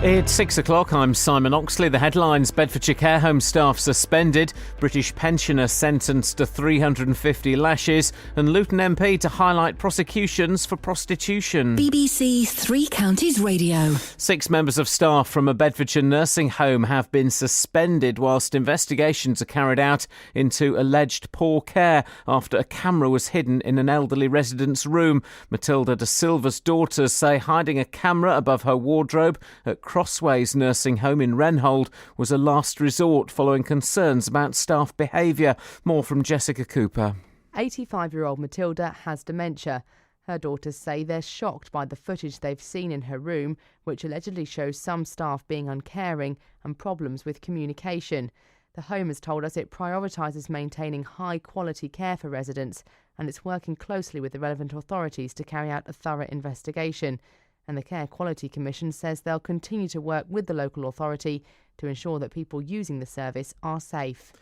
It's 6 o'clock, I'm Simon Oxley. The headlines: Bedfordshire care home staff suspended, British pensioner sentenced to 350 lashes, and Luton MP to highlight prosecutions for prostitution. BBC Three Counties Radio. 6 members of staff from a Bedfordshire nursing home have been suspended whilst investigations are carried out into alleged poor care after a camera was hidden in an elderly resident's room. Matilda de Silva's daughters say hiding a camera above her wardrobe at Crossways nursing home in Wrenhold was a last resort following concerns about staff behaviour. More from Jessica Cooper. 85-year-old Matilda has dementia. Her daughters say they're shocked by the footage they've seen in her room, which allegedly shows some staff being uncaring and problems with communication. The home has told us it prioritises maintaining high-quality care for residents, and it's working closely with the relevant authorities to carry out a thorough investigation. And the Care Quality Commission says they'll continue to work with the local authority to ensure that people using the service are safe.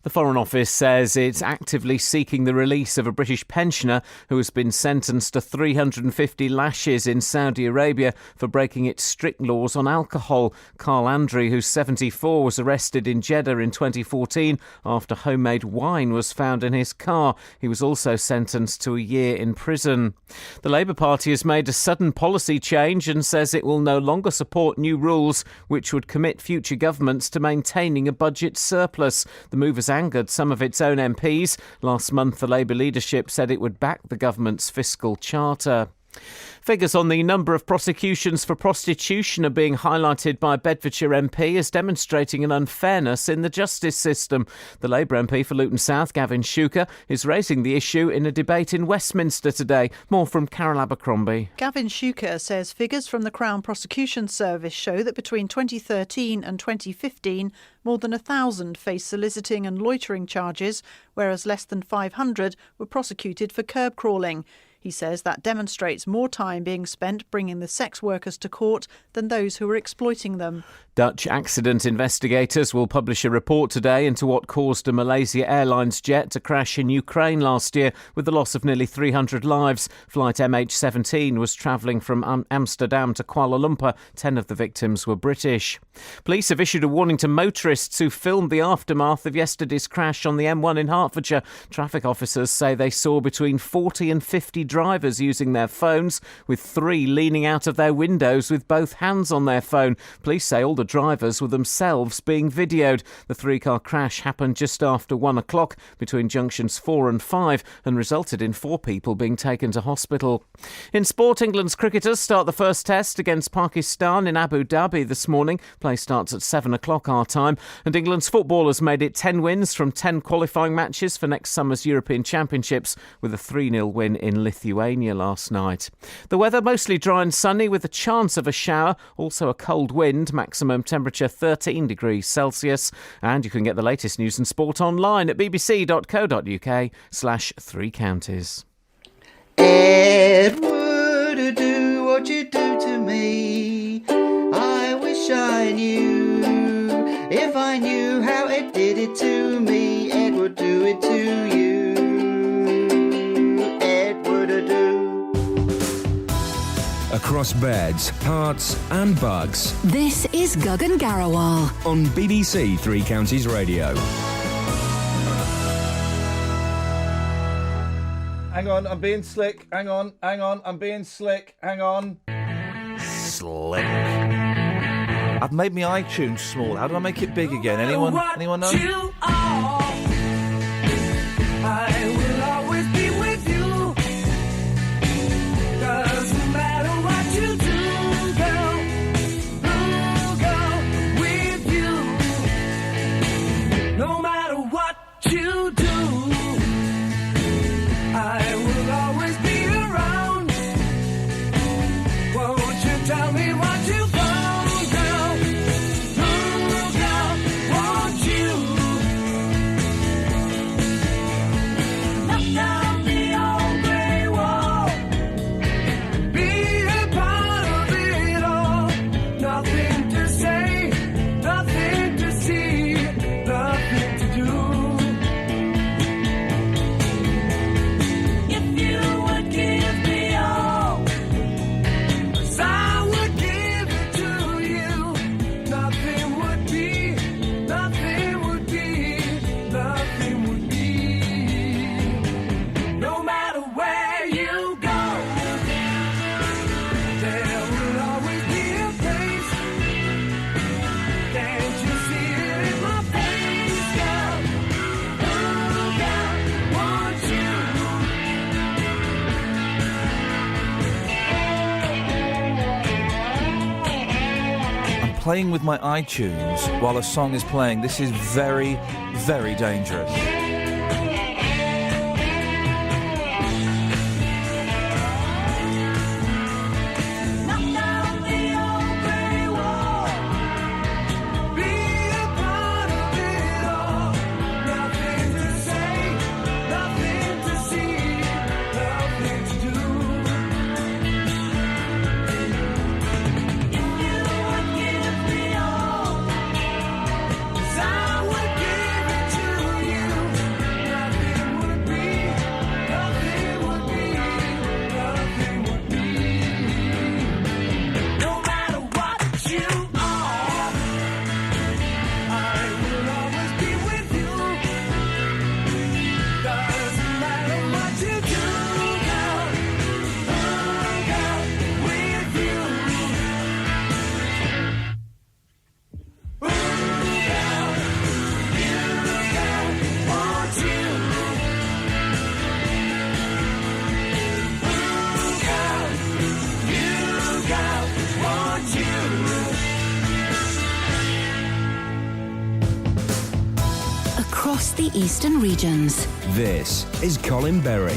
The Foreign Office says it's actively seeking the release of a British pensioner who has been sentenced to 350 lashes in Saudi Arabia for breaking its strict laws on alcohol. Carl Andrew, who's 74, was arrested in Jeddah in 2014 after homemade wine was found in his car. He was also sentenced to a year in prison. The Labour Party has made a sudden policy change and says it will no longer support new rules which would commit future governments to maintaining a budget surplus. The move has angered some of its own MPs. Last month, the Labour leadership said it would back the government's fiscal charter. Figures on the number of prosecutions for prostitution are being highlighted by Bedfordshire MP as demonstrating an unfairness in the justice system. The Labour MP for Luton South, Gavin Shuker, is raising the issue in a debate in Westminster today. More from Carol Abercrombie. Gavin Shuker says figures from the Crown Prosecution Service show that between 2013 and 2015, more than 1,000 faced soliciting and loitering charges, whereas less than 500 were prosecuted for curb crawling. He says that demonstrates more time being spent bringing the sex workers to court than those who are exploiting them. Dutch accident investigators will publish a report today into what caused a Malaysia Airlines jet to crash in Ukraine last year with the loss of nearly 300 lives. Flight MH17 was travelling from Amsterdam to Kuala Lumpur. 10 of the victims were British. Police have issued a warning to motorists who filmed the aftermath of yesterday's crash on the M1 in Hertfordshire. Traffic officers say they saw between 40 and 50 drivers using their phones, with 3 leaning out of their windows with both hands on their phone. Police say all the drivers were themselves being videoed. The 3-car crash happened just after 1 o'clock between junctions 4 and 5 and resulted in 4 people being taken to hospital. In sport, England's cricketers start the first test against Pakistan in Abu Dhabi this morning. Play starts at 7 o'clock our time, and England's footballers made it 10 wins from 10 qualifying matches for next summer's European Championships with a 3-0 win in Lithuania last night. The weather mostly dry and sunny with a chance of a shower, also a cold wind, maximum temperature 13 degrees Celsius. And you can get the latest news and sport online at bbc.co.uk/3 counties. Ed, would do what you do to me. I wish I knew. If I knew how Ed did it to me, Ed would do it to you. Ed would do. Across beds, hearts and bugs. This is Gagan Garawal on BBC Three Counties Radio. Hang on, I'm being slick. Hang on, I'm being slick. Hang on. Slick. I've made my iTunes small. How do I make it big again? Anyone know? I will always be with you. Doesn't matter what you do, girl, with you. No matter what you do, I will always be around. Won't you tell me what you found, girl, won't you? playing with my iTunes while a song is playing. This is very, very dangerous. Across the eastern regions. This is Colin Berry.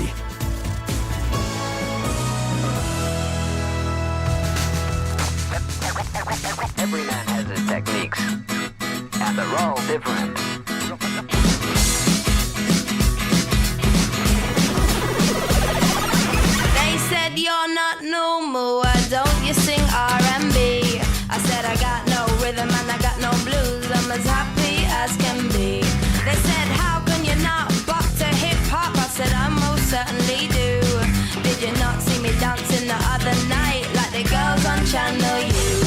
Every man has his techniques, and they're all different. They said you're not normal, why don't you sing R&B? I said I got no rhythm and I got no blues, I'm as happy as can be. They said how can you not bop to hip-hop? I said I most certainly do. Did you not see me dancing the other night like the girls on Channel U?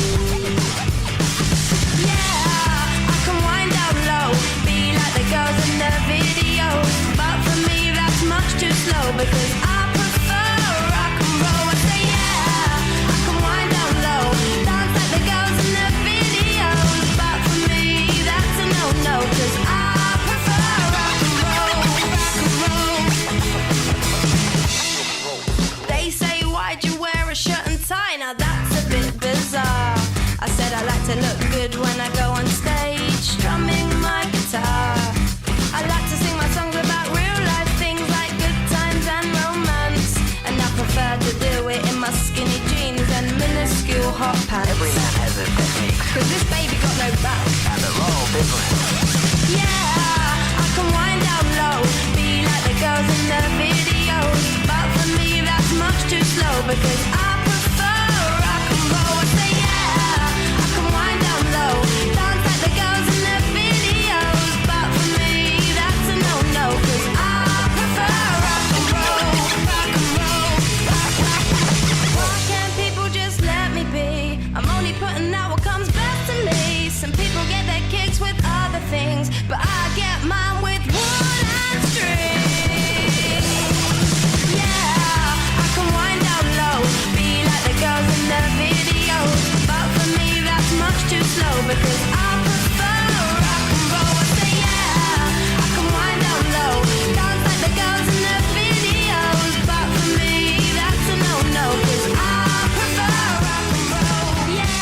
Yeah, I can wind down low, be like the girls in the video, but for me that's much too slow because I prefer rock and roll. I say yeah, I can wind down low, dance like the girls in the videos, but for me that's a no-no because I prefer rock and roll, rock and roll. They say why'd you wear a shirt and tie? Now that's a bit bizarre. I said I like to look good when I go on stage, strumming my guitar. I like to sing my songs about real life things like good times and romance, and I prefer to do it in my skinny jeans and minuscule hot pants. Every man has his techniques, Cause this baby got no back, and they're all different. yeah, I can wind down low, be like the girls in the videos, but for me that's much too slow because I prefer rock and roll. I say yeah, I can wind down low, dance like the girls in the videos, but for me that's a no-no cause I prefer rock and roll, rock and roll, rock, rock. Why can't people just let me be? I'm only putting out what comes best to me. Some people get their kicks with other things, but I get mine with wood and string. Yeah, I can wind down low, be like the girls in the videos, but for me that's much too slow because I prefer rock and roll. I say yeah, I can wind down low, dance like the girls in the videos, but for me that's a no-no cause I prefer rock and roll. Yeah,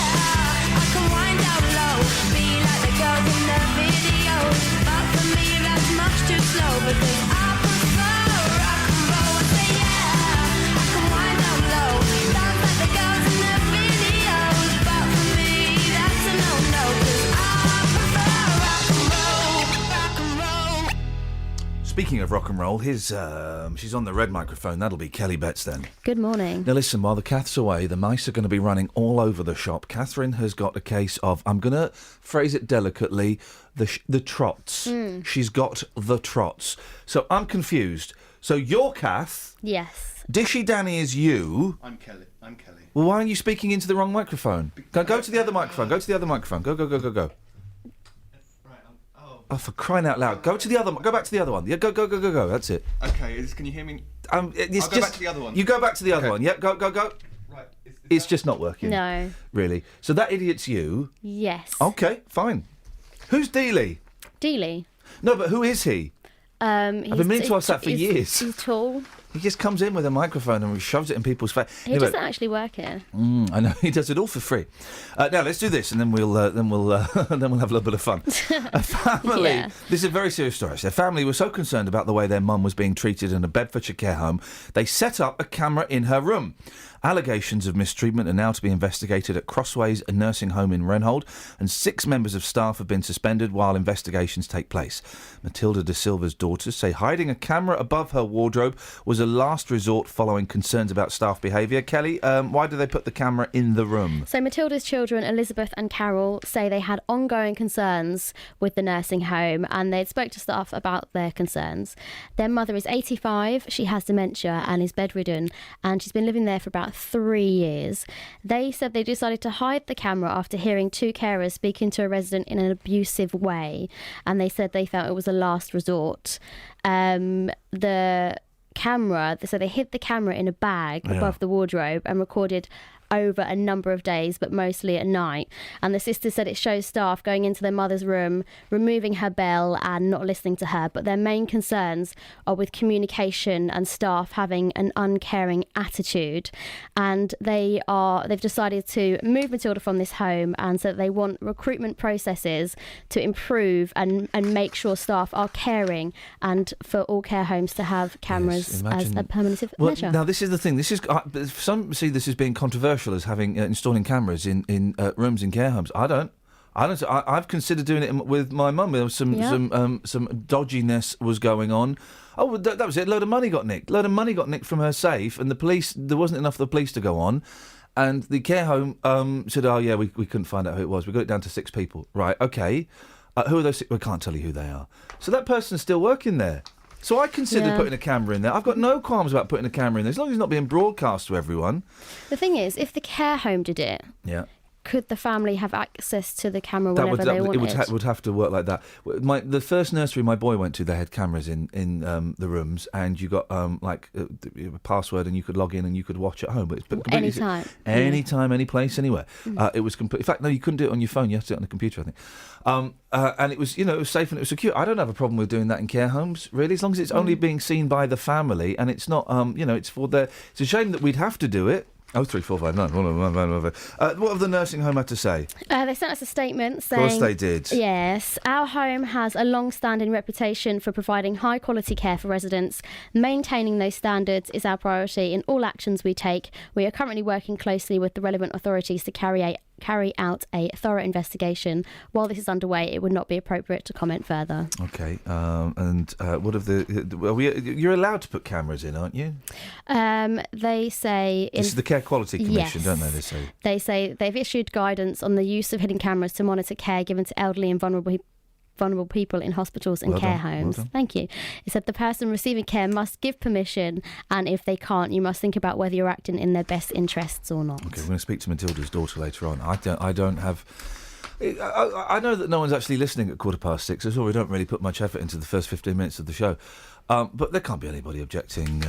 I can wind down low, be like the girls in the videos, but for me that's much too slow because I prefer rock and roll. I say yeah, I can wind down low, dance like the girls in the videos, but for me that's a no-no cause I prefer rock and roll, rock and roll. Speaking of rock and roll, she's on the red microphone. That'll be Kelly Betts then. Good morning. Now listen, while the Cath's away, the mice are going to be running all over the shop. Catherine has got a case of, I'm going to phrase it delicately, the trots. She's got the trots. So I'm confused. So you're Cath, Yes. Dishy Danny is you. I'm Kelly. Well, why are you speaking into the wrong microphone? Go to the other microphone. Go to the other microphone. Go. Oh, for crying out loud. Go back to the other one. Yeah, go. That's it. Okay, can you hear me? I'll go back to the other one. You go back to the other one. Yep, go. Right. It's just not working. No. Really. So that idiot's you. Yes. Okay, fine. Who's Dealey? Dealey. No, but who is he? I've been meaning to ask that for years. He's tall. He just comes in with a microphone and shoves it in people's face. He doesn't actually work here. I know, he does it all for free. Now let's do this, and then we'll then we'll have a little bit of fun. A family. Yeah. This is a very serious story. Their family was so concerned about the way their mum was being treated in a Bedfordshire care home, they set up a camera in her room. Allegations of mistreatment are now to be investigated at Crossways, a nursing home in Renhold, and 6 members of staff have been suspended while investigations take place. Matilda De Silva's daughters say hiding a camera above her wardrobe was a last resort following concerns about staff behaviour. Kelly, why do they put the camera in the room? So Matilda's children, Elizabeth and Carol, say they had ongoing concerns with the nursing home and they'd spoke to staff about their concerns. Their mother is 85, she has dementia and is bedridden, and she's been living there for about 3 years. They said they decided to hide the camera after hearing 2 carers speaking to a resident in an abusive way, and they said they felt it was a last resort. The camera, so they hid the camera in a bag above the wardrobe and recorded over a number of days, but mostly at night. And the sisters said it shows staff going into their mother's room, removing her bell and not listening to her. But their main concerns are with communication and staff having an uncaring attitude. And they've decided to move Matilda from this home, and so they want recruitment processes to improve and make sure staff are caring, and for all care homes to have cameras as a permanent measure. Now this is the thing. This is some see this as being controversial as having installing cameras in rooms in care homes. I've considered doing it with my mum. There was some dodginess was going on. Oh, that was it. Load of money got nicked from her safe, and the police. There wasn't enough for the police to go on, and the care home said, "Oh yeah, we couldn't find out who it was. We got it down to 6 people." Right? Okay. Who are those 6? We can't tell you who they are. So that person's still working there. So I considered putting a camera in there. I've got no qualms about putting a camera in there, as long as it's not being broadcast to everyone. The thing is, if the care home did it, could the family have access to the camera whenever they wanted? It would have to work like that. The first nursery my boy went to, they had cameras in the rooms, and you got a password, and you could log in and you could watch at home. But Anytime, any place, anywhere. It was complete. In fact, no, you couldn't do it on your phone. You had to do it on the computer, I think. And it was, it was safe and it was secure. I don't have a problem with doing that in care homes, really, as long as it's only being seen by the family and it's not, it's for their. It's a shame that we'd have to do it. 03459. What have the nursing home had to say? They sent us a statement saying... Of course they did. Yes. Our home has a long-standing reputation for providing high-quality care for residents. Maintaining those standards is our priority in all actions we take. We are currently working closely with the relevant authorities to carry out a thorough investigation. While this is underway, it would not be appropriate to comment further. Okay. What have you're allowed to put cameras in, aren't you? They say... This is the Care Quality Commission, don't they? They say they've issued guidance on the use of hidden cameras to monitor care given to elderly and vulnerable people in hospitals and care homes. Thank you. It said the person receiving care must give permission, and if they can't, you must think about whether you're acting in their best interests or not. Okay, we're going to speak to Matilda's daughter later on. I don't have... I know that no one's actually listening at 6:15, so we don't really put much effort into the first 15 minutes of the show. But there can't be anybody objecting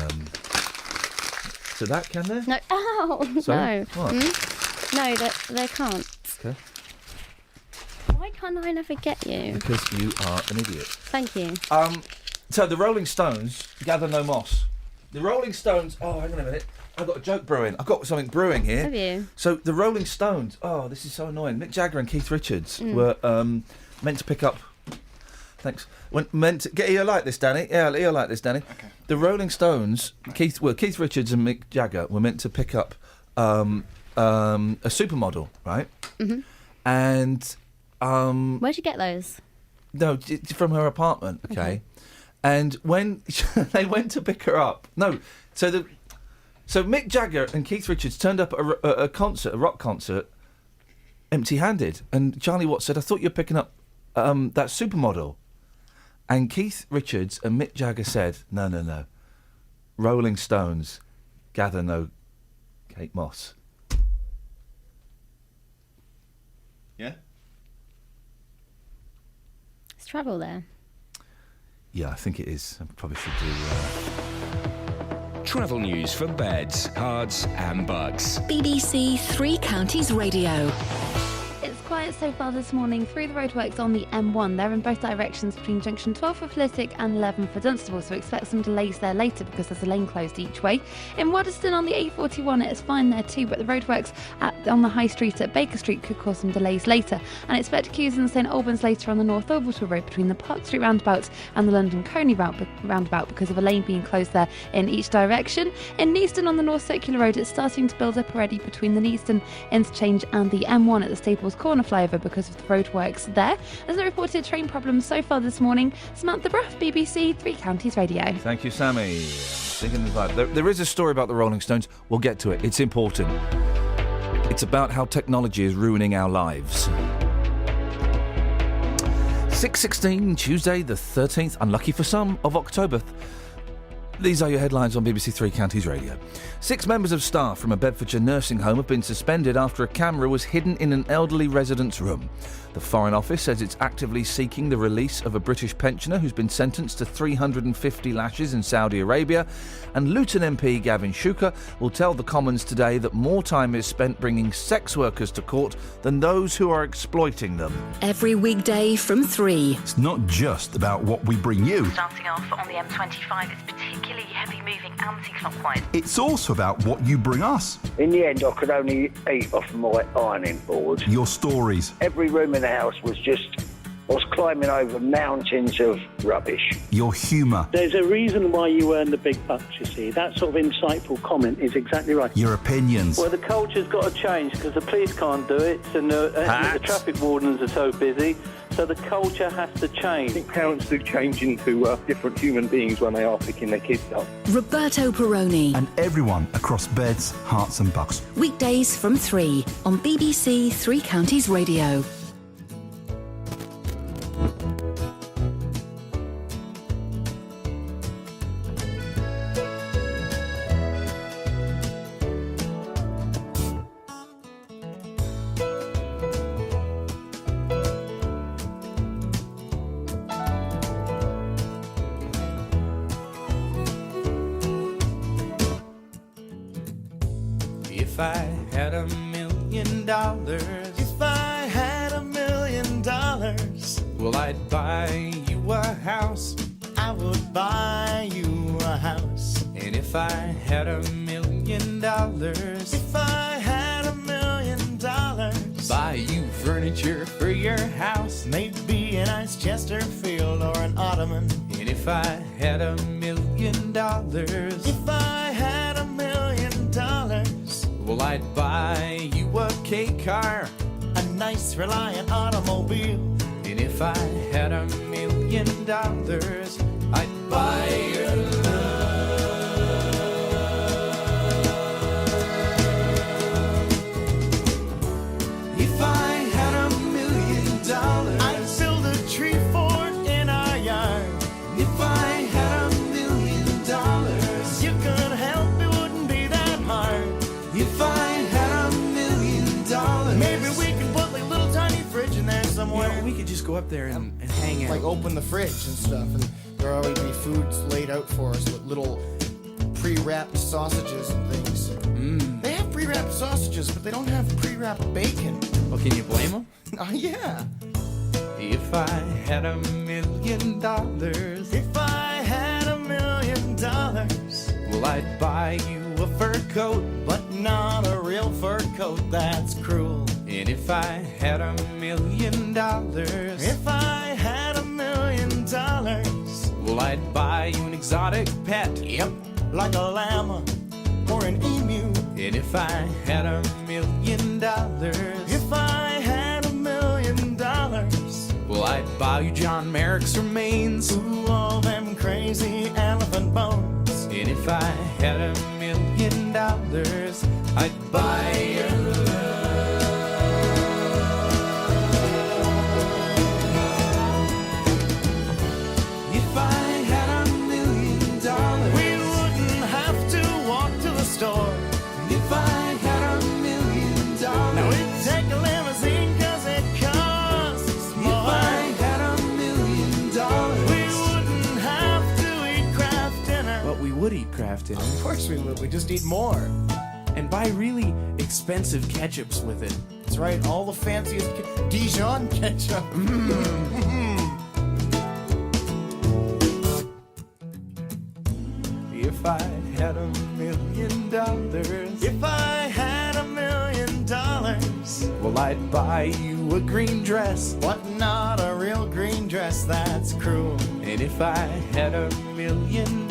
to that, can there? No. Ow! Sorry? No. What? No, they can't. Okay. Why can't I never get you? Because you are an idiot. Thank you. So the Rolling Stones gather no moss. The Rolling Stones... Oh, hang on a minute. I've got a joke brewing. I've got something brewing here. Have you? So the Rolling Stones... Oh, this is so annoying. Mick Jagger and Keith Richards were meant to pick up... Thanks. You'll like this, Danny. Yeah, you'll like this, Danny. Okay. The Rolling Stones... Keith Richards and Mick Jagger were meant to pick up a supermodel, right? Mm-hmm. And... Where'd you get those? No, from her apartment, okay? And when they went to pick her up... No, so Mick Jagger and Keith Richards turned up at a rock concert, empty-handed. And Charlie Watts said, I thought you were picking up that supermodel. And Keith Richards and Mick Jagger said, no. Rolling Stones gather no Kate Moss. Yeah? Is trouble there? Yeah, I think it is. I probably should do... Travel news for beds, cards and bugs. BBC Three Counties Radio. It's quite so far this morning through the roadworks on the M1. They're in both directions between junction 12 for Flitwick and 11 for Dunstable, so expect some delays there later because there's a lane closed each way. In Waddesdon on the A41, it's fine there too, but the roadworks on the High Street at Baker Street could cause some delays later. And expect queues in St Albans later on the North Orbital Road between the Park Street roundabout and the London Coney roundabout because of a lane being closed there in each direction. In Neaston on the North Circular Road, it's starting to build up already between the Neaston interchange and the M1 at the Staples Corner flyover because of the roadworks there. There's no reported train problems so far this morning. Samantha Bruff, BBC Three Counties Radio. Thank you, Sammy. There is a story about the Rolling Stones. We'll get to it. It's important. It's about how technology is ruining our lives. 6:16, Tuesday the 13th, unlucky for some, of October. These are your headlines on BBC Three Counties Radio. 6 members of staff from a Bedfordshire nursing home have been suspended after a camera was hidden in an elderly resident's room. The Foreign Office says it's actively seeking the release of a British pensioner who's been sentenced to 350 lashes in Saudi Arabia. And Luton MP Gavin Shuker will tell the Commons today that more time is spent bringing sex workers to court than those who are exploiting them. Every weekday from 3. It's not just about what we bring you. Starting off on the M25, it's particularly heavy moving anti-clockwise. It's also about what you bring us. In the end, I could only eat off my ironing board. Your stories. Every room in the house was climbing over mountains of rubbish. Your humour. There's a reason why you earn the big bucks, you see. That sort of insightful comment is exactly right. Your opinions. Well, the culture's got to change because the police can't do it and the traffic wardens are so busy. So the culture has to change. I think parents do change into different human beings when they are picking their kids up. Roberto Perroni. And everyone across Beds, Hearts and Bucks. Weekdays from 3 on BBC Three Counties Radio. If I had $1 million, if I had $1 million, well, I'd buy you a house. I would buy you a house. And if I had $1 million, if I had $1 million, buy you furniture for your house. Maybe a nice Chesterfield or an ottoman. And if I had $1 million, if I had $1 million, well, I'd buy you a K car, a nice Reliant automobile. And if I had $1 million, I'd buy your love. If I had $1 million, I'd build a tree fort in our yard. If I had $1 million, you could help, it wouldn't be that hard. If I had $1 million, maybe we could put like a little tiny fridge in there somewhere. You know, we could just go up there and hang out. Like open the fridge and stuff, and there'll always be foods laid out for us with little pre-wrapped sausages and things. They have pre-wrapped sausages, but they don't have pre-wrapped bacon. Well, can you blame them? Yeah. If I had $1 million, if I had $1 million, well, I'd buy you a fur coat, but not a real fur coat, that's cruel. And if I had $1 million, if I had $1 million, well, I'd buy you an exotic pet. Yep, like a llama or an emu. And if I had $1 million, if I had $1 million, well, I'd buy you John Merrick's remains. Ooh, all them crazy elephant bones. And if I had $1 million, I'd buy your love. If I had $1 million, we wouldn't have to walk to the store. And if I had $1 million, now we'd take a limousine 'cause it costs more. If I had $1 million, we wouldn't have to eat Kraft dinner. But we would eat Kraft dinner. Of course we would. We just eat more. And buy really expensive ketchups with it. That's right, all the fanciest Dijon ketchup. If I had $1 million, if I had $1 million, well, I'd buy you a green dress, But not a real green dress, that's cruel. and if I had $1 million,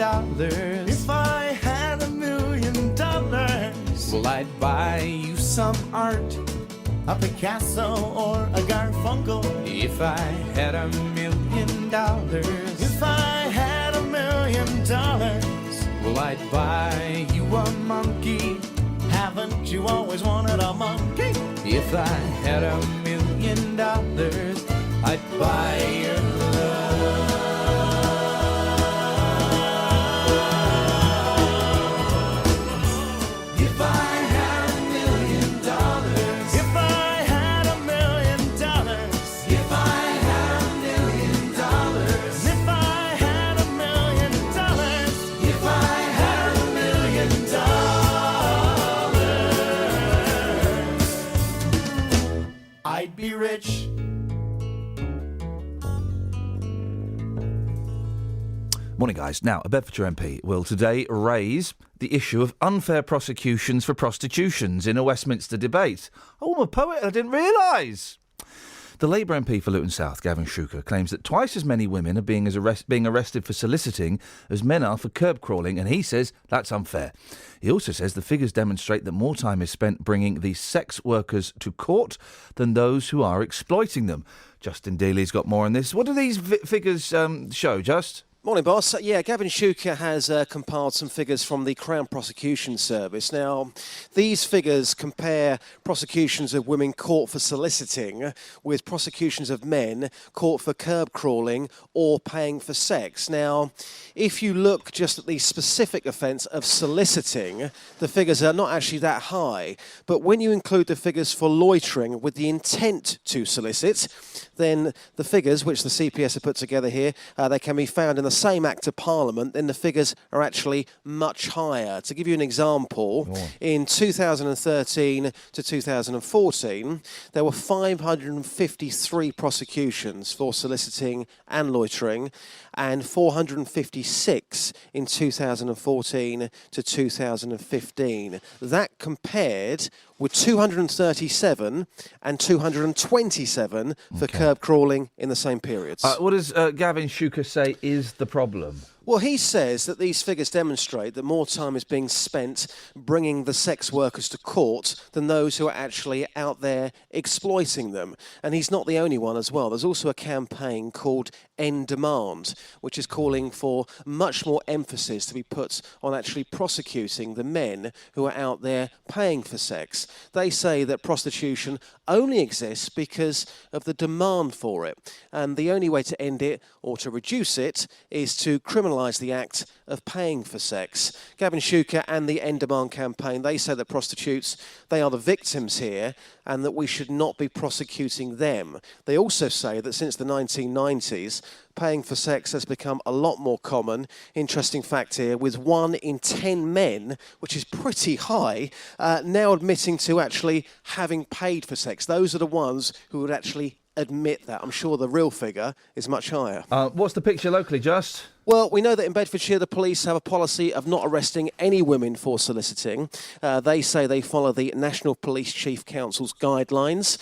if I had $1 million, well, I'd buy you some art, A Picasso or a Garfunkel. if I had $1 million, If I had $1 million, well, I'd buy you a monkey. haven't you always wanted a monkey? If I had $1 million, I'd buy your love. If I had $1 million, if I had $1 million, if I had $1 million, if I had $1 million, if I had $1 million, I'd be rich. Morning, guys. Now, a Bedfordshire MP will today raise the issue of unfair prosecutions for prostitutions in a Westminster debate. Oh, I'm a poet, I didn't realise. The Labour MP for Luton South, Gavin Shuker, claims that twice as many women are being arrested for soliciting as men are for curb crawling, and he says that's unfair. He also says the figures demonstrate that more time is spent bringing these sex workers to court than those who are exploiting them. Justin Dealey's got more on this. What do these figures show, Just? Morning, boss. Yeah, Gavin Shuker has compiled some figures from the Crown Prosecution Service. Now, these figures compare prosecutions of women caught for soliciting with prosecutions of men caught for curb crawling or paying for sex. Now, if you look just at the specific offence of soliciting, the figures are not actually that high. But when you include the figures for loitering with the intent to solicit, then the figures, which the CPS have put together here, they can be found in the same Act of Parliament, then the figures are actually much higher. To give you an example, in 2013 to 2014, there were 553 prosecutions for soliciting and loitering, and 456 in 2014 to 2015. That compared with 237 and 227 for curb crawling in the same periods. What does Gavin Shuker say is the problem? Well, he says that these figures demonstrate that more time is being spent bringing the sex workers to court than those who are actually out there exploiting them. And he's not the only one as well. There's also a campaign called End Demand, which is calling for much more emphasis to be put on actually prosecuting the men who are out there paying for sex. They say that prostitution only exists because of the demand for it. And the only way to end it or to reduce it is to criminalise the act of paying for sex. Gavin Shuker and the End Demand campaign, they say that prostitutes, they are the victims here and that we should not be prosecuting them. They also say that since the 1990s, paying for sex has become a lot more common. Interesting fact here, with 1 in 10 men, which is pretty high, now admitting to actually having paid for sex. Those are the ones who would actually admit that. I'm sure the real figure is much higher. What's the picture locally, Just? Well, we know that in Bedfordshire, the police have a policy of not arresting any women for soliciting. They say they follow the National Police Chief Council's guidelines.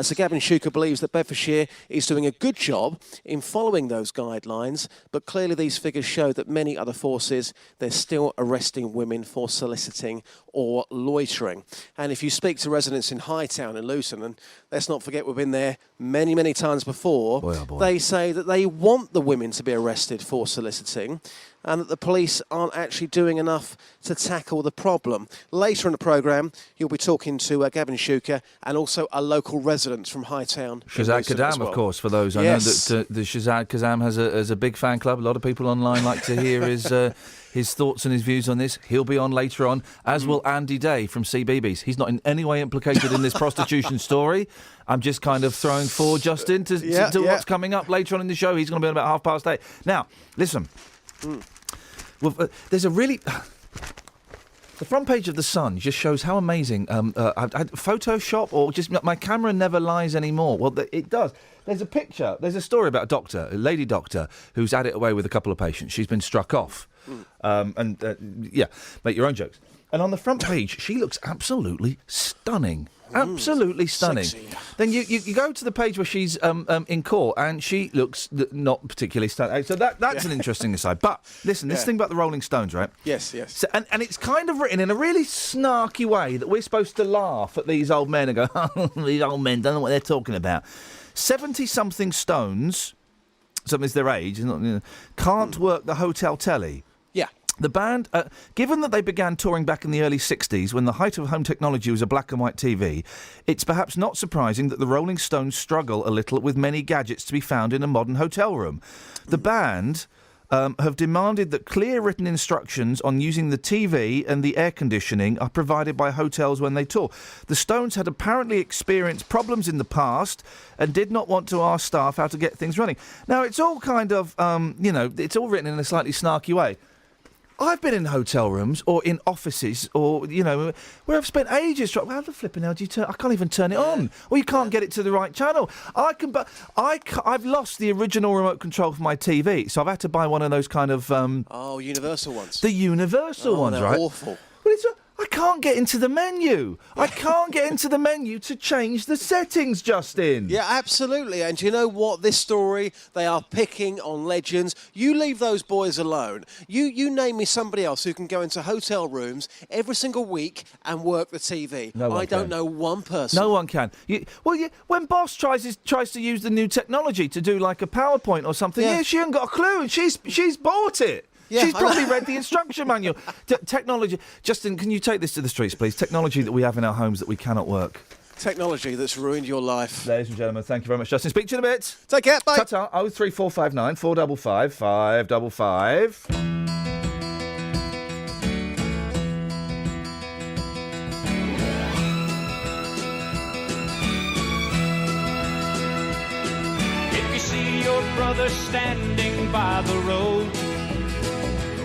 So Gavin Shuker believes that Bedfordshire is doing a good job in following those guidelines, but clearly these figures show that many other forces, they're still arresting women for soliciting or loitering. And if you speak to residents in Hightown and Luton, and let's not forget we've been there many, many times before, they say that they want the women to be arrested for soliciting and that the police aren't actually doing enough to tackle the problem. Later in the programme, you'll be talking to Gavin Shuker and also a local resident from Hightown. Shazad Kadam, of course, for those. Yes. I know that the Shazad Kadam has a big fan club. A lot of people online like to hear his thoughts and his views on this. He'll be on later on, as will Andy Day from CBeebies. He's not in any way implicated in this prostitution story. I'm just kind of throwing forward, Justin, to what's coming up later on in the show. He's going to be on about 8:30. Now, listen. Well, there's a really... The front page of The Sun just shows how amazing Photoshop or just my camera never lies anymore. Well, it does. There's a picture. There's a story about a lady doctor, who's had it away with a couple of patients. She's been struck off. Make your own jokes. And on the front page, she looks absolutely stunning. Absolutely stunning. Sexy. Then you go to the page where she's in court, and she looks not particularly stunning. So that's an interesting aside. But listen, this thing about the Rolling Stones, right? Yes. So, and it's kind of written in a really snarky way that we're supposed to laugh at these old men and go, oh, these old men don't know what they're talking about. 70-something Stones, something's their age, can't work the hotel telly. Yeah. The band, given that they began touring back in the early 60s when the height of home technology was a black and white TV, it's perhaps not surprising that the Rolling Stones struggle a little with many gadgets to be found in a modern hotel room. The band have demanded that clear written instructions on using the TV and the air conditioning are provided by hotels when they tour. The Stones had apparently experienced problems in the past and did not want to ask staff how to get things running. Now, it's all kind of, it's all written in a slightly snarky way. I've been in hotel rooms or in offices or, where I've spent ages trying. How the flipping hell do you turn? I can't even turn it on. Or you can't get it to the right channel. I've lost the original remote control for my TV, so I've had to buy one of those kind of... universal ones. The universal ones, they're right? Awful. Well, I can't get into the menu. I can't get into the menu to change the settings, Justin. Yeah, absolutely. And you know what? This story, they are picking on legends. You leave those boys alone. You name me somebody else who can go into hotel rooms every single week and work the TV. No one I don't can. know one person. No one can. When Boss tries to use the new technology to do like a PowerPoint or something, she hasn't got a clue, and she's bought it. Yeah, she's probably read the instruction manual. Technology. Justin, can you take this to the streets, please? Technology that we have in our homes that we cannot work. Technology that's ruined your life. Ladies and gentlemen, thank you very much, Justin. Speak to you in a bit. Take care. Bye. Ta-ta. 03459 455 555. If you see your brother standing by the road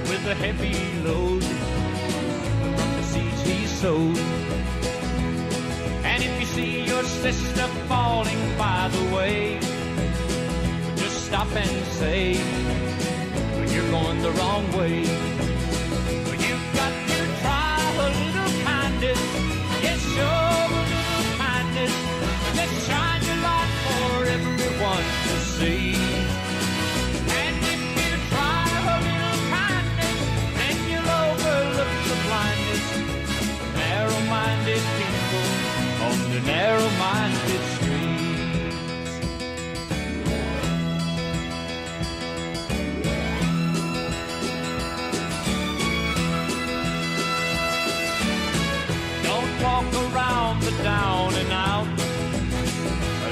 with a heavy load from the seeds he sowed, and if you see your sister falling by the way, just stop and say, you're going the wrong way. You've got to try a little kindness, yes, show a little kindness, let's shine your light for everyone to see. Narrow-minded people on the narrow-minded streets. Don't walk around the down and out,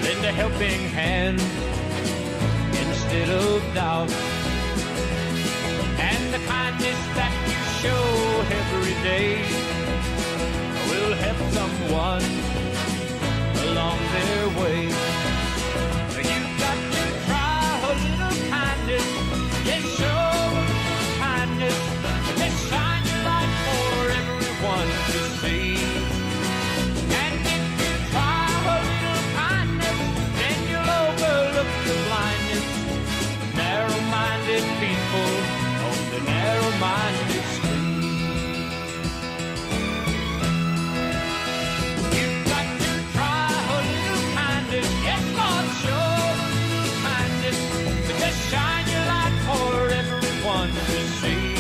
lend a helping hand instead of doubt. And the kindness that you show every day will help someone along their way. You've got to try a little kindness, yes, show a little kindness, let's shine your light for everyone to see. And if you try a little kindness, then you'll overlook the blindness of narrow-minded people on the narrow-minded street. Shine your light for everyone to see.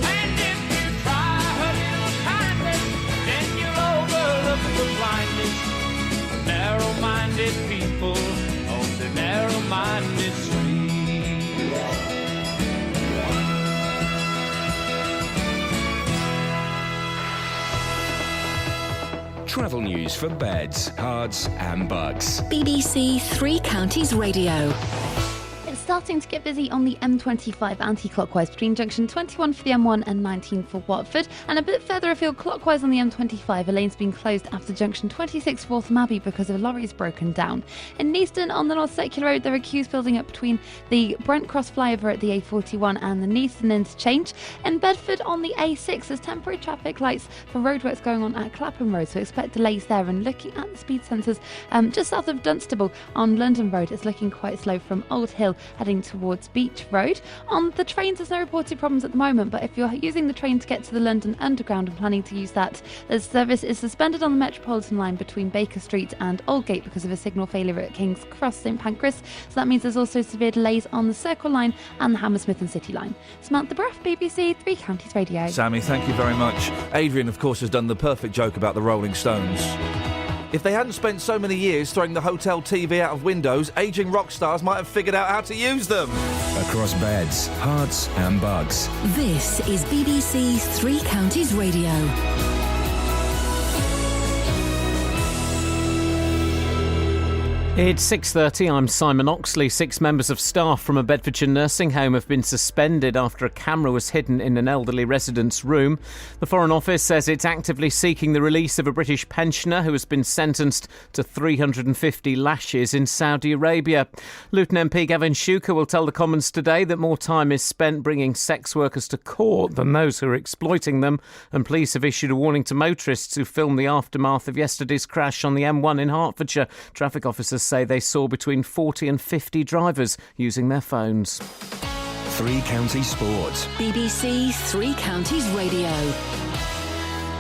And if you try a little kindness, then you'll overlook the blindness of narrow-minded people on the narrow-minded street. Travel news for beds, cards and bugs. BBC Three Counties Radio. It's starting to get busy on the M25 anti-clockwise between junction 21 for the M1 and 19 for Watford. And a bit further afield clockwise on the M25, a lane's been closed after junction 26 for Waltham Abbey because of lorries broken down. In Neaston on the North Circular Road, there are queues building up between the Brent Cross flyover at the A41 and the Neaston interchange. In Bedford on the A6, there's temporary traffic lights for roadworks going on at Clapham Road, so expect delays there. And looking at the speed sensors, just south of Dunstable on London Road, it's looking quite slow from Old Hill heading towards Beach Road. On the trains, there's no reported problems at the moment, but if you're using the train to get to the London Underground and planning to use that, the service is suspended on the Metropolitan line between Baker Street and Aldgate because of a signal failure at King's Cross, St Pancras. So that means there's also severe delays on the Circle line and the Hammersmith and City line. Samantha Bruff, BBC Three Counties Radio. Sammy, thank you very much. Adrian, of course, has done the perfect joke about the Rolling Stones. If they hadn't spent so many years throwing the hotel TV out of windows, ageing rock stars might have figured out how to use them. Across beds, hearts and bugs. This is BBC Three Counties Radio. It's 6:30. I'm Simon Oxley. 6 members of staff from a Bedfordshire nursing home have been suspended after a camera was hidden in an elderly resident's room. The Foreign Office says it's actively seeking the release of a British pensioner who has been sentenced to 350 lashes in Saudi Arabia. Luton MP Gavin Shuker will tell the Commons today that more time is spent bringing sex workers to court than those who are exploiting them, and police have issued a warning to motorists who filmed the aftermath of yesterday's crash on the M1 in Hertfordshire. Traffic officers say they saw between 40 and 50 drivers using their phones. Three Counties Sports. BBC Three Counties Radio.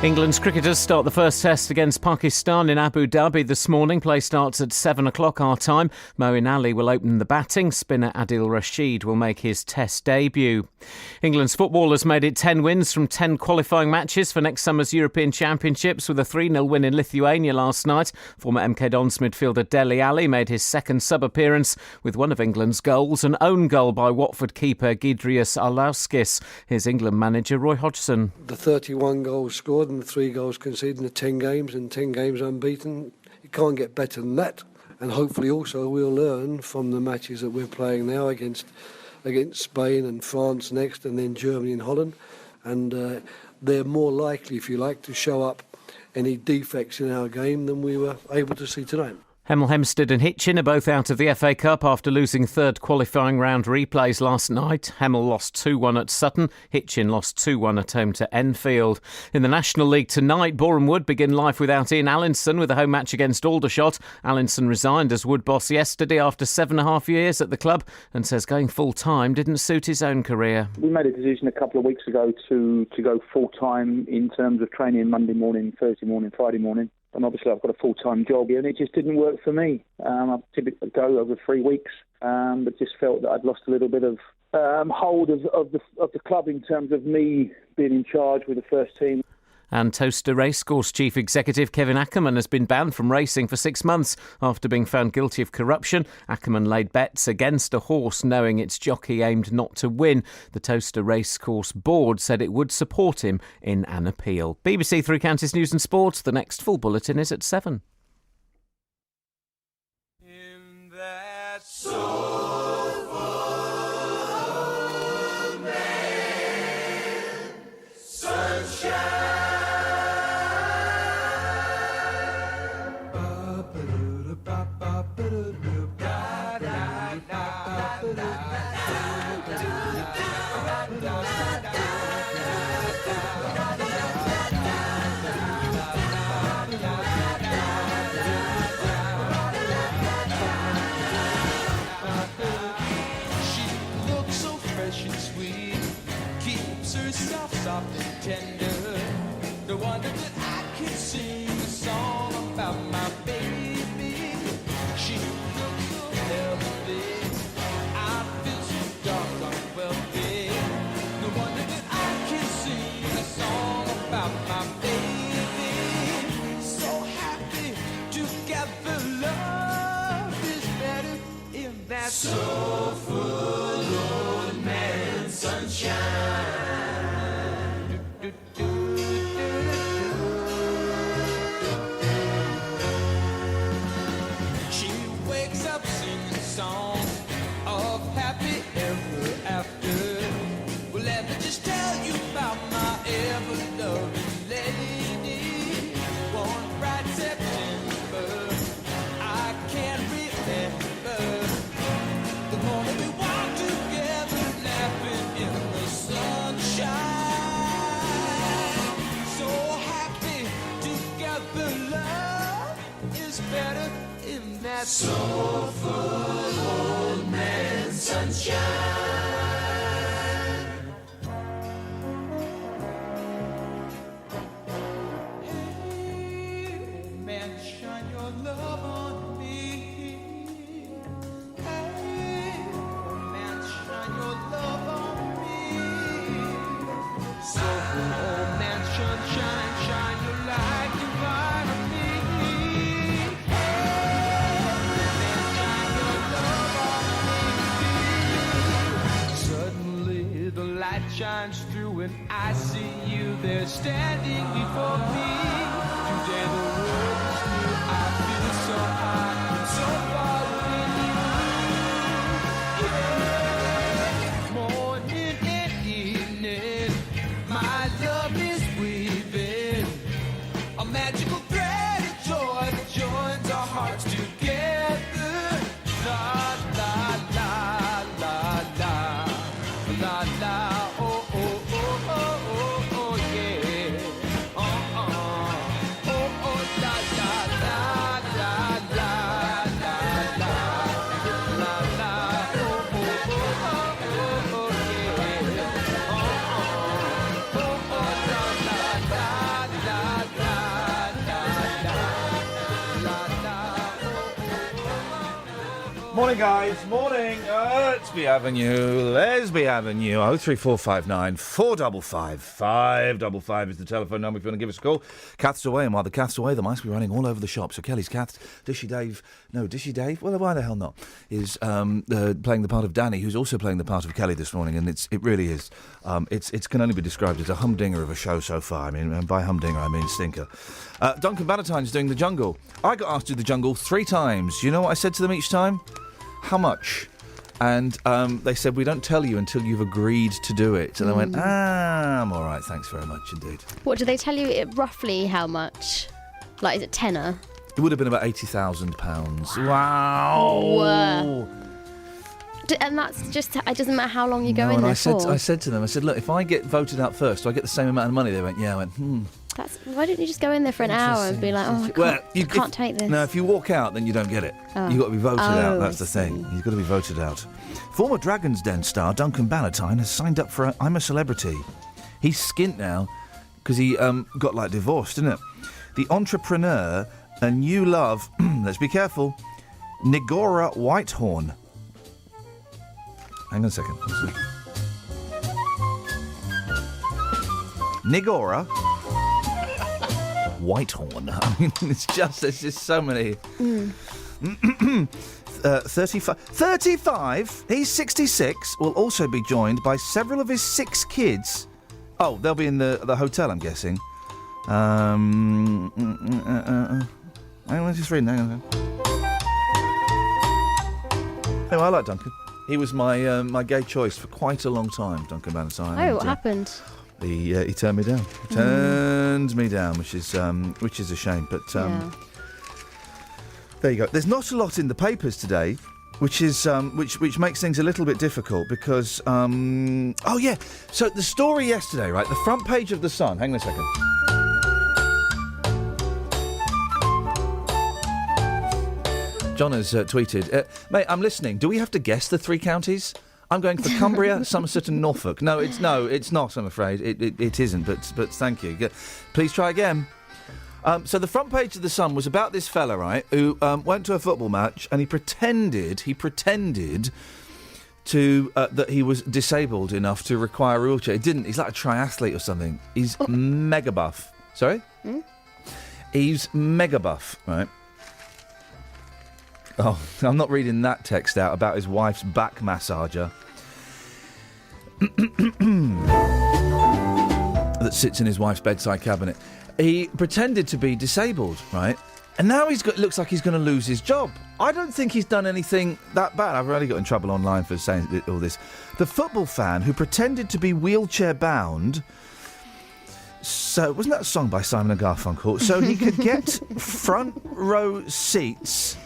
England's cricketers start the first test against Pakistan in Abu Dhabi this morning. Play starts at 7 o'clock our time. Moeen Ali will open the batting. Spinner Adil Rashid will make his test debut. England's footballers made it 10 wins from 10 qualifying matches for next summer's European Championships with a 3-0 win in Lithuania last night. Former MK Dons midfielder Dele Alli made his second sub-appearance with one of England's goals, an own goal by Watford keeper Gidrius Arlauskis. Here's England manager Roy Hodgson. The 31 goals scored and the 3 goals conceded in the 10 games and 10 games unbeaten. It can't get better than that. And hopefully also we'll learn from the matches that we're playing now against Spain and France next, and then Germany and Holland. And they're more likely, if you like, to show up any defects in our game than we were able to see tonight. Hemel Hempstead and Hitchin are both out of the FA Cup after losing third qualifying round replays last night. Hemel lost 2-1 at Sutton. Hitchin lost 2-1 at home to Enfield. In the National League tonight, Boreham Wood begin life without Ian Allinson with a home match against Aldershot. Allinson resigned as Wood boss yesterday after 7.5 years at the club and says going full-time didn't suit his own career. We made a decision a couple of weeks ago to go full-time in terms of training Monday morning, Thursday morning, Friday morning. And obviously I've got a full-time job here and it just didn't work for me. I typically go over 3 weeks, but just felt that I'd lost a little bit of hold of the club in terms of me being in charge with the first team. And Towcester Racecourse Chief Executive Kevin Ackerman has been banned from racing for 6 months after being found guilty of corruption. Ackerman laid bets against a horse knowing its jockey aimed not to win. The Towcester Racecourse Board said it would support him in an appeal. BBC Three Counties News and Sports. The next full bulletin is at 7. In that soft and tender. No wonder that I can sing a song about my baby. She looks so healthy. I feel so dark and wealthy. No wonder that I can sing a song about my baby. So happy together, love is better in that soulful old man sunshine. She wakes up singing songs of happiness. is better in that soulful old man sunshine. Hey, old man, shine your love on me. Hey, old man, shine your love on me. Soulful old man, sunshine, shine your light divine on me. Suddenly the light shines through and I see you there standing before me. Today the world is new, I feel so high and so far within you. Yeah. Morning and evening, my love is weaving a magical thread of joy that joins our hearts together. La la la la la la la, oh oh oh oh oh oh yeah, oh la la la la la la la la la, oh oh oh oh yeah, Morning, guys. Morning. Lesby Avenue. 03459 455 555 is the telephone number if you want to give us a call. Kath's away, and while the Kath's away, the mice will be running all over the shop. So Kelly's Kath, Dishy Dave, well, why the hell not, is playing the part of Danny, who's also playing the part of Kelly this morning, and it really is. It can only be described as a humdinger of a show so far. I mean, and by humdinger, I mean stinker. Duncan Bannatyne's doing the jungle. I got asked to do the jungle 3 times. You know what I said to them each time? How much? And they said, we don't tell you until you've agreed to do it. And I went, I'm all right, thanks very much indeed. What, do they tell you roughly how much? Like, is it tenner? It would have been about £80,000. Wow. Whoa. And that's just, it doesn't matter how long you go in there for. I said to them, look, if I get voted out first, do I get the same amount of money? They went, yeah. I went, Why don't you just go in there for an hour and be like, I can't take this? No, if you walk out, then you don't get it. Oh. You've got to be voted out, that's I the thing. You've got to be voted out. Former Dragon's Den star Duncan Bannatyne has signed up for I'm a Celebrity. He's skint now because he got, divorced, didn't it? The entrepreneur, a new love, let's be careful, Nigora Whitehorn. Hang on a second. Nigora Whitehorn. I mean, there's just so many. 35. He's 66. Will also be joined by several of his 6 kids. Oh, they'll be in the hotel, I'm guessing. Hang on, let's just read. Hang on. Oh, I like Duncan. He was my gay choice for quite a long time, Duncan Bannatyne. Oh, what happened? He turned me down. Turned me down, which is a shame. But there you go. There's not a lot in the papers today, which is which makes things a little bit difficult because oh yeah. So the story yesterday, right? The front page of the Sun. Hang on a second. John has tweeted, mate, I'm listening. Do we have to guess the 3 counties? I'm going for Cumbria, Somerset and Norfolk. No, it's not, I'm afraid. It isn't, but thank you. Please try again. So the front page of the Sun was about this fella, right, who went to a football match and he pretended to that he was disabled enough to require a wheelchair. He didn't. He's like a triathlete or something. He's mega buff. Sorry? He's mega buff, right? Oh, I'm not reading that text out about his wife's back massager that sits in his wife's bedside cabinet. He pretended to be disabled, right? And now looks like he's going to lose his job. I don't think he's done anything that bad. I've already got in trouble online for saying all this. The football fan who pretended to be wheelchair bound. So, wasn't that a song by Simon and Garfunkel? So he could get front row seats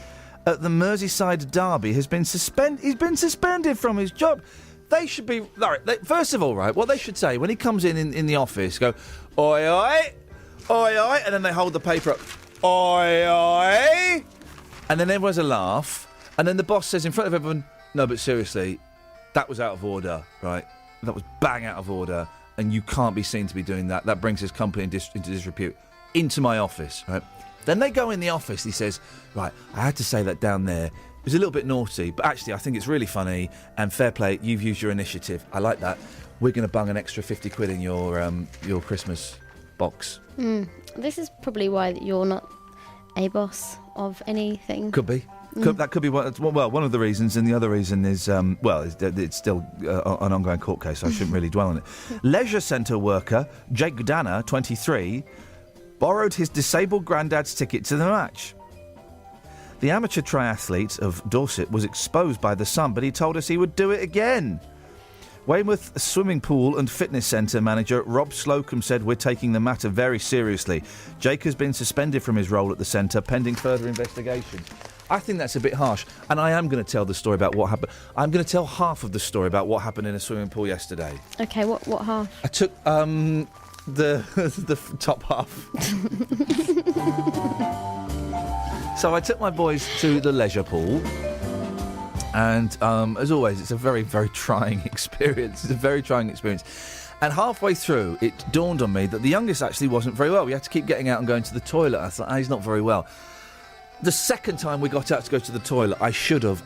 at the Merseyside derby. He's been suspended from his job. They should be... First of all, right, what they should say, when he comes in the office, go, oi, oi, oi, oi, and then they hold the paper up. Oi, oi! And then everyone's a laugh. And then the boss says in front of everyone, no, but seriously, that was out of order, right? That was bang out of order, and you can't be seen to be doing that. That brings his company into disrepute. Into my office, right? Then they go in the office, he says, right, I had to say that down there. It was a little bit naughty, but actually I think it's really funny, and fair play, you've used your initiative. I like that. We're going to bung an extra 50 quid in your Christmas box. This is probably why you're not a boss of anything. Could be. That could be one of the reasons, and the other reason is, it's still an ongoing court case, so I shouldn't really dwell on it. Leisure centre worker Jake Danner, 23, borrowed his disabled granddad's ticket to the match. The amateur triathlete of Dorset was exposed by the sun, but he told us he would do it again. Weymouth Swimming Pool and Fitness Centre manager Rob Slocum said, we're taking the matter very seriously. Jake has been suspended from his role at the centre pending further investigations. I think that's a bit harsh, and I am going to tell the story about what happened. I'm going to tell half of the story about what happened in a swimming pool yesterday. Okay, what half? I took the top half. So I took my boys to the leisure pool. And as always, it's a very, very trying experience. It's a very trying experience. And halfway through, it dawned on me that the youngest actually wasn't very well. We had to keep getting out and going to the toilet. I thought, he's not very well. The second time we got out to go to the toilet, I should have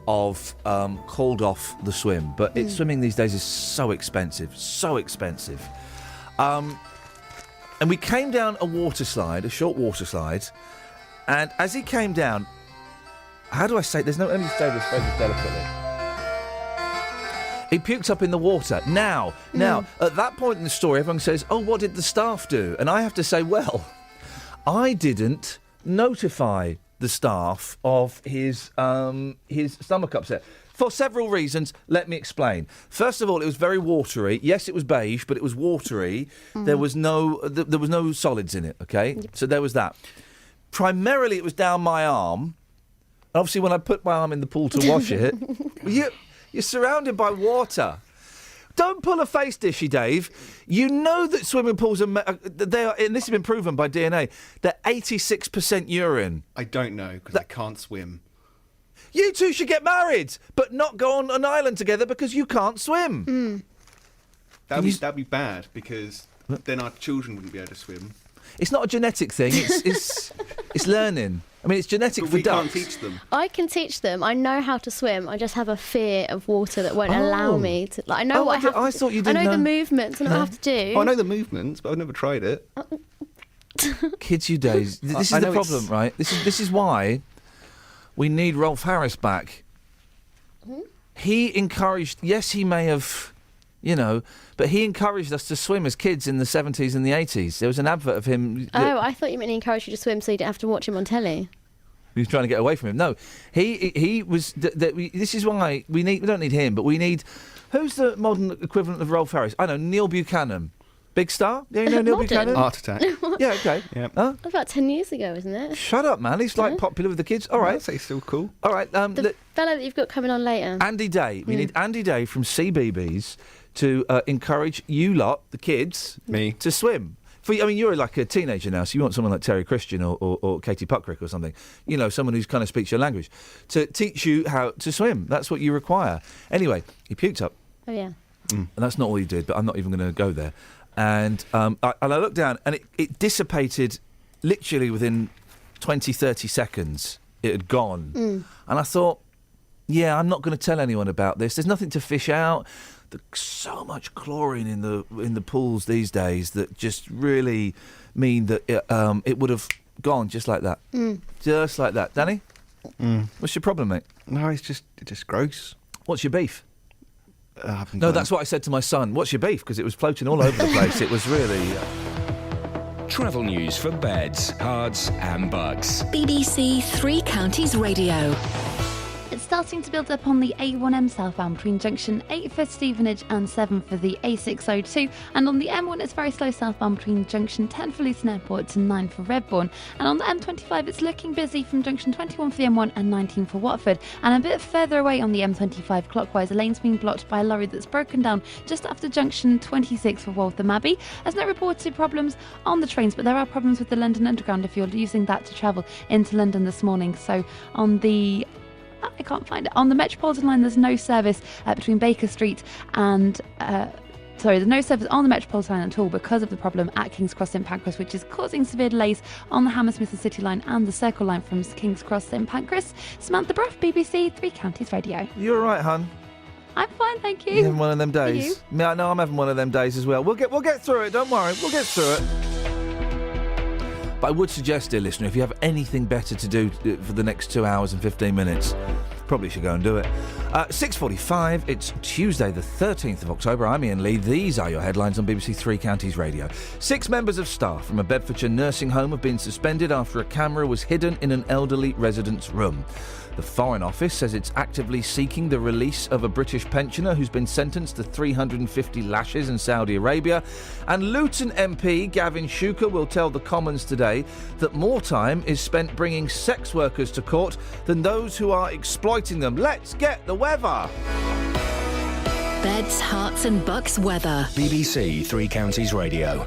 called off the swim. But swimming these days is so expensive. And we came down a short water slide. And as he came down, how do I say? Let me say this very delicately. He puked up in the water. Now, at that point in the story, everyone says, "Oh, what did the staff do?" And I have to say, well, I didn't notify the staff of his stomach upset for several reasons. Let me explain. First of all, it was very watery. Yes, it was beige, but it was watery. There was no solids in it. Okay, so there was that. Primarily, it was down my arm. Obviously, when I put my arm in the pool to wash it, you're surrounded by water. Don't pull a face, Dishy Dave. You know that swimming pools and this has been proven by DNA. They're 86% urine. I don't know because I can't swim. You two should get married, but not go on an island together because you can't swim. That'd be bad because then our children wouldn't be able to swim. It's not a genetic thing. It's learning. I mean, it's genetic but for we ducks. Can't teach them. I can teach them. I know how to swim. I just have a fear of water that won't allow me to. Like, I know what I have. I thought you didn't I know the movements and what I have to do. Oh, I know the movements, but I've never tried it. Kids, you days. This is the problem, right? This is why we need Rolf Harris back. He encouraged. Yes, he may have. But he encouraged us to swim as kids in the 70s and the 80s. There was an advert of him. I thought you meant he encouraged you to swim so you didn't have to watch him on telly. He was trying to get away from him. No, he was. This is why we don't need him, but we need. Who's the modern equivalent of Rolf Harris? I know, Neil Buchanan. Big star? Yeah, you know Neil Buchanan? Heart attack. Yeah, okay. Yeah. Huh? About 10 years ago, isn't it? Shut up, man. He's popular with the kids. All right. I'd say he's still cool. All right. The fellow that you've got coming on later. Andy Day. We need Andy Day from CBeebies to encourage you lot, the kids, to swim. You're like a teenager now, so you want someone like Terry Christian or Katie Puckrick or something. Someone who kind of speaks your language to teach you how to swim. That's what you require. Anyway, he puked up. Oh, yeah. And that's not all he did, but I'm not even going to go there. And I looked down, and it dissipated literally within 20, 30 seconds. It had gone. And I thought, I'm not going to tell anyone about this. There's nothing to fish out. There's so much chlorine in the pools these days that just really mean that it would have gone just like that. Just like that. Danny? What's your problem, mate? No, it's just gross. What's your beef? No, that's what I said to my son. What's your beef? Because it was floating all over the place. It was really... Travel news for beds, cards and bugs. BBC Three Counties Radio. It's starting to build up on the A1M southbound between junction 8 for Stevenage and 7 for the A602. And on the M1, it's very slow southbound between junction 10 for Luton Airport to 9 for Redbourne. And on the M25, it's looking busy from junction 21 for the M1 and 19 for Watford. And a bit further away on the M25 clockwise, a lane's been blocked by a lorry that's broken down just after junction 26 for Waltham Abbey. There's no reported problems on the trains, but there are problems with the London Underground if you're using that to travel into London this morning. So on the I can't find it. On the Metropolitan line, there's no service between Baker Street and... there's no service on the Metropolitan line at all because of the problem at King's Cross St Pancras, which is causing severe delays on the Hammersmith and City line and the Circle line from King's Cross St Pancras. Samantha Bruff, BBC Three Counties Radio. You're all right, hun. I'm fine, thank you. You're having one of them Are days. you? Yeah, no, I'm having one of them days as well. We'll get through it. Don't worry. We'll get through it. But I would suggest, dear listener, if you have anything better to do for the next 2 hours and 15 minutes, probably should go and do it. 6:45, it's Tuesday the 13th of October. I'm Iain Lee. These are your headlines on BBC Three Counties Radio. 6 members of staff from a Bedfordshire nursing home have been suspended after a camera was hidden in an elderly resident's room. The Foreign Office says it's actively seeking the release of a British pensioner who's been sentenced to 350 lashes in Saudi Arabia. And Luton MP Gavin Shuker will tell the Commons today that more time is spent bringing sex workers to court than those who are exploiting them. Let's get the weather. Beds, Hearts and Bucks weather. BBC Three Counties Radio.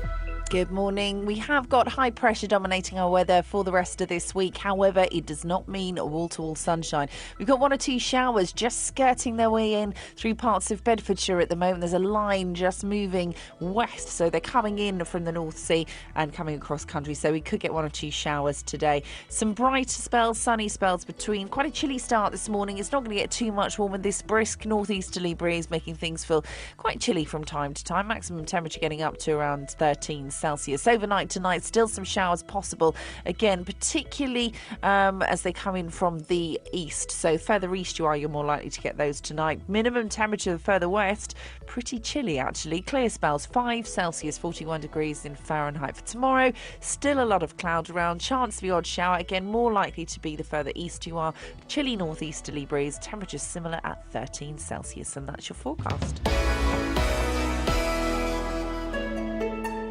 Good morning. We have got high pressure dominating our weather for the rest of this week. However, it does not mean wall-to-wall sunshine. We've got 1 or 2 showers just skirting their way in through parts of Bedfordshire at the moment. There's a line just moving west, so they're coming in from the North Sea and coming across country. So we could get 1 or 2 showers today. Some bright spells, sunny spells between. Quite a chilly start this morning. It's not going to get too much warmer. This brisk northeasterly breeze making things feel quite chilly from time to time. Maximum temperature getting up to around 13 Celsius. Overnight tonight, still some showers possible. Again, particularly as they come in from the east. So further east you are, you're more likely to get those tonight. Minimum temperature further west, pretty chilly actually. Clear spells, 5 Celsius, 41 degrees in Fahrenheit. For tomorrow, still a lot of cloud around. Chance of the odd shower. Again, more likely to be the further east you are. Chilly northeasterly breeze. Temperatures similar at 13 Celsius. And that's your forecast.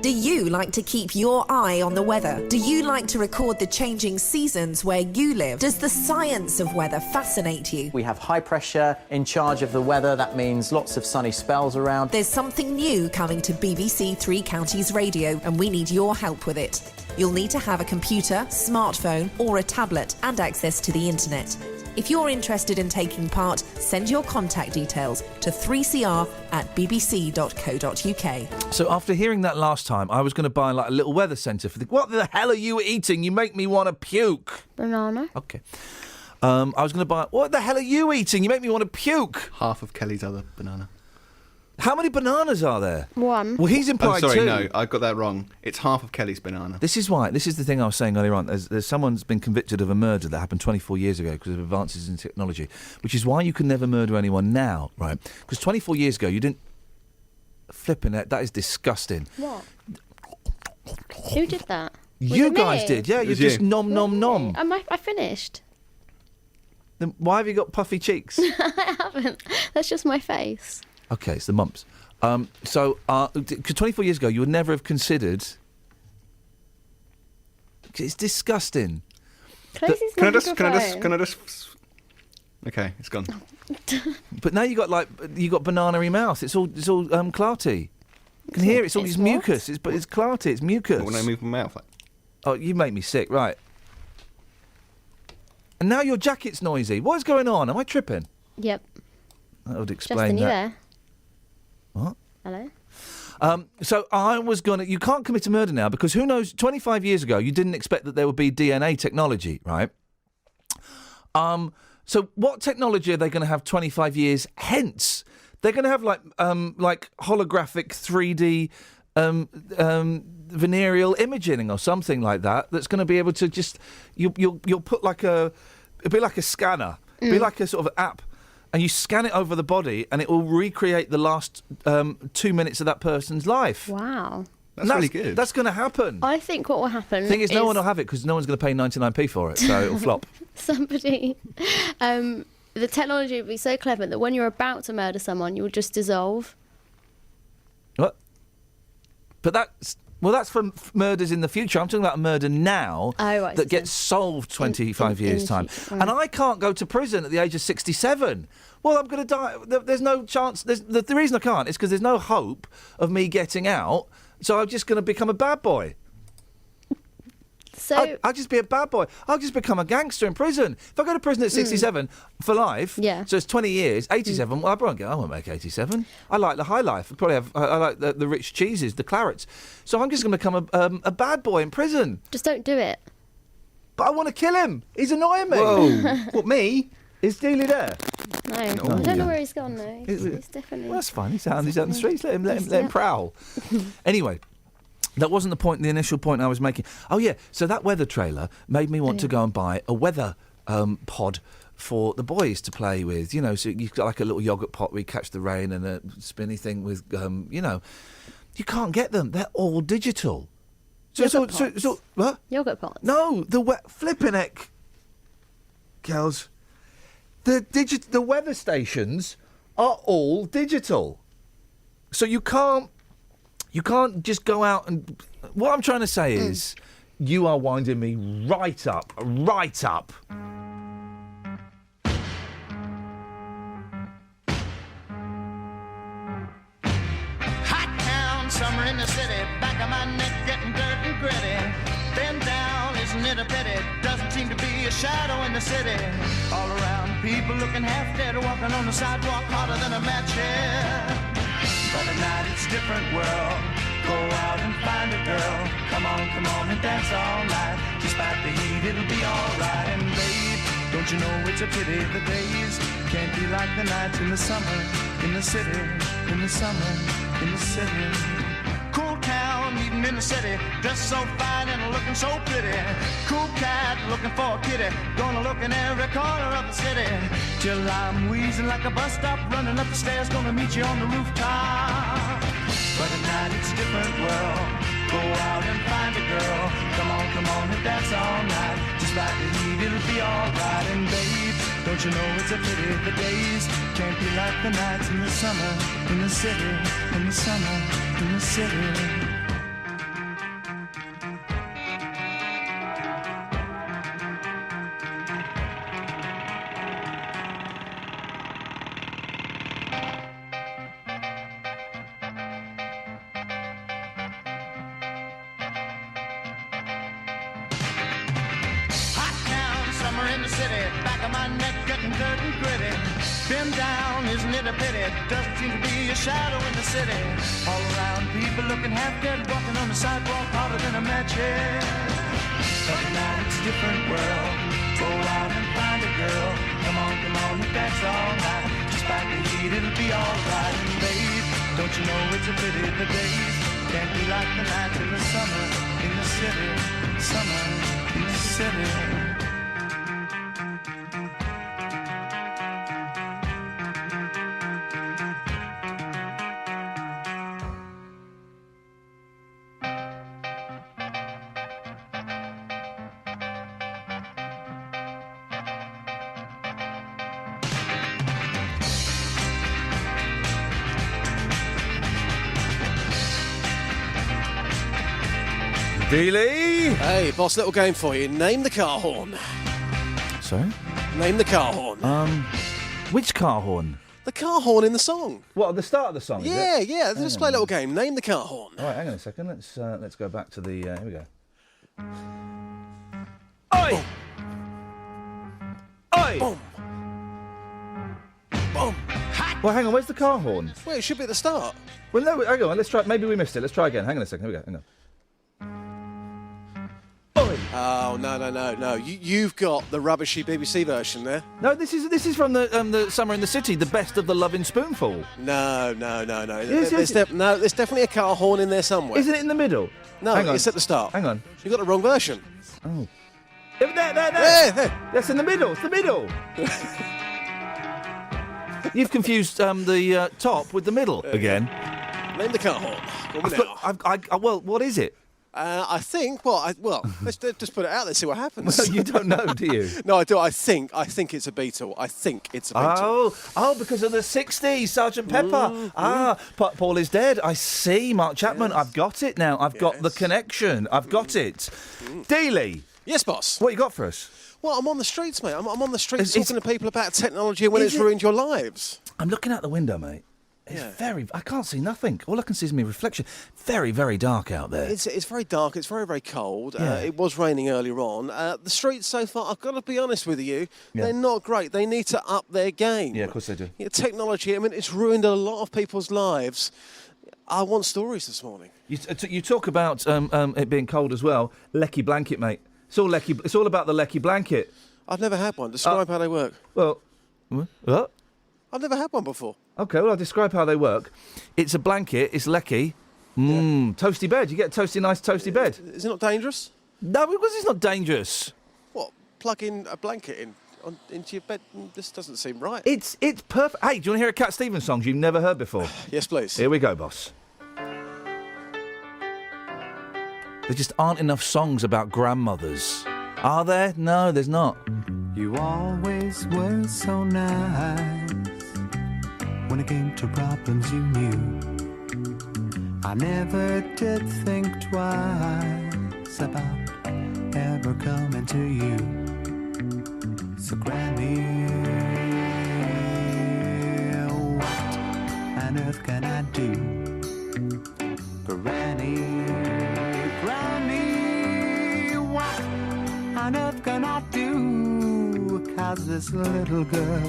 Do you like to keep your eye on the weather? Do you like to record the changing seasons where you live? Does the science of weather fascinate you? We have high pressure in charge of the weather. That means lots of sunny spells around. There's something new coming to BBC Three Counties Radio, and we need your help with it. You'll need to have a computer, smartphone, or a tablet and access to the internet. If you're interested in taking part, send your contact details to 3cr@bbc.co.uk. So after hearing that last time, I was going to buy like a little weather centre for the... What the hell are you eating? You make me want to puke. Banana. Okay. I was going to buy... What the hell are you eating? You make me want to puke. Half of Kelly's other banana. How many bananas are there? 1. Well, he's implied sorry, 2. no, I got that wrong. It's half of Kelly's banana. This is the thing I was saying earlier on. There's someone's been convicted of a murder that happened 24 years ago because of advances in technology, which is why you can never murder anyone now, right? Because 24 years ago, you didn't... Flipping it, that is disgusting. What? Who did that? Was You it guys me? did, yeah. You just nom nom nom. I finished. Then why have you got puffy cheeks? I haven't. That's just my face. Okay, it's the mumps. So, 24 years ago, you would never have considered... It's disgusting. Can I just... Okay, it's gone. But now you got banana-y mouth. It's all clarty. You can hear it. It's all this mucus. It's clarty. It's mucus. When I move my mouth, Oh, you make me sick. Right. And now your jacket's noisy. What is going on? Am I tripping? Yep. That would explain Justin, you that. there? What? Hello? So I was going to... You can't commit a murder now because who knows... 25 years ago, you didn't expect that there would be DNA technology, right? So what technology are they going to have 25 years hence? They're going to have like holographic 3D venereal imaging or something like that. That's going to be able to just you'll put like it'll be like a scanner, it'll be like a sort of app, and you scan it over the body, and it will recreate the last 2 minutes of that person's life. Wow. That's really good. That's going to happen. I think what will happen Thing is, no one will have it because no one's going to pay 99p for it, so it'll flop. Somebody the technology would be so clever that when you're about to murder someone, you would just dissolve. What? But that's for murders in the future. I'm talking about a murder now that gets solved 25 years' time. And I can't go to prison at the age of 67. Well, I'm going to die. There's no chance. The reason I can't is because there's no hope of me getting out. So I'm just going to become a bad boy. So I'll just be a bad boy. I'll just become a gangster in prison. If I go to prison at 67 for life, so it's 20 years, 87, well, I won't make 87. I like the high life. I like the rich cheeses, the clarets. So I'm just going to become a bad boy in prison. Just don't do it. But I want to kill him. He's annoying me. Whoa. What, me? Is Dealey there? No, I don't know where he's gone though. He's definitely. Well, that's fine. He's out on the streets. Let him prowl. Anyway. That wasn't the initial point I was making. Oh, yeah, so that weather trailer made me want to go and buy a weather pod for the boys to play with. You know, so you've got like a little yoghurt pot where you catch the rain and a spinny thing with, you know. You can't get them. They're all digital. So what? Yoghurt pots? No, flipping heck, girls. The weather stations are all digital. So you can't just go out and... What I'm trying to say is, you are winding me right up. Hot town, summer in the city, back of my neck getting dirt and gritty. Bend down, isn't it a pity? Doesn't seem to be a shadow in the city. All around, people looking half dead, walking on the sidewalk harder than a match here. But at night it's a different world. Go out and find a girl. Come on and dance all night. Despite the heat, it'll be alright. And babe, don't you know it's a pity the days can't be like the nights in the summer, in the city, in the summer, in the city. Cool town, meeting in the city, dressed so fine and looking so pretty. Cool cat, looking for a kitty, gonna look in every corner of the city. Till I'm wheezing like a bus stop, running up the stairs, gonna meet you on the rooftop. But at night it's a different world. Go out and find a girl. Come on and dance all night. Just like the heat, it'll be alright. And babe, don't you know it's a pity the days can't be like the nights in the summer, in the city, in the summer, in the city. Shadow in the city, all around people looking half dead, walking on the sidewalk harder than a match head. But now it's a different world. Go out and find a girl. Come on and dance all night. Despite the heat, it'll be alright. And babe, don't you know it's a pity the days can't be like the nights in the summer, in the city, summer, in the city. Dealey! Hey, boss, little game for you. Name the car horn. Sorry? Name the car horn. Which car horn? The car horn in the song. What, at the start of the song? Yeah, is it? yeah. Let's play a little game. Name the car horn. All right, hang on a second. Let's go back to the... here we go. Oi! Oi! Boom! Boom! Well, hang on. Where's the car horn? Well, it should be at the start. Well, no, hang on. Let's try... Maybe we missed it. Let's try again. Hang on a second. Here we go. Hang on. Oh, no. You've got the rubbishy BBC version there. No, this is from the Summer in the City, the best of the Lovin' Spoonful. No. Yes, there's definitely a car horn in there somewhere. Isn't it in the middle? No, Hang on. it's at the start. Hang on. You've got the wrong version. Oh. There. That's in the middle. It's the middle. You've confused the top with the middle again. Name the car horn. Call me now. Well, what is it? I think. Well, let's just put it out there, see what happens. Well, you don't know, do you? No, I do. I think it's a Beatle. I think it's a Beatle. Oh, because of the 60s, Sergeant Pepper. Paul is dead. I see, Mark Chapman. I've got it now. I've got the connection. I've got it. Dealey. Yes, boss. What you got for us? Well, I'm on the streets, mate. I'm on the streets talking to people about technology and when it's ruined your lives. I'm looking out the window, mate. It's I can't see nothing. All I can see is my reflection. Very, very dark out there. It's very dark. It's very, very cold. It was raining earlier on. The streets so far, I've got to be honest with you, they're not great. They need to up their game. Yeah, of course they do. Technology, I mean, it's ruined a lot of people's lives. I want stories this morning. You talk about it being cold as well. Lecky blanket, mate. It's all about the Lecky blanket. I've never had one. Describe how they work. Well, what? I've never had one before. Okay, well, I'll describe how they work. It's a blanket, it's Lecky. Toasty bed. You get a nice toasty bed. Is it not dangerous? No, because it's not dangerous. What? Plug in a blanket into your bed? This doesn't seem right. It's perfect. Hey, do you want to hear a Cat Stevens song you've never heard before? Yes, please. Here we go, boss. There just aren't enough songs about grandmothers. Are there? No, there's not. You always were so nice. When it came to problems you knew, I never did think twice about ever coming to you. So Granny, what on earth can I do? Granny, what on earth can I do? 'Cause this little girl,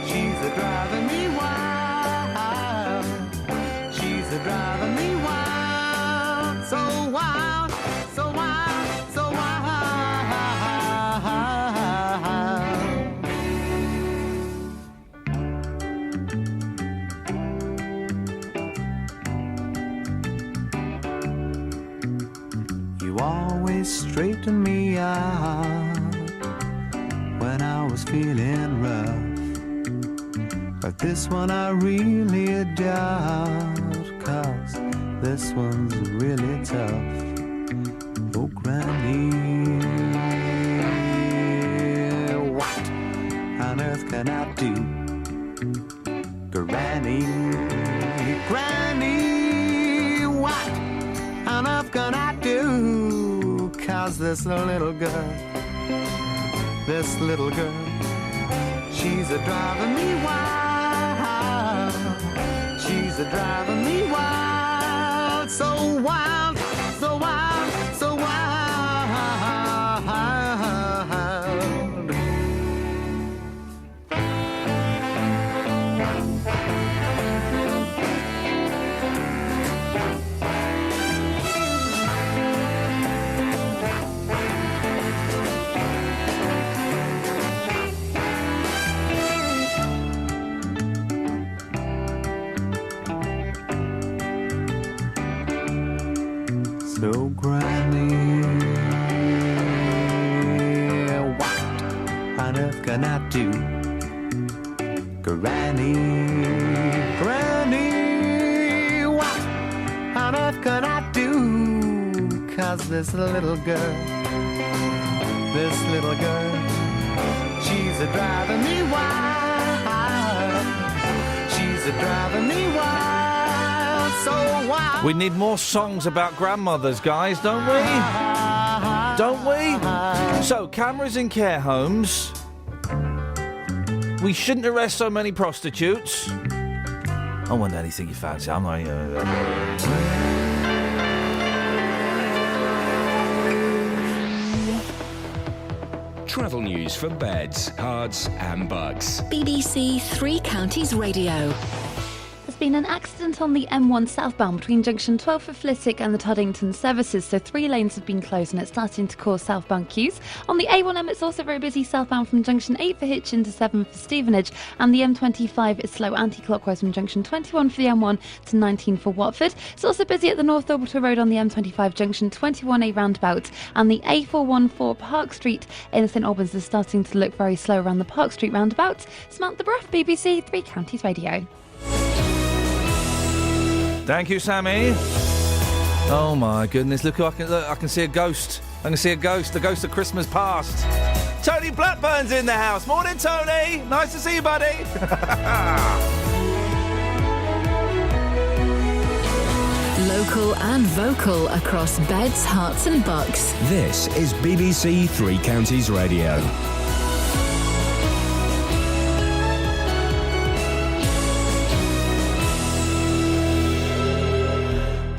she's a driving me wild. She's a driving me wild. So wild, so wild, so wild. You always straighten me out when I was feeling rough, but this one I really doubt, 'cause this one's really tough. Oh, Granny, what on earth can I do? Granny, what on earth can I do? 'Cause this little girl, she's a driving me wild. She's a driving me wild. So wild, so wild, so wild. So Granny, what on earth can I do? Granny, what on earth can I do? 'Cause this little girl, she's a driving me wild. She's a driving me wild. So wild. We need more songs about grandmothers, guys, don't we? Don't we? So, cameras in care homes. We shouldn't arrest so many prostitutes. I want anything you fancy. I'm like... Travel news for beds, cards and bugs. BBC Three Counties Radio. There's been an accident on the M1 southbound between junction 12 for Flitwick and the Tuddington services, so 3 lanes have been closed and it's starting to cause southbound queues. On the A1M it's also very busy southbound from junction 8 for Hitchin to 7 for Stevenage, and the M25 is slow anti-clockwise from junction 21 for the M1 to 19 for Watford. It's also busy at the North Orbital Road on the M25 junction 21A roundabout, and the A414 Park Street in St Albans is starting to look very slow around the Park Street roundabout. Samantha Bruff, BBC Three Counties Radio. Thank you, Sammy. Oh my goodness! Look, I can see a ghost. I can see a ghost. The ghost of Christmas past. Tony Blackburn's in the house. Morning, Tony. Nice to see you, buddy. Local and vocal across beds, hearts and bucks. This is BBC Three Counties Radio.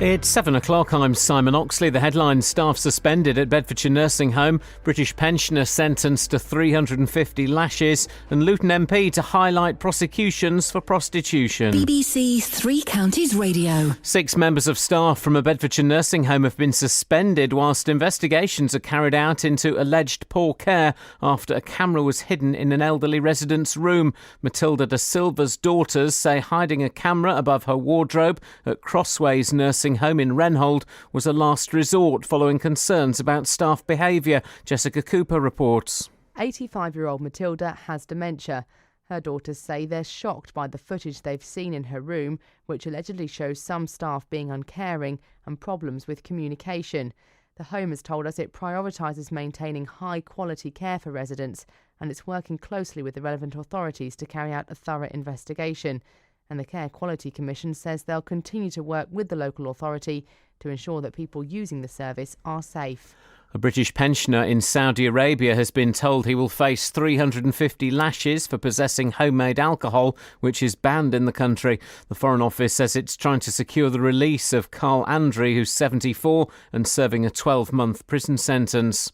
It's 7 o'clock. I'm Simon Oxley. The headline: staff suspended at Bedfordshire nursing home, British pensioner sentenced to 350 lashes, and Luton MP to highlight prosecutions for prostitution. BBC Three Counties Radio. 6 members of staff from a Bedfordshire nursing home have been suspended whilst investigations are carried out into alleged poor care after a camera was hidden in an elderly resident's room. Matilda da Silva's daughters say hiding a camera above her wardrobe at Crossways nursing home in Wrenhold was a last resort following concerns about staff behaviour. Jessica Cooper reports. 85-year-old Matilda has dementia. Her daughters say they're shocked by the footage they've seen in her room, which allegedly shows some staff being uncaring and problems with communication. The home has told us it prioritises maintaining high-quality care for residents, and it's working closely with the relevant authorities to carry out a thorough investigation. And the Care Quality Commission says they'll continue to work with the local authority to ensure that people using the service are safe. A British pensioner in Saudi Arabia has been told he will face 350 lashes for possessing homemade alcohol, which is banned in the country. The Foreign Office says it's trying to secure the release of Carl Andre, who's 74 and serving a 12-month prison sentence.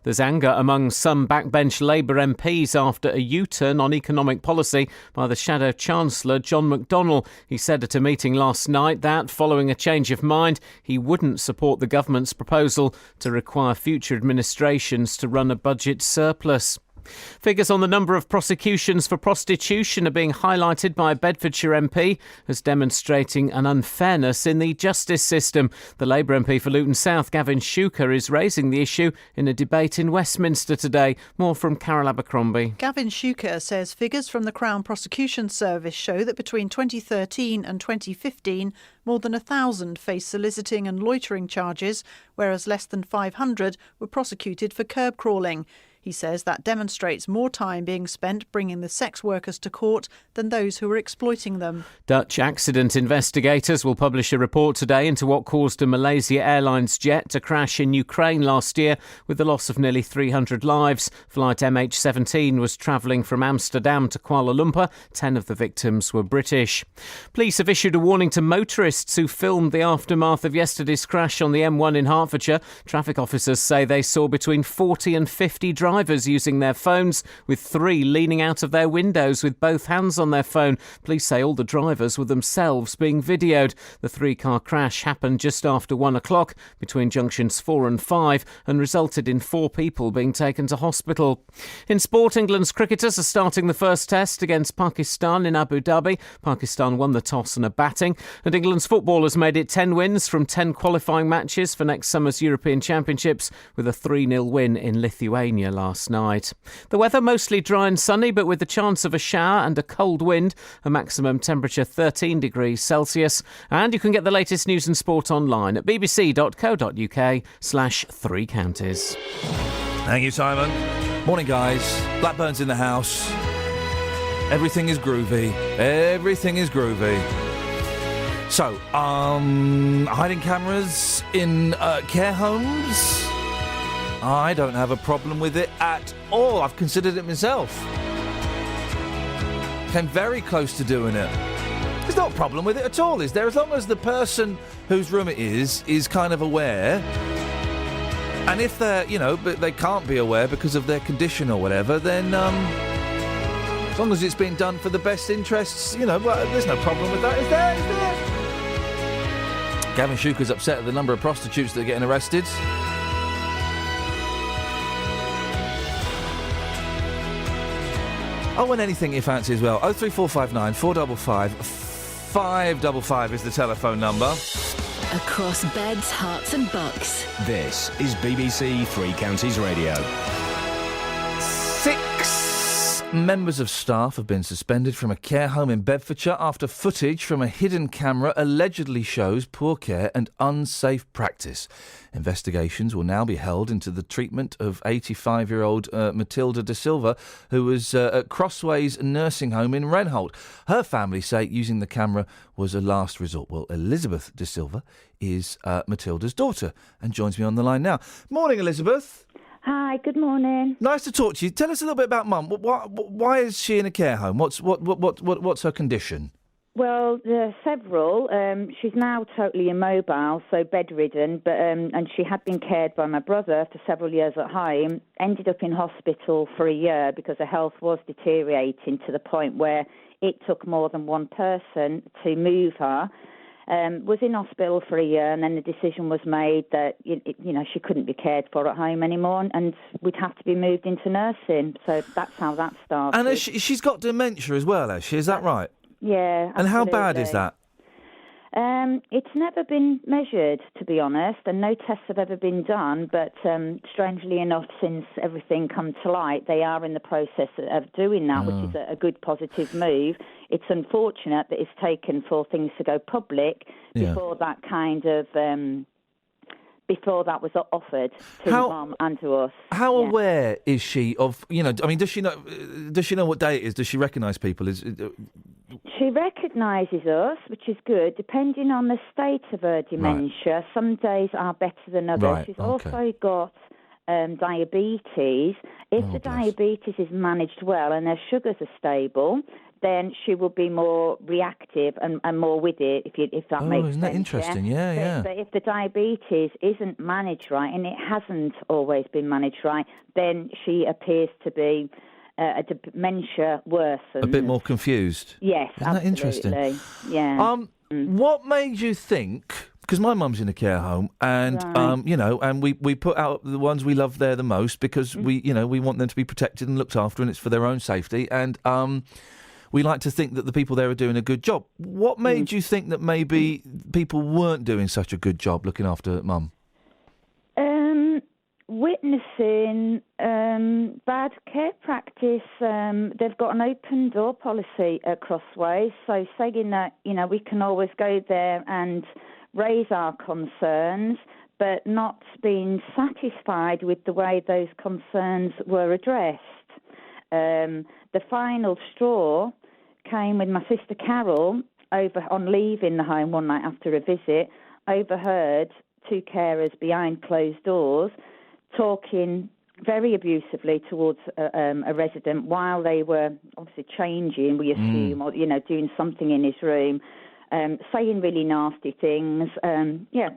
There's anger among some backbench Labour MPs after a U-turn on economic policy by the Shadow Chancellor, John McDonnell. He said at a meeting last night that, following a change of mind, he wouldn't support the government's proposal to require future administrations to run a budget surplus. Figures on the number of prosecutions for prostitution are being highlighted by a Bedfordshire MP as demonstrating an unfairness in the justice system. The Labour MP for Luton South, Gavin Shuker, is raising the issue in a debate in Westminster today. More from Carol Abercrombie. Gavin Shuker says figures from the Crown Prosecution Service show that between 2013 and 2015, more than 1,000 faced soliciting and loitering charges, whereas less than 500 were prosecuted for curb crawling. He says that demonstrates more time being spent bringing the sex workers to court than those who are exploiting them. Dutch accident investigators will publish a report today into what caused a Malaysia Airlines jet to crash in Ukraine last year with the loss of nearly 300 lives. Flight MH17 was travelling from Amsterdam to Kuala Lumpur. 10 of the victims were British. Police have issued a warning to motorists who filmed the aftermath of yesterday's crash on the M1 in Hertfordshire. Traffic officers say they saw between 40 and 50 drivers using their phones, with 3 leaning out of their windows with both hands on their phone. Police say all the drivers were themselves being videoed. The 3-car crash happened just after 1 o'clock between junctions 4 and 5 and resulted in 4 people being taken to hospital. In sport, England's cricketers are starting the first test against Pakistan in Abu Dhabi. Pakistan won the toss and are batting, and England's footballers made it 10 wins from 10 qualifying matches for next summer's European Championships with a 3-0 win in Lithuania last night. The weather mostly dry and sunny, but with the chance of a shower and a cold wind. A maximum temperature 13 degrees Celsius. And you can get the latest news and sport online at bbc.co.uk/3 counties. Thank you, Simon. Morning, guys. Blackburn's in the house. Everything is groovy. Everything is groovy. So, hiding cameras in care homes? I don't have a problem with it at all. I've considered it myself. Came very close to doing it. There's no problem with it at all, is there? As long as the person whose room it is kind of aware. And if they're, but they can't be aware because of their condition or whatever, then as long as it's been done for the best interests, well, there's no problem with that, is there? Gavin Shuker's upset at the number of prostitutes that are getting arrested. Oh, and anything you fancy as well. 03459 455 555 is the telephone number. Across beds, hearts and bucks. This is BBC Three Counties Radio. 6 Members of staff have been suspended from a care home in Bedfordshire after footage from a hidden camera allegedly shows poor care and unsafe practice. Investigations will now be held into the treatment of 85-year-old Matilda De Silva, who was at Crossways Nursing Home in Renholt. Her family say using the camera was a last resort. Well, Elizabeth De Silva is Matilda's daughter and joins me on the line now. Morning, Elizabeth. Hi, good morning. Nice to talk to you. Tell us a little bit about Mum. Why is she in a care home? What's her condition? Well, there are several. She's now totally immobile, so bedridden, but and she had been cared by my brother for several years at home, ended up in hospital for a year because her health was deteriorating to the point where it took more than one person to move her. Was in hospital for a year, and then the decision was made that she couldn't be cared for at home anymore, and we'd have to be moved into nursing. So that's how that started. And she's got dementia as well, has she? Is that right? Yeah. And how bad is that? It's never been measured, to be honest, and no tests have ever been done. But strangely enough, since everything come to light, they are in the process of doing that, which is a good positive move. It's unfortunate that it's taken for things to go public before that kind of before that was offered to Mum and to us. How aware is she of? Does she know what day it is? Does she recognise people? She recognises us, which is good. Depending on the state of her dementia, some days are better than others. Right, She's also got diabetes. If the diabetes is managed well and her sugars are stable, then she will be more reactive and more with it, if that makes sense. Isn't that interesting? Yeah. But if the diabetes isn't managed right, and it hasn't always been managed right, then she appears to be a dementia worsened. A bit more confused. Yes, Isn't that absolutely. interesting? Yeah. What made you think? Because my mum's in a care home, and and we put out the ones we love there the most because we want them to be protected and looked after, and it's for their own safety. And we like to think that the people there are doing a good job. What made you think that maybe people weren't doing such a good job looking after Mum? Witnessing bad care practice. They've got an open door policy at Crossways, so saying that we can always go there and raise our concerns, but not being satisfied with the way those concerns were addressed. The final straw came when my sister Carol, on leaving the home one night after a visit, overheard two carers behind closed doors talking very abusively towards a resident while they were obviously changing, we assume, or doing something in his room, saying really nasty things,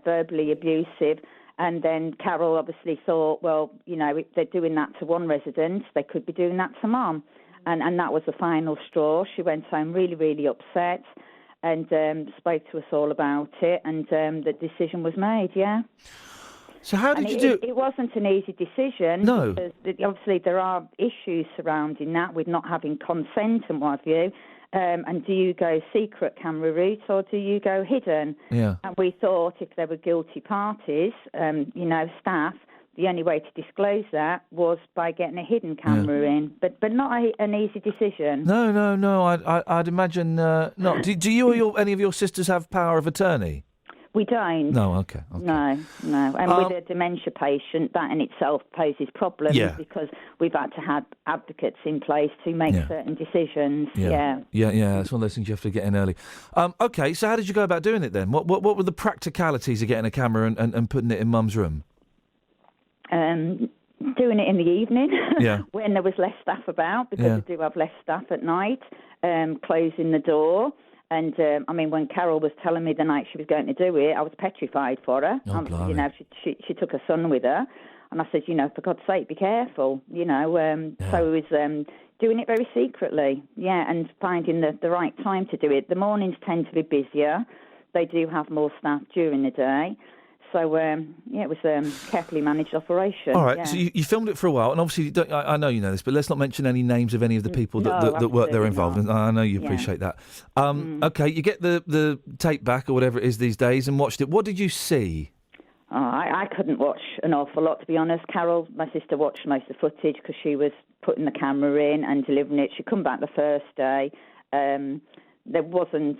verbally abusive. And then Carol obviously thought, well, if they're doing that to one resident, they could be doing that to Mum. And that was the final straw. She went home really, really upset and spoke to us all about it, and the decision was made, So how did you do? It wasn't an easy decision. No. Because obviously there are issues surrounding that with not having consent and what have you. And do you go secret camera route or do you go hidden? Yeah. And we thought if there were guilty parties, staff, the only way to disclose that was by getting a hidden camera in. But not an easy decision. No. I'd imagine not. Do you or any of your sisters have power of attorney? We don't. No, okay. No. And with a dementia patient, that in itself poses problems because we've had to have advocates in place to make certain decisions. Yeah. That's one of those things you have to get in early. Okay, so how did you go about doing it then? What were the practicalities of getting a camera and putting it in Mum's room? Doing it in the evening when there was less staff about, because we do have less staff at night, closing the door. And, when Carol was telling me the night she was going to do it, I was petrified for her. She took her son with her. And I said, for God's sake, be careful, So it was doing it very secretly, and finding the right time to do it. The mornings tend to be busier. They do have more staff during the day. So, it was a carefully managed operation. All right, so you filmed it for a while, and obviously, I know you know this, but let's not mention any names of any of the people that work there involved. And I know you appreciate that. Okay, you get the tape back, or whatever it is these days, and watched it. What did you see? I couldn't watch an awful lot, to be honest. Carol, my sister, watched most of the footage because she was putting the camera in and delivering it. She come back the first day. There wasn't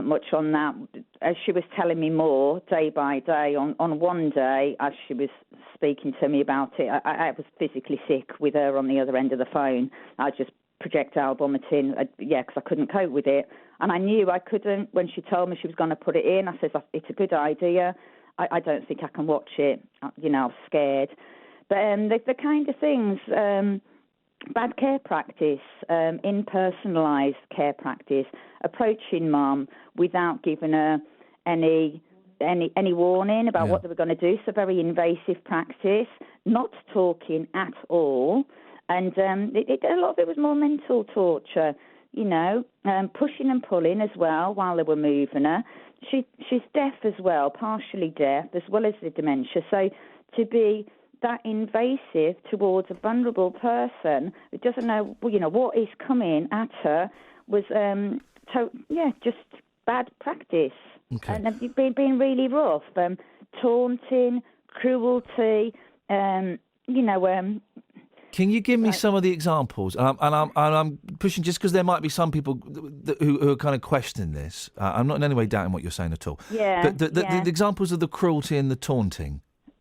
much on that. As she was telling me more day by day, on one day, as she was speaking to me about it, I was physically sick with her on the other end of the phone. I just projectile vomiting, because I couldn't cope with it. And I knew I couldn't. When she told me she was going to put it in, I said, it's a good idea. I don't think I can watch it. I was scared. But the kind of things, bad care practice, impersonalised care practice, approaching mum without giving her any warning about what they were going to do. So very invasive practice, not talking at all. And a lot of it was more mental torture, pushing and pulling as well while they were moving her. She's deaf as well, partially deaf, as well as the dementia. So to be that invasive towards a vulnerable person who doesn't know, what is coming at her was, just bad practice. Okay. And it's been really rough. Taunting, cruelty, Can you give me some of the examples? And I'm pushing just because there might be some people who are kind of questioning this. I'm not in any way doubting what you're saying at all. Yeah. But the examples of the cruelty and the taunting.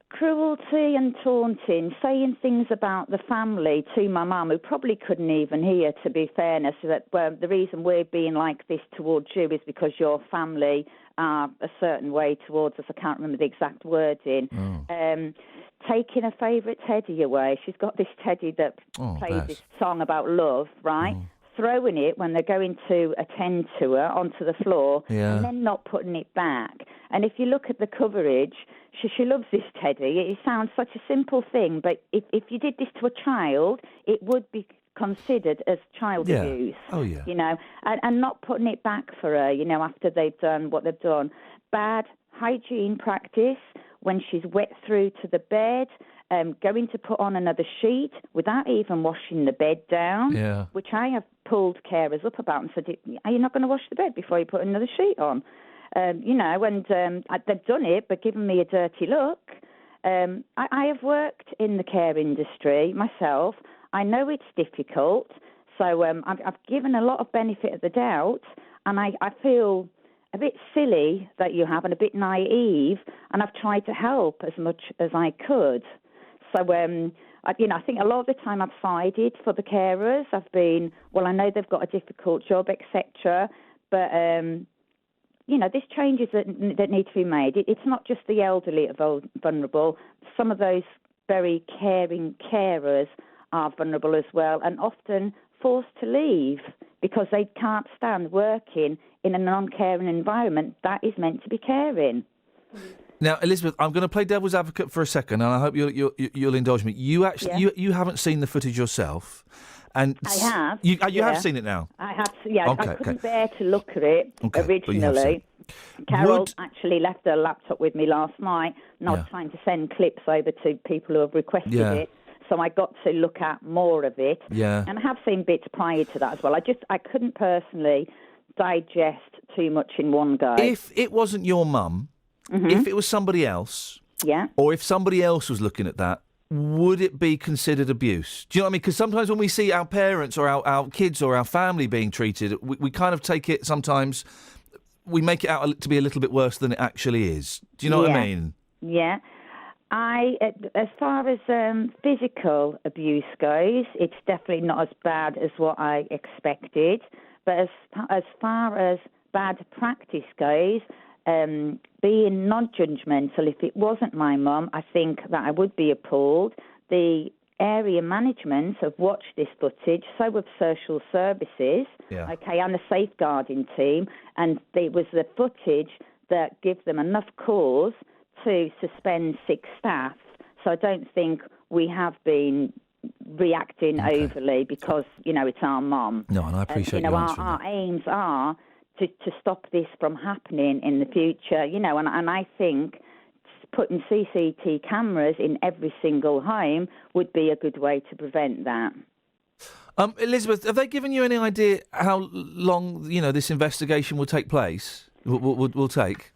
Cruelty and taunting, saying things about the family to my mum, who probably couldn't even hear, to be fairness, that the reason we're being like this towards you is because your family are a certain way towards us. I can't remember the exact wording. Taking a favourite teddy away. She's got this teddy that plays this song about love, right? Throwing it when they're going to attend to her onto the floor and then not putting it back. And if you look at the coverage, she loves this teddy. It sounds such a simple thing, but if you did this to a child, it would be considered as child abuse. Oh, yeah. And not putting it back for her, after they've done what they've done. Bad hygiene practice when she's wet through to the bed, going to put on another sheet without even washing the bed down, which I have pulled carers up about and said, are you not going to wash the bed before you put another sheet on? They've done it, but given me a dirty look. I have worked in the care industry myself. I know it's difficult, so I've given a lot of benefit of the doubt, and I feel a bit silly that you have and a bit naive, and I've tried to help as much as I could. So, I think a lot of the time I've sided for the carers. I've been, I know they've got a difficult job, etc., but, there's changes that need to be made. It's not just the elderly that are vulnerable. Some of those very caring carers are vulnerable as well, and often forced to leave because they can't stand working in a non-caring environment that is meant to be caring. Now, Elizabeth, I'm going to play devil's advocate for a second, and I hope you'll indulge me. You actually, you haven't seen the footage yourself, and I have. You have seen it now. I have. Yeah, okay, I couldn't bear to look at it originally. Carol actually left her laptop with me last night, and I was trying to send clips over to people who have requested it. So I got to look at more of it. Yeah. And I have seen bits prior to that as well. I couldn't personally digest too much in one go. If it wasn't your mum, if it was somebody else, or if somebody else was looking at that, would it be considered abuse? Do you know what I mean? Because sometimes when we see our parents or our kids or our family being treated, we kind of take it sometimes, we make it out to be a little bit worse than it actually is. Do you know what I mean? Yeah. As far as physical abuse goes, it's definitely not as bad as what I expected. But as far as bad practice goes, being non-judgmental, if it wasn't my mum, I think that I would be appalled. The area management have watched this footage, so have social services, and the safeguarding team, and it was the footage that gives them enough cause to suspend 6 staff. So I don't think we have been reacting overly because, it's our mum. No, and I appreciate you answering our aims are to stop this from happening in the future, and I think putting CCTV cameras in every single home would be a good way to prevent that. Elizabeth, have they given you any idea how long, this investigation will take place? Will take?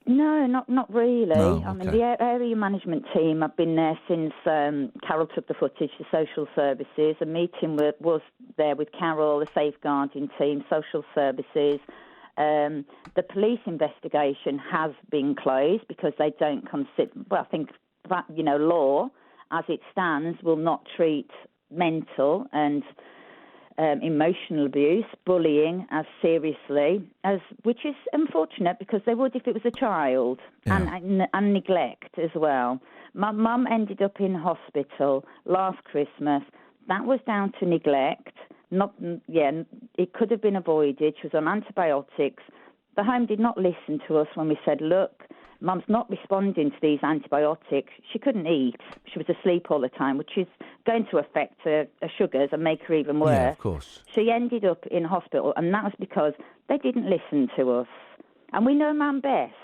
No, not really. No, I mean, okay. the area management team, I've been there since Carol took the footage to social services. A meeting was there with Carol, the safeguarding team, social services. The police investigation has been closed because they don't consider, well, I think that, law as it stands will not treat mental and emotional abuse, bullying as seriously as, which is unfortunate because they would if it was a child, and neglect as well. My mum ended up in hospital last Christmas. That was down to neglect. It could have been avoided. She was on antibiotics. The home did not listen to us when we said, look, Mum's not responding to these antibiotics. She couldn't eat. She was asleep all the time, which is going to affect her sugars and make her even worse. Yeah, of course. She ended up in hospital, and that was because they didn't listen to us. And we know Mum best,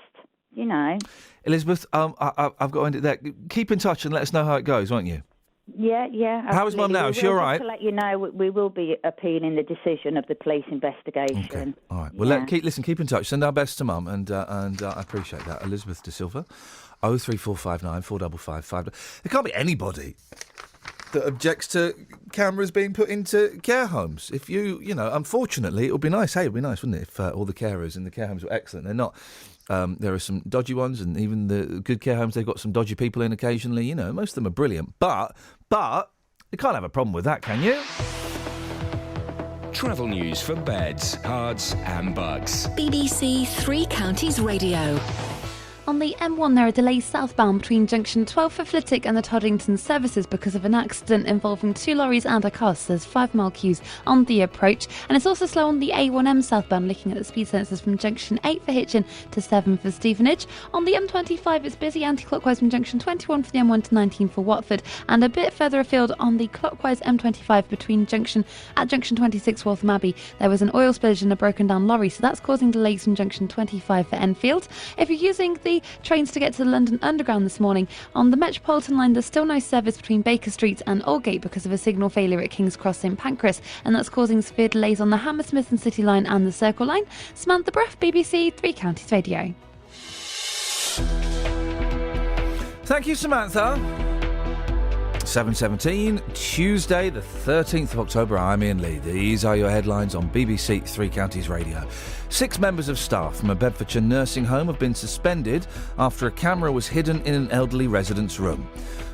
Elizabeth, I've got to end it there. Keep in touch and let us know how it goes, won't you? Yeah. How is Mum now? Is she all right? To let you know, we will be appealing the decision of the police investigation. Okay. All right. Well, keep in touch. Send our best to Mum, and I appreciate that. Elizabeth De Silva, 03459 455 5. There can't be anybody that objects to cameras being put into care homes. If unfortunately, it would be nice. Hey, it would be nice, wouldn't it, if all the carers in the care homes were excellent. They're not. There are some dodgy ones, and even the good care homes, they've got some dodgy people in occasionally. Most of them are brilliant. But you can't have a problem with that, can you? Travel news for beds, cards and bugs. BBC Three Counties Radio. On the M1, there are delays southbound between junction 12 for Flitwick and the Toddington services because of an accident involving 2 lorries and a car. So there's 5-mile queues on the approach. And it's also slow on the A1M southbound, looking at the speed sensors from junction 8 for Hitchin to 7 for Stevenage. On the M25, it's busy anti-clockwise from junction 21 for the M1 to 19 for Watford. And a bit further afield on the clockwise M25 between junction 26 Waltham Abbey, there was an oil spillage and a broken down lorry. So that's causing delays from junction 25 for Enfield. If you're using the trains to get to the London Underground this morning, on the Metropolitan line there's still no service between Baker Street and Aldgate because of a signal failure at King's Cross St Pancras, and that's causing severe delays on the Hammersmith and City line and the Circle line. Samantha Bruff, BBC Three Counties Radio. Thank you, Samantha. 7:17, Tuesday the 13th of October. I'm Iain Lee. These are your headlines on BBC Three Counties Radio. 6 members of staff from a Bedfordshire nursing home have been suspended after a camera was hidden in an elderly resident's room.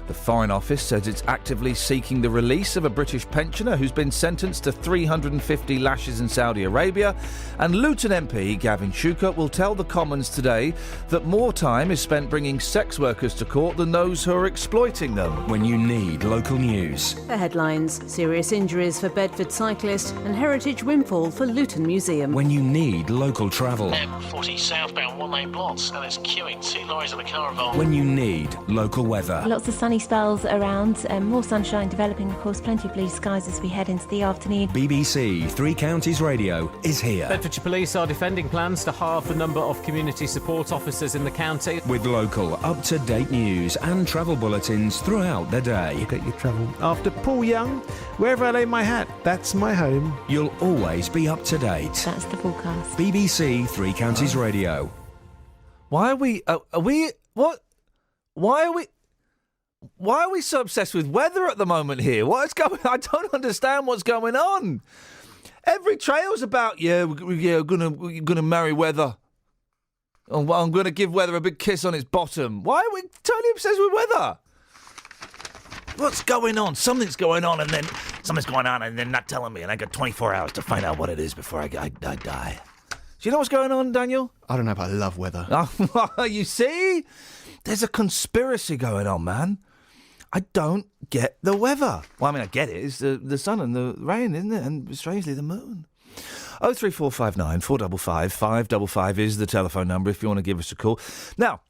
The Foreign Office says it's actively seeking the release of a British pensioner who's been sentenced to 350 lashes in Saudi Arabia. And Luton MP Gavin Shuker will tell the Commons today that more time is spent bringing sex workers to court than those who are exploiting them. When you need local news. The headlines: serious injuries for Bedford cyclist and heritage windfall for Luton Museum. When you need local travel. M40 southbound 1 lane blocks and there's queuing, 2 lorries and a car involved. When you need local weather. Lots of sunny spells around, more sunshine developing, of course, plenty of blue skies as we head into the afternoon. BBC Three Counties Radio is here. Bedfordshire Police are defending plans to halve the number of community support officers in the county. With local, up-to-date news and travel bulletins throughout the day. Get your travel after Paul Young. Wherever I lay my hat, that's my home. You'll always be up to date. That's the forecast. BBC Three Counties Radio. Why are we so obsessed with weather at the moment here? What is going? I don't understand what's going on. Every trail's about we're gonna marry weather. Oh, well, I'm gonna give weather a big kiss on its bottom. Why are we totally obsessed with weather? What's going on? Something's going on, and then something's going on, and they're not telling me, and I got 24 hours to find out what it is before I die. Do you know what's going on, Daniel? I don't know, but I love weather. You see? There's a conspiracy going on, man. I don't get the weather. Well, I mean, I get it. It's the sun and the rain, isn't it? And strangely, the moon. 03459 455 555 is the telephone number if you want to give us a call. Now,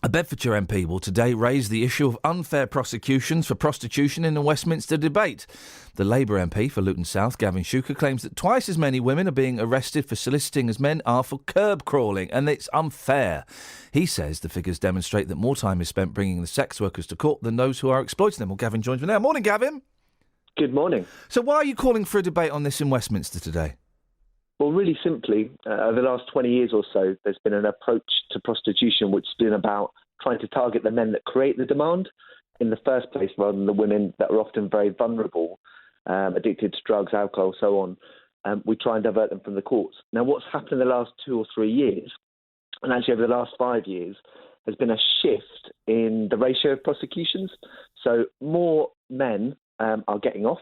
a Bedfordshire MP will today raise the issue of unfair prosecutions for prostitution in the Westminster debate. The Labour MP for Luton South, Gavin Shuker, claims that twice as many women are being arrested for soliciting as men are for curb crawling, and it's unfair. He says the figures demonstrate that more time is spent bringing the sex workers to court than those who are exploiting them. Well, Gavin joins me now. Morning, Gavin. Good morning. So why are you calling for a debate on this in Westminster today? Well, really simply, over the last 20 years or so, there's been an approach to prostitution which has been about trying to target the men that create the demand in the first place, rather than the women that are often very vulnerable, addicted to drugs, alcohol, so on. We try and divert them from the courts. Now, what's happened in the last 2 or 3 years, and actually over the last 5 years, has been a shift in the ratio of prosecutions. So more men are getting off,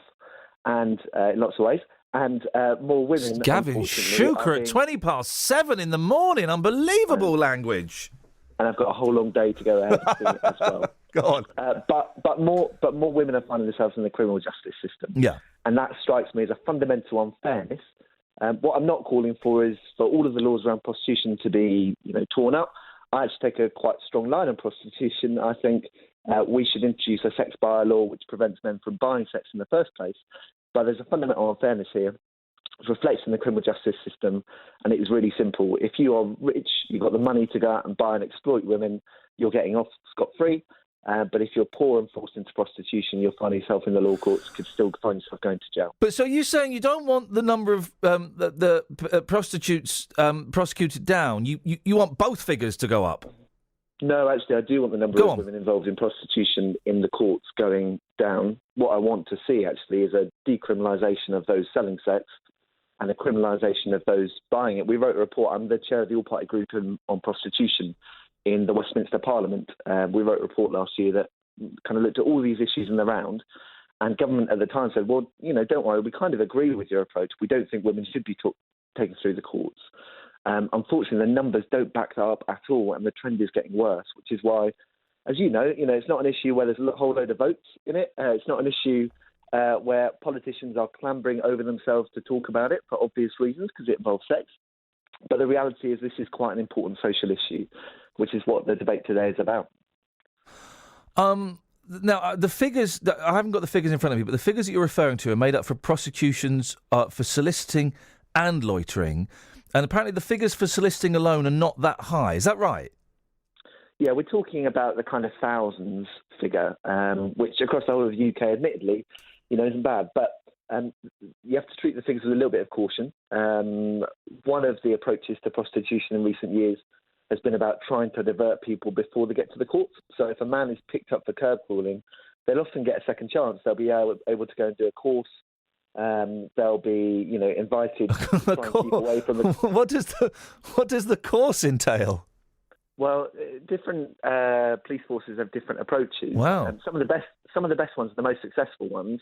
and in lots of ways, and more women. Gavin Shuker at 7:20 in the morning. Unbelievable language. And I've got a whole long day to go ahead of doing it as well. Go on. But more women are finding themselves in the criminal justice system. Yeah. And that strikes me as a fundamental unfairness. What I'm not calling for is for all of the laws around prostitution to be, torn up. I actually take a quite strong line on prostitution. I think we should introduce a sex bylaw which prevents men from buying sex in the first place. But there's a fundamental unfairness here. It reflects in the criminal justice system, and it is really simple. If you are rich, you've got the money to go out and buy and exploit women, you're getting off scot-free. But if you're poor and forced into prostitution, you'll find yourself in the law courts, could still find yourself going to jail. But so you're saying you don't want the number of prostitutes prosecuted down. You want both figures to go up? No, actually, I do want the number of women involved in prostitution in the courts going down. What I want to see, actually, is a decriminalisation of those selling sex and a criminalisation of those buying it. We wrote a report. I'm the chair of the all-party group on prostitution in the Westminster Parliament. We wrote a report last year that kind of looked at all these issues in the round, and government at the time said, well, don't worry, we kind of agree with your approach. We don't think women should be taken through the courts. Unfortunately, the numbers don't back that up at all, and the trend is getting worse, which is why, as you know, it's not an issue where there's a whole load of votes in it. It's not an issue where politicians are clambering over themselves to talk about it for obvious reasons, because it involves sex. But the reality is this is quite an important social issue, which is what the debate today is about. Now, the figures, I haven't got the figures in front of me, but the figures that you're referring to are made up for prosecutions for soliciting and loitering. And apparently the figures for soliciting alone are not that high. Is that right? Yeah, we're talking about the kind of thousands figure, which across the whole of the UK, admittedly, isn't bad. But you have to treat the things with a little bit of caution. One of the approaches to prostitution in recent years has been about trying to divert people before they get to the courts. So if a man is picked up for curb crawling, they'll often get a second chance. They'll be able to go and do a course. They'll be, invited to try and keep away from the... What does the course entail? Well, different police forces have different approaches. Wow. Some of the best ones, the most successful ones,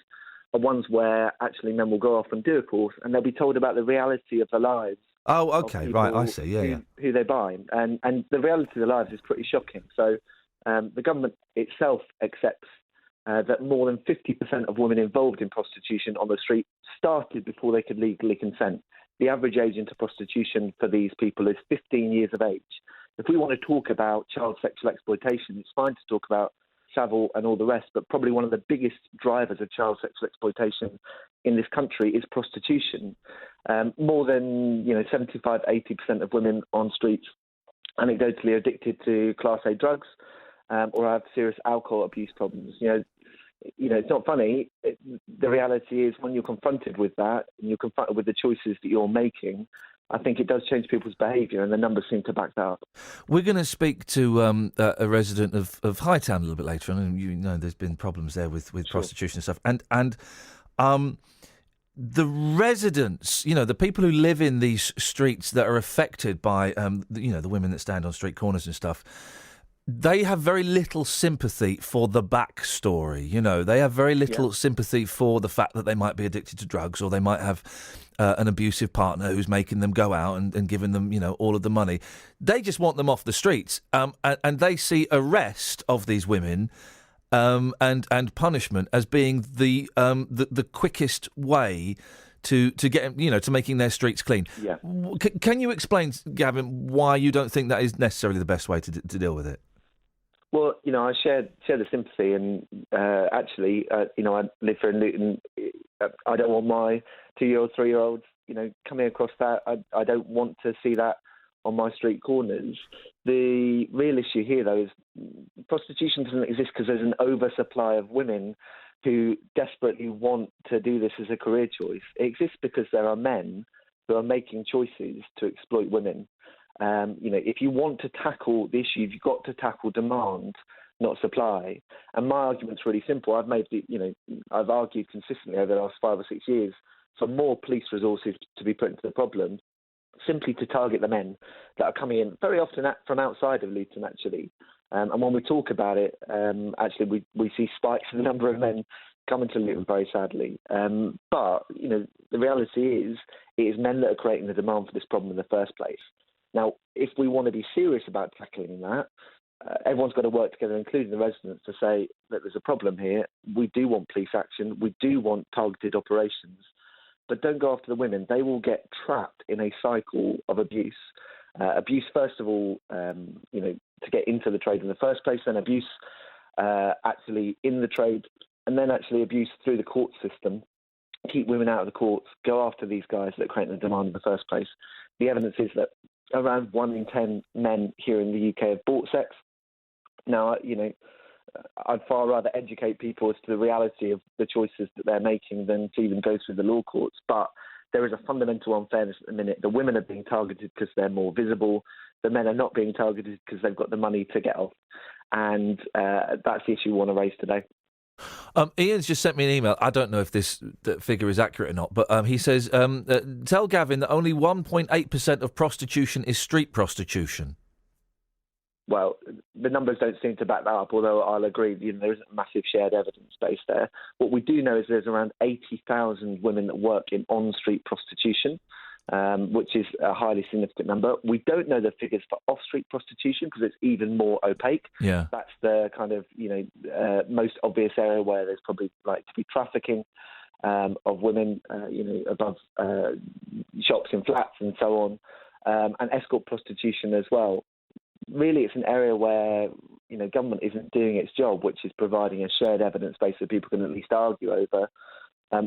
are ones where actually men will go off and do a course, and they'll be told about the reality of the lives. Oh, okay, right, I see. Yeah, who they buy, and the reality of their lives is pretty shocking. So the government itself accepts that more than 50% of women involved in prostitution on the street started before they could legally consent. The average age into prostitution for these people is 15 years of age. If we want to talk about child sexual exploitation, it's fine to talk about Savile and all the rest, but probably one of the biggest drivers of child sexual exploitation in this country is prostitution. More than 75-80% of women on streets anecdotally are addicted to Class A drugs or have serious alcohol abuse problems. It's not funny. The reality is when you're confronted with that and you're confronted with the choices that you're making, I think it does change people's behaviour, and the numbers seem to back that up. We're going to speak to a resident of Hightown a little bit later on, and there's been problems there with Sure. prostitution and stuff. And the residents, the people who live in these streets that are affected by, the women that stand on street corners and stuff, they have very little sympathy for the backstory. They have very little sympathy for the fact that they might be addicted to drugs, or they might have an abusive partner who's making them go out and giving them, all of the money. They just want them off the streets, and they see arrest of these women and punishment as being the quickest way to get, to making their streets clean. Yeah. Can you explain, Gavin, why you don't think that is necessarily the best way to deal with it? Well, I share the sympathy, and actually, I live here in Luton. I don't want my 2-year-old, 3-year-olds, coming across that. I don't want to see that on my street corners. The real issue here, though, is prostitution doesn't exist because there's an oversupply of women who desperately want to do this as a career choice. It exists because there are men who are making choices to exploit women. If you want to tackle the issue, you've got to tackle demand, not supply. And my argument's really simple. I've argued consistently over the last 5 or 6 years for more police resources to be put into the problem, simply to target the men that are coming in, very often from outside of Luton, actually. And when we talk about it, we see spikes in the number of men coming to Luton, very sadly. But the reality is, it is men that are creating the demand for this problem in the first place. Now, if we want to be serious about tackling that, everyone's got to work together, including the residents, to say that there's a problem here. We do want police action. We do want targeted operations. But don't go after the women. They will get trapped in a cycle of abuse. Abuse, first of all, to get into the trade in the first place, then abuse actually in the trade, and then actually abuse through the court system. Keep women out of the courts, go after these guys that create the demand in the first place. The evidence is that around 1 in 10 men here in the UK have bought sex. Now, I'd far rather educate people as to the reality of the choices that they're making than to even go through the law courts. But there is a fundamental unfairness at the minute. The women are being targeted because they're more visible. The men are not being targeted because they've got the money to get off. And that's the issue we want to raise today. Ian's just sent me an email. I don't know if this figure is accurate or not, but he says, tell Gavin that only 1.8% of prostitution is street prostitution. Well, the numbers don't seem to back that up, although I'll agree, there isn't a massive shared evidence base there. What we do know is there's around 80,000 women that work in on-street prostitution, which is a highly significant number. We don't know the figures for off-street prostitution because it's even more opaque. Yeah. That's the kind of, most obvious area where there's probably like to be trafficking of women, above shops and flats and so on, and escort prostitution as well. Really, it's an area where, government isn't doing its job, which is providing a shared evidence base that people can at least argue over,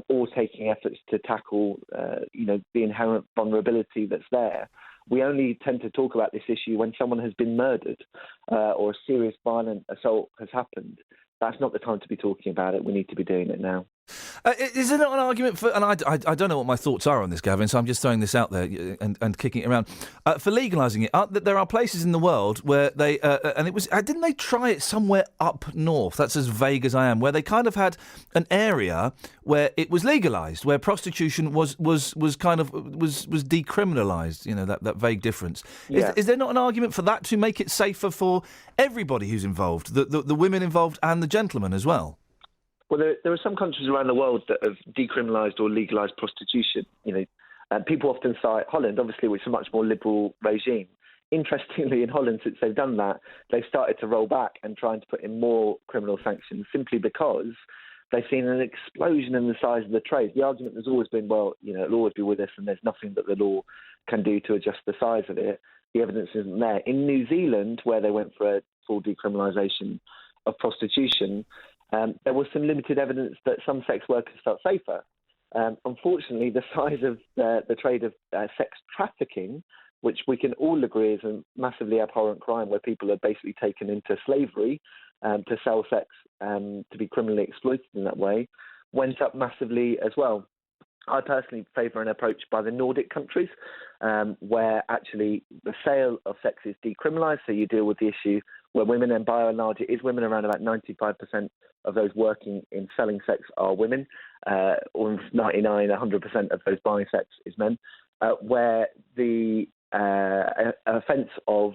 or taking efforts to tackle, the inherent vulnerability that's there. We only tend to talk about this issue when someone has been murdered or a serious violent assault has happened. That's not the time to be talking about it. We need to be doing it now. Is there not an argument for, and I don't know what my thoughts are on this, Gavin, so I'm just throwing this out there and kicking it around, for legalising it? There are places in the world where they, and it was, didn't they try it somewhere up north? That's as vague as I am, where they kind of had an area where it was legalised, where prostitution was decriminalised, that vague difference. Yeah. Is there not an argument for that to make it safer for everybody who's involved, the women involved and the gentlemen as well? Well, there are some countries around the world that have decriminalised or legalised prostitution. People often cite Holland, obviously, which is a much more liberal regime. Interestingly, in Holland, since they've done that, they've started to roll back and trying to put in more criminal sanctions simply because they've seen an explosion in the size of the trade. The argument has always been, well, it'll always be with us and there's nothing that the law can do to adjust the size of it. The evidence isn't there. In New Zealand, where they went for a full decriminalisation of prostitution, there was some limited evidence that some sex workers felt safer. Unfortunately, the size of the trade of sex trafficking, which we can all agree is a massively abhorrent crime where people are basically taken into slavery to sell sex to be criminally exploited in that way, went up massively as well. I personally favour an approach by the Nordic countries where actually the sale of sex is decriminalised, so you deal with the issue where women, and by and large it is women, around about 95% of those working in selling sex are women, almost 99, 100% of those buying sex is men, where the offence of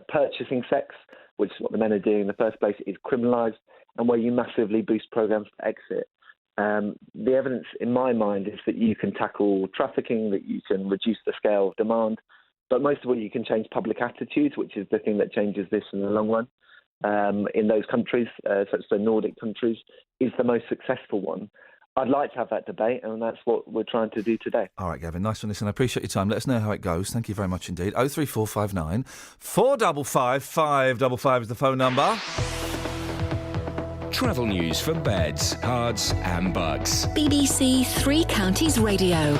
purchasing sex, which is what the men are doing in the first place, is criminalised, and where you massively boost programmes to exit. The evidence in my mind is that you can tackle trafficking, that you can reduce the scale of demand, but most of all you can change public attitudes, which is the thing that changes this in the long run. In those countries, such as the Nordic countries, is the most successful one. I'd like to have that debate, and that's what we're trying to do today. All right, Gavin, nice one. Listen, I appreciate your time. Let us know how it goes. Thank you very much indeed. 03459 455 555 is the phone number. Travel news for beds, cards and bugs. BBC Three Counties Radio.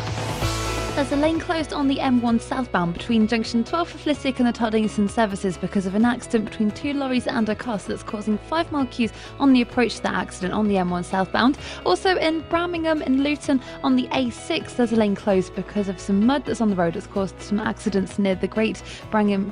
There's a lane closed on the M1 southbound between junction 12 for Flitwick and the Toddingston services because of an accident between two lorries and a car that's causing 5-mile queues on the approach to that accident on the M1 southbound. Also in Birmingham and Luton on the A6, there's a lane closed because of some mud that's on the road that's caused some accidents near the Great Birmingham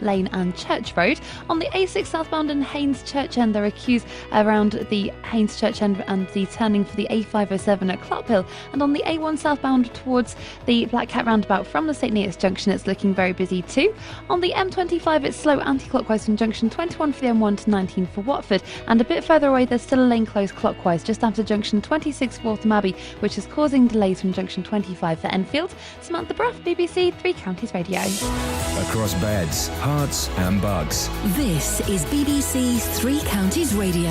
Lane and Church Road. On the A6 southbound in Haynes Church End, there are queues around the Haynes Church End and the turning for the A507 at Clarkhill. And on the A1 southbound towards the Black Cat roundabout from the St Neots junction, it's looking very busy too. On the M25, it's slow anti-clockwise from junction 21 for the M1 to 19 for Watford, and a bit further away there's still a lane closed clockwise just after junction 26 for Waltham Abbey, which is causing delays from junction 25 for Enfield. Samantha Bruff, BBC Three Counties Radio. Across beds, hearts and bugs. This is BBC Three Counties Radio.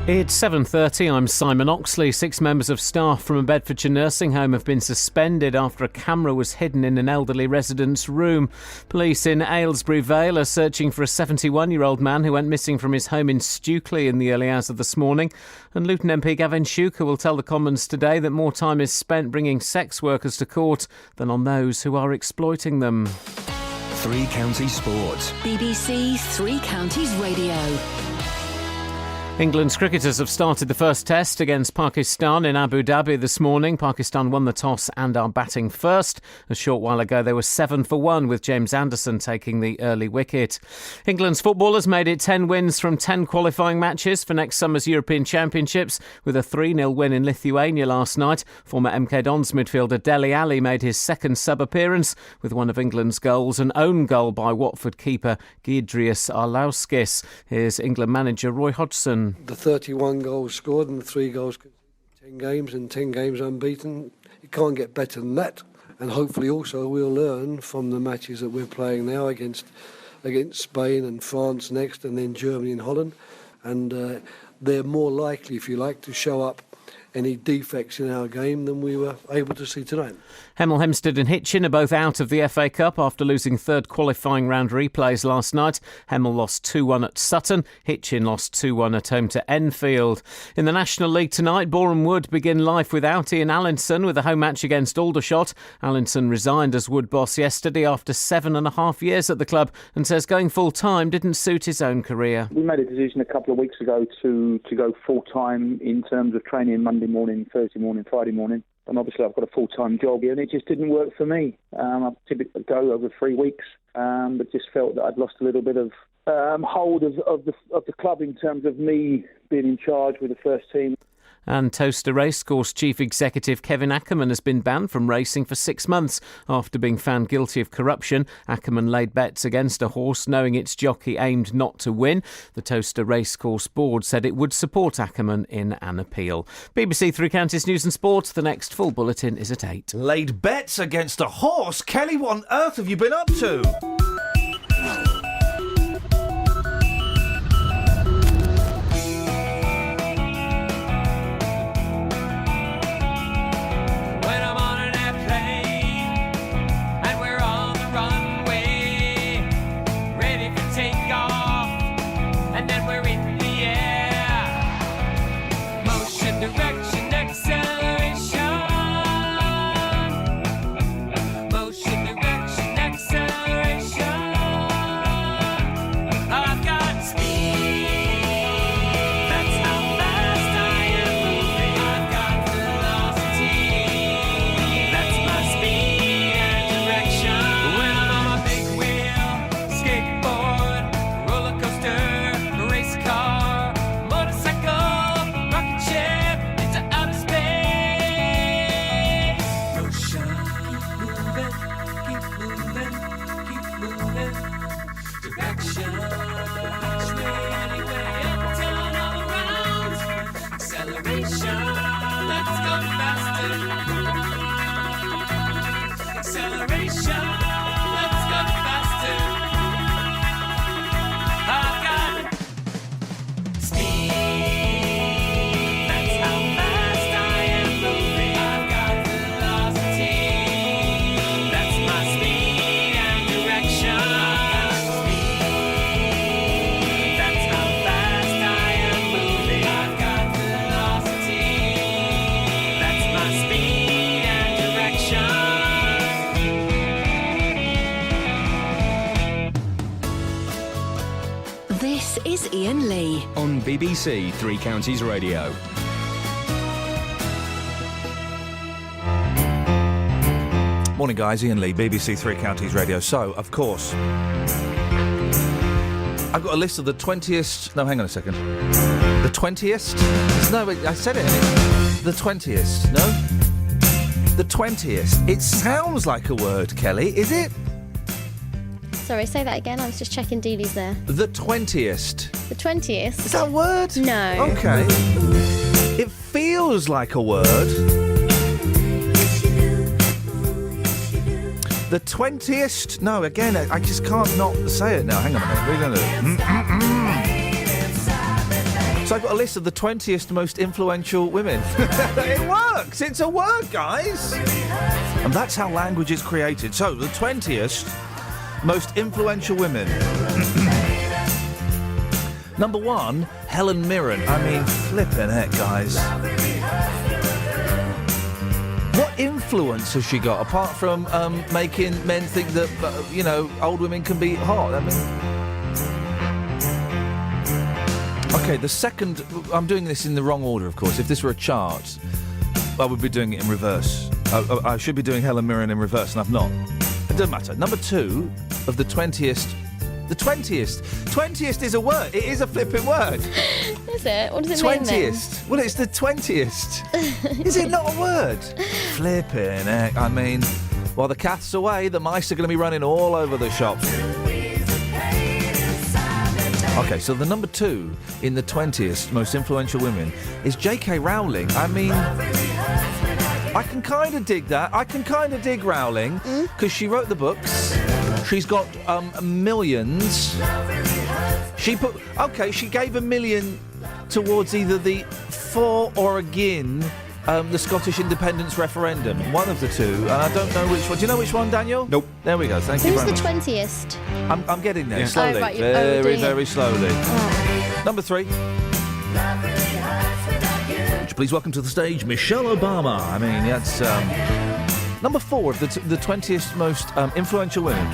It's 7:30. I'm Simon Oxley. 6 members of staff from a Bedfordshire nursing home have been suspended after a camera was hidden in an elderly resident's room. Police in Aylesbury Vale are searching for a 71-year-old man who went missing from his home in Stukely in the early hours of this morning. And Luton MP Gavin Shuker will tell the Commons today that more time is spent bringing sex workers to court than on those who are exploiting them. Three Counties Sport. BBC Three Counties Radio. England's cricketers have started the first test against Pakistan in Abu Dhabi this morning. Pakistan won the toss and are batting first. A short while ago, they were 7 for 1 with James Anderson taking the early wicket. England's footballers made it 10 wins from 10 qualifying matches for next summer's European Championships with a 3-0 win in Lithuania last night. Former MK Dons midfielder Dele Alli made his second sub-appearance with one of England's goals, an own goal by Watford keeper Giedrius Arlauskis. Here's England manager Roy Hodgson. The 31 goals scored and the 3 goals in 10 games and 10 games unbeaten. It can't get better than that. And hopefully also we'll learn from the matches that we're playing now against Spain and France next, and then Germany and Holland. And they're more likely, if you like, to show up any defects in our game than we were able to see tonight. Hemel Hempstead and Hitchin are both out of the FA Cup after losing third qualifying round replays last night. Hemel lost 2-1 at Sutton. Hitchin lost 2-1 at home to Enfield. In the National League tonight, Boreham Wood begin life without Ian Allinson with a home match against Aldershot. Allinson resigned as Wood boss yesterday after 7.5 years at the club and says going full-time didn't suit his own career. We made a decision a couple of weeks ago to go full-time in terms of training Monday morning, Thursday morning, Friday morning. And obviously I've got a full-time job here and it just didn't work for me. I typically go over 3 weeks, but just felt that I'd lost a little bit of hold of the club in terms of me being in charge with the first team. And Toaster Racecourse Chief Executive Kevin Ackerman has been banned from racing for 6 months after being found guilty of corruption. Ackerman laid bets against a horse knowing its jockey aimed not to win. The Toaster Racecourse board said it would support Ackerman in an appeal. BBC Three Counties News and Sport. The next full bulletin is at 8. Laid bets against a horse? Kelly, what on earth have you been up to? This is Iain Lee on BBC Three Counties Radio. Morning, guys. Iain Lee, BBC Three Counties Radio. So, of course, I've got a list of the 20th... No, hang on a second. The 20th? No, I said it. The 20th. No? The 20th. It sounds like a word, Kelly. Is it? Sorry, say that again. I was just checking Dealey's there. The 20th. The 20th? Is that a word? No. Okay. It feels like a word. The 20th? No, again, I just can't not say it now. Hang on a minute. We're going to... So I've got a list of the 20th most influential women. It works! It's a word, guys! And that's how language is created. So, the 20th most influential women. Number 1, Helen Mirren. I mean, flippin' heck, guys. What influence has she got, apart from making men think that, old women can be hot? I mean... OK, the second... I'm doing this in the wrong order, of course. If this were a chart, I would be doing it in reverse. I should be doing Helen Mirren in reverse, and I've not. It doesn't matter. Number 2 of the 20th... The 20th. 20th is a word. It is a flipping word. Is it? What does it mean then? 20th. Well, it's the 20th. Is it not a word? Flipping heck. I mean, while the cat's away, the mice are going to be running all over the shop. OK, so the number 2 in the 20th most influential women is J.K. Rowling. I mean... I can kind of dig that. I can kind of dig Rowling, because she wrote the books. She's got millions. She gave $1 million towards either the for or again the Scottish independence referendum. One of the two. And I don't know which one. Do you know which one, Daniel? Nope. There we go. Thank you very much. Who's the 20th? I'm getting there, Yeah. slowly. Oh, right, very, very slowly. Oh. Number 3. Would you please welcome to the stage Michelle Obama. I mean, that's... Number 4 of the 20th most influential women.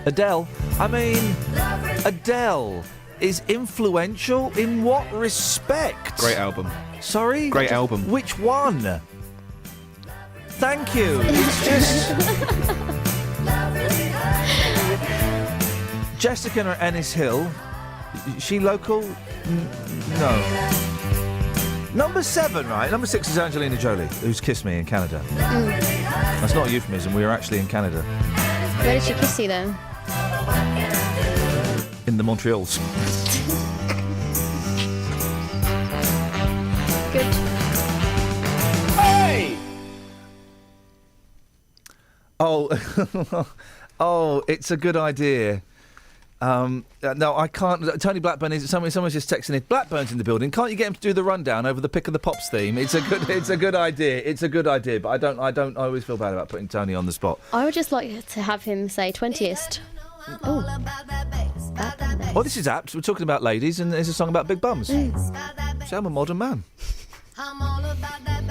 Adele. I mean, Adele is influential in what respect? Great album. Sorry? Great album. Which one? Thank you. It's just... Jessica or Ennis Hill. Is she local? No. Number 7, right? Number 6 is Angelina Jolie, who's kissed me in Canada. That's not a euphemism. We were actually in Canada. Where did she kiss you then? In the Montreals. Good. Hey! Oh, oh, it's a good idea. No, I can't. Tony Blackburn is. Someone's just texting it. Blackburn's in the building. Can't you get him to do the rundown over the Pick of the Pops theme? It's a good idea. It's a good idea. But I always feel bad about putting Tony on the spot. I would just like to have him say 20th. Oh. Well, this is apt. We're talking about ladies, and there's a song about big bums. So I'm a modern man.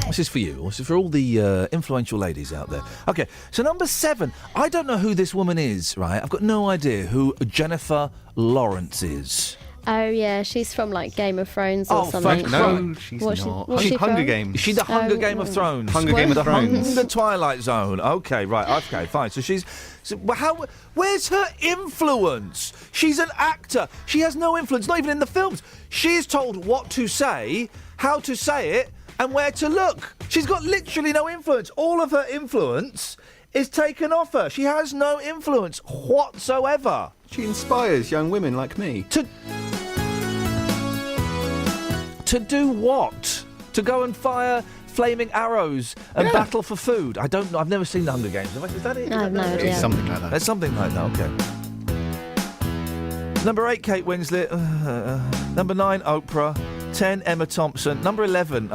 This is for you. This is for all the influential ladies out there. OK, so number 7. I don't know who this woman is, right? I've got no idea who Jennifer Lawrence is. Oh, yeah, she's from, like, Game of Thrones or something. No, she's not. What's Hunger Games. Is she the Hunger Game of Thrones? Hunger Game of Thrones. The Twilight Zone. OK, right. OK, fine. So she's... where's her influence? She's an actor. She has no influence, not even in the films. She is told what to say, how to say it, and where to look. She's got literally no influence. All of her influence is taken off her. She has no influence whatsoever. She inspires young women like me. To do what? To go and fire flaming arrows and battle for food? I don't know. I've never seen the Hunger Games. Is that it? No, no idea. It's something like that. It's something like that, OK. Number 8, Kate Winslet. Number 9, Oprah. 10, Emma Thompson. Number 11,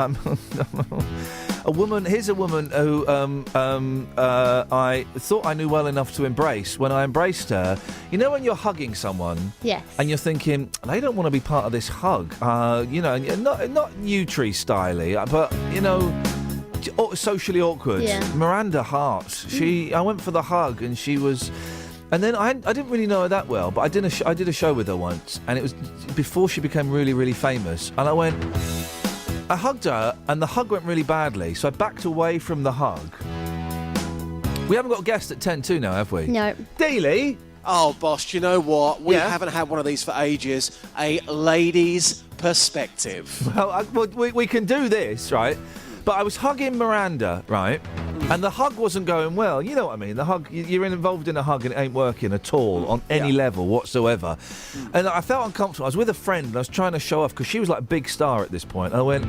a woman. Here's a woman who I thought I knew well enough to embrace. When I embraced her, you know, when you're hugging someone, yes, and you're thinking they don't want to be part of this hug. You know, not U-tree styly, but you know, socially awkward. Yeah. Miranda Hart. I went for the hug, and she was. And then I didn't really know her that well, but I did a show with her once, and it was before she became really, really famous. And I hugged her, and the hug went really badly, so I backed away from the hug. We haven't got a guest at 10 to now, have we? No. Dealey? Oh, boss, do you know what? We haven't had one of these for ages. A lady's perspective. Well, we can do this, right? But I was hugging Miranda, right? And the hug wasn't going well. You know what I mean? The hug, you're involved in a hug and it ain't working at all on any level whatsoever. And I felt uncomfortable. I was with a friend and I was trying to show off because she was like a big star at this point. And I went,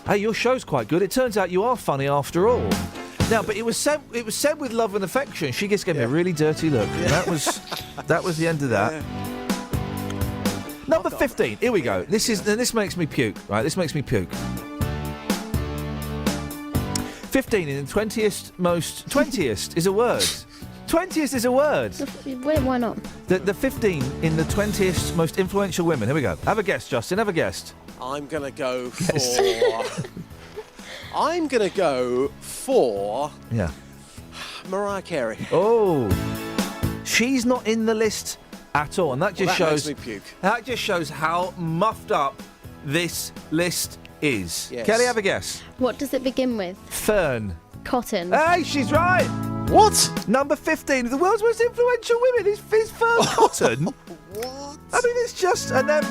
hey, your show's quite good. It turns out you are funny after all. Now, but it was said with love and affection. She just gave me a really dirty look. And that was the end of that. Number 15. Here we go. This makes me puke, right? This makes me puke. 15 in the 20th is a word. 20th is a word. Why not? The 15 in the 20th most influential women. Here we go. Have a guess, Justin. Have a guess. I'm going to go for... Yeah. Mariah Carey. Oh. She's not in the list at all. And that just shows... makes me puke. That just shows how muffed up this list is. Yes. Kelly, have a guess. What does it begin with? Fern. Cotton. Hey, she's right. What? Number 15 of the world's most influential women is Fern Cotton. What? I mean, it's just... And then...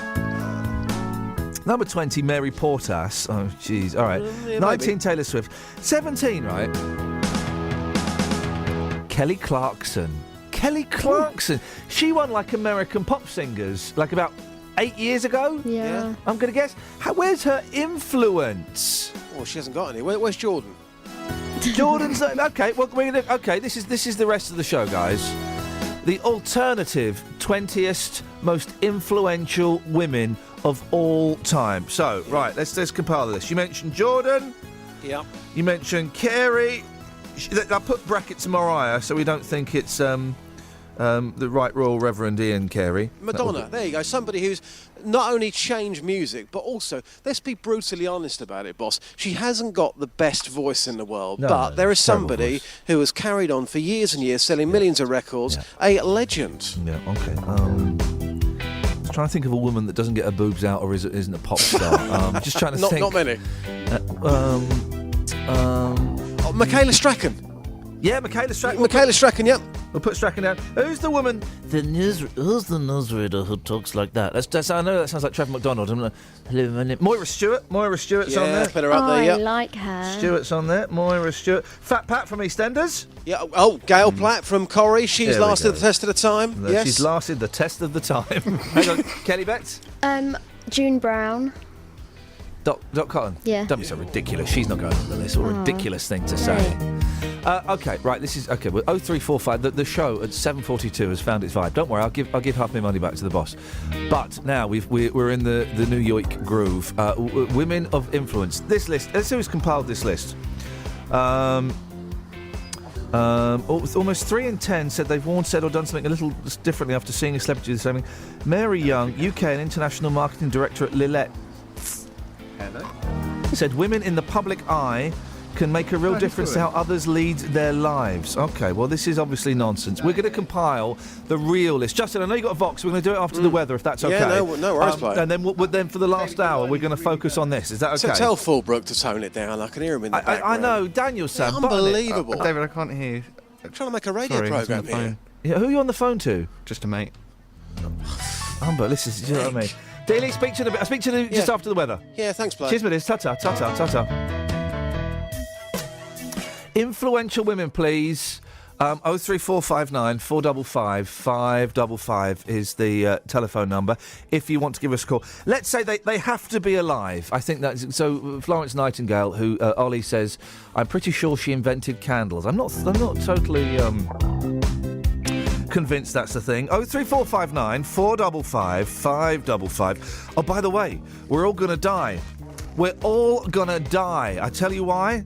Number 20, Mary Portas. Oh, jeez. All right. Yeah, 19, maybe. Taylor Swift. 17, right? Kelly Clarkson. Kelly Clarkson. She won, like, American Pop Singers, like, about 8 years ago? Yeah. I'm going to guess. Where's her influence? Well, she hasn't got any. Where's Jordan? Jordan's... Okay, well, okay, this is the rest of the show, guys. The alternative 20th most influential women of all time. So, right, let's compile this. You mentioned Jordan. Yeah. You mentioned Carey. I put brackets Mariah so we don't think it's the Right Royal Reverend Iain Carey. Madonna. There you go. Somebody who's not only changed music, but also, let's be brutally honest about it, boss. She hasn't got the best voice in the world, but there is somebody who has carried on for years and years, selling millions of records. A legend. Yeah, okay. I was trying to think of a woman that doesn't get her boobs out or isn't a pop star. Just trying to think. Not many. Michaela Strachan. Yeah, Michaela Strachan. Michaela Strachan, yep. We'll put Strachan down. Who's the woman? Who's the newsreader who talks like that? I know that sounds like Trevor McDonald. Hello, my name. Moira Stewart. Moira Stewart's on there. Put her up there, yep. I like her. Stewart's on there. Moira Stewart. Fat Pat from EastEnders. Yeah. Oh, Gail Platt from Corrie. She's lasted the test of the time. No, yes. She's lasted the test of the time. Hang on. Kelly Betts. June Brown. Dot Cotton. Yeah. Don't be so ridiculous. She's not going on the list. What a ridiculous thing to say. Okay, right. This is okay. Well, 0345. The show at 7:42 has found its vibe. Don't worry. I'll give half my money back to the boss. But now we're in the New York groove. Women of influence. This list. Let's see who's compiled this list. Almost 3 in 10 said they've worn, said, or done something a little differently after seeing a celebrity do something. Mary Young, UK and international marketing director at Lillette. Hello. Said women in the public eye can make a real difference to how others lead their lives. Okay, well, this is obviously nonsense. We're going to compile the real list. Justin, I know you got a Vox. We're going to do it after the weather, if that's okay. Yeah, no worries, mate. And then for the last hour, we're going to focus on this. Is that okay? So tell Fulbrook to tone it down. I can hear him in the background. I know. Daniel's saying, unbelievable. David, I can't hear you. I'm trying to make a radio programme here. Yeah, who are you on the phone to? Just a mate. But this is, you know what I mean. Daily, speak to you just after the weather. Yeah, thanks, Blake. Cheers, buddies. Ta-ta, ta-ta, ta-ta. Influential women, please. 03459 455 555 is the telephone number if you want to give us a call. Let's say they have to be alive. I think that's so. Florence Nightingale, who Ollie says, I'm pretty sure she invented candles. I'm not totally convinced that's the thing. 03459 455 555. Oh, by the way, we're all gonna die. We're all gonna die. I tell you why.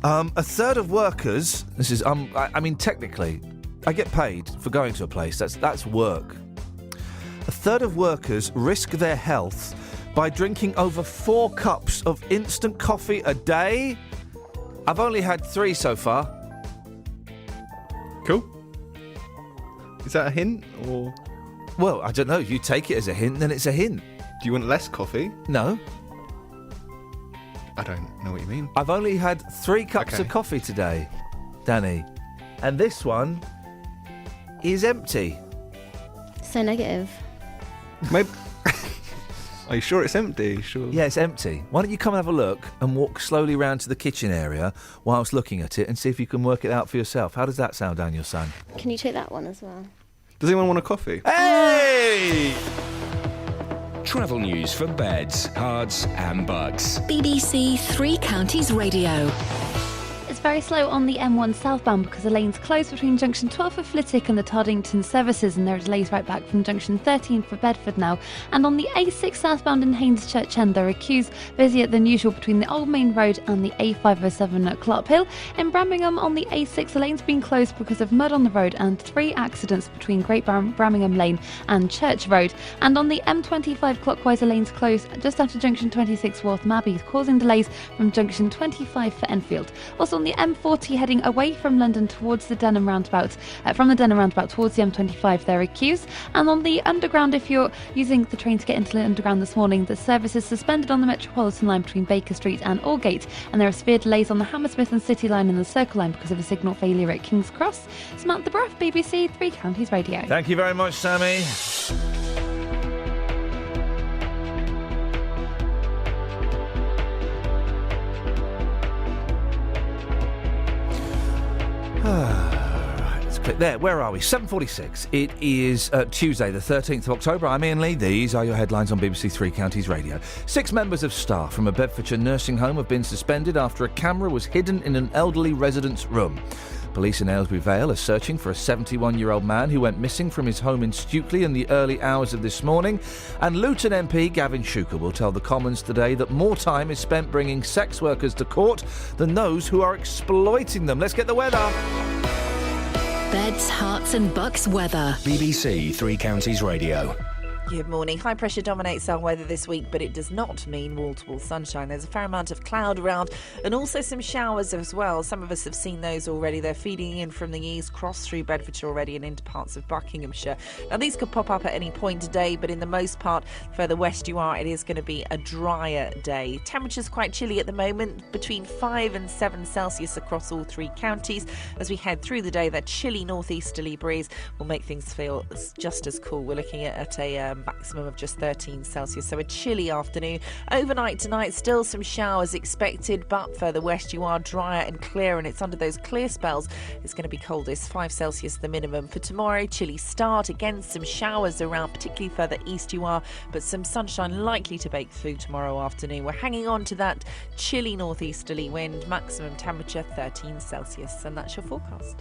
A third of workers. This is. I mean, technically, I get paid for going to a place. That's work. A third of workers risk their health by drinking over 4 cups of instant coffee a day. I've only had 3 so far. Cool. Is that a hint, or...? Well, I don't know. If you take it as a hint, then it's a hint. Do you want less coffee? No. I don't know what you mean. I've only had 3 cups of coffee today, Danny. And this one is empty. So negative. Maybe... Are you sure it's empty? Sure. Yeah, it's empty. Why don't you come and have a look and walk slowly round to the kitchen area whilst looking at it and see if you can work it out for yourself. How does that sound, Daniel, son? Can you take that one as well? Does anyone want a coffee? Hey! Travel news for beds, cards and bugs. BBC Three Counties Radio. It's very slow on the M1 southbound because the lane's closed between junction 12 for Flitwick and the Tardington services, and there are delays right back from junction 13 for Bedford now. And on the A6 southbound in Haynes Church End, there are queues busier than usual between the Old Main Road and the A507 at Clop Hill. In Birmingham on the A6, the lane's been closed because of mud on the road and 3 accidents between Great Birmingham Lane and Church Road. And on the M25 clockwise, the lane's closed just after junction 26 Worth Mabbey, causing delays from junction 25 for Enfield. Also on the M40 heading away from London towards the Denham roundabout, from the Denham roundabout towards the M25, there are queues. And on the underground, if you're using the train to get into the underground this morning, the service is suspended on the Metropolitan line between Baker Street and Aldgate, and there are severe delays on the Hammersmith and City line and the Circle line because of a signal failure at King's Cross. Samantha Bruff, BBC Three Counties Radio. Thank you very much, Sammy. Right, let's click there. Where are we? 7:46. It is Tuesday, the 13th of October. I'm Iain Lee. These are your headlines on BBC Three Counties Radio. 6 members of staff from a Bedfordshire nursing home have been suspended after a camera was hidden in an elderly resident's room. Police in Aylesbury Vale are searching for a 71-year-old man who went missing from his home in Stukely in the early hours of this morning. And Luton MP Gavin Shuker will tell the Commons today that more time is spent bringing sex workers to court than those who are exploiting them. Let's get the weather. Beds, Herts and Bucks weather. BBC Three Counties Radio. Good morning. High pressure dominates our weather this week, but it does not mean wall-to-wall sunshine. There's a fair amount of cloud around and also some showers as well. Some of us have seen those already. They're feeding in from the east, cross through Bedfordshire already and into parts of Buckinghamshire. Now, these could pop up at any point today, but in the most part, further west you are, it is going to be a drier day. Temperatures quite chilly at the moment, between 5 and 7 Celsius across all 3 counties. As we head through the day, that chilly northeasterly breeze will make things feel just as cool. We're looking at a maximum of just 13 Celsius, so a chilly afternoon. Overnight tonight, still some showers expected, but further west you are drier and clear, and it's under those clear spells it's going to be coldest, 5 Celsius the minimum. For tomorrow, chilly start, again some showers around, particularly further east you are, but some sunshine likely to bake through tomorrow afternoon. We're hanging on to that chilly northeasterly wind, maximum temperature 13 Celsius, and that's your forecast.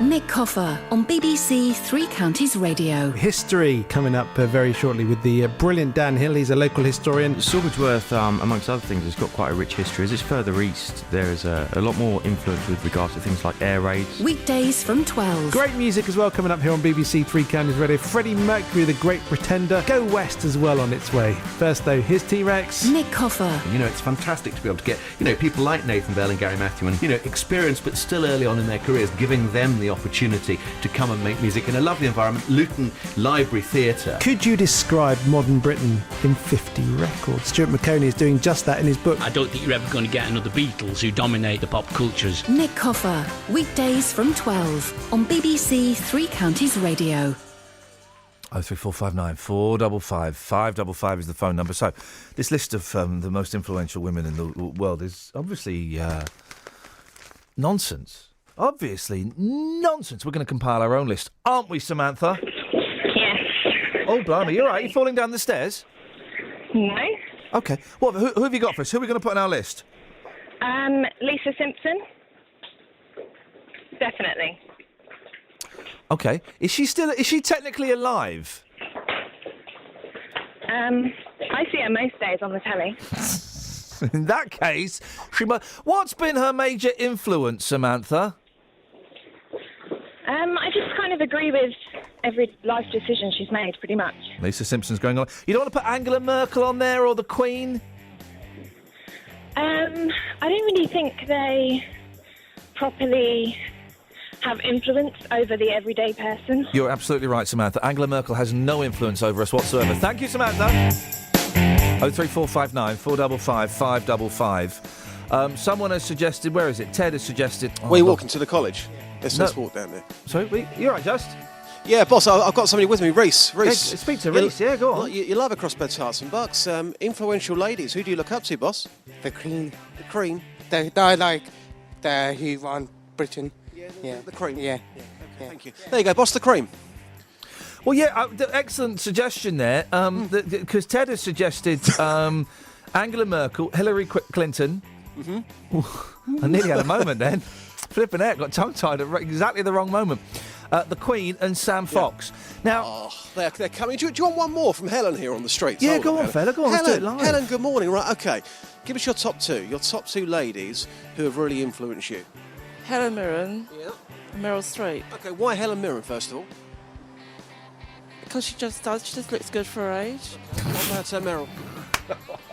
Nick Coffer on BBC Three Counties Radio. History coming up very shortly with the brilliant Dan Hill. He's a local historian. Sawbridgeworth, amongst other things, has got quite a rich history. As it's further east, there is a lot more influence with regards to things like air raids. Weekdays from 12. Great music as well coming up here on BBC Three Counties Radio. Freddie Mercury, The Great Pretender. Go West as well on its way. First, though, here's T-Rex. Nick Coffer. You know, it's fantastic to be able to get, people like Nathan Bell and Gary Matthew and, experienced but still early on in their careers, giving them the opportunity to come and make music in a lovely environment. Luton Library Theatre. Could you describe modern Britain in 50 records? Stuart McConey is doing just that in his book. I don't think you're ever going to get another Beatles who dominate the pop cultures. Nick Coffer, weekdays from 12 on BBC Three Counties Radio. 03459 455 555 is the phone number. So, this list of the most influential women in the world is obviously nonsense. Obviously nonsense. We're going to compile our own list, aren't we, Samantha? Yes. Oh, blimey, you're right. You falling down the stairs? No. Okay. Well, who have you got for us? Who are we going to put on our list? Lisa Simpson. Definitely. Okay. Is she technically alive? I see her most days on the telly. In that case, what's been her major influence, Samantha? I just kind of agree with every life decision she's made, pretty much. Lisa Simpson's going on. You don't want to put Angela Merkel on there or the Queen? I don't really think they properly have influence over the everyday person. You're absolutely right, Samantha. Angela Merkel has no influence over us whatsoever. Thank you, Samantha. 03459 455 555. Someone has suggested, where is it? Ted has suggested... We're walking to the college. Let's walk down there. Sorry, you're right, Just? Yeah, boss, I've got somebody with me, Reese. Hey, speak to Reese, yeah, go on. You love across Beds, Hearts and Bucks. Influential ladies, who do you look up to, boss? The Queen. The Queen? They like who won Britain. Yeah, the Queen. Yeah. Thank you. There you go, boss, the cream. Well, yeah, excellent suggestion there, because Ted has suggested Angela Merkel, Hillary Clinton. I nearly had a moment then. Flipping out, got tongue-tied at exactly the wrong moment. The Queen and Sam Fox. Now, they're coming. Do you want one more from Helen here on the streets? Yeah, go on, fella. Go on, let's do it live. Helen, good morning. Right, okay. Give us your top two ladies who have really influenced you. Helen Mirren. Yeah. Meryl Streep. Okay, why Helen Mirren first of all? Because she just looks good for her age. What about Meryl?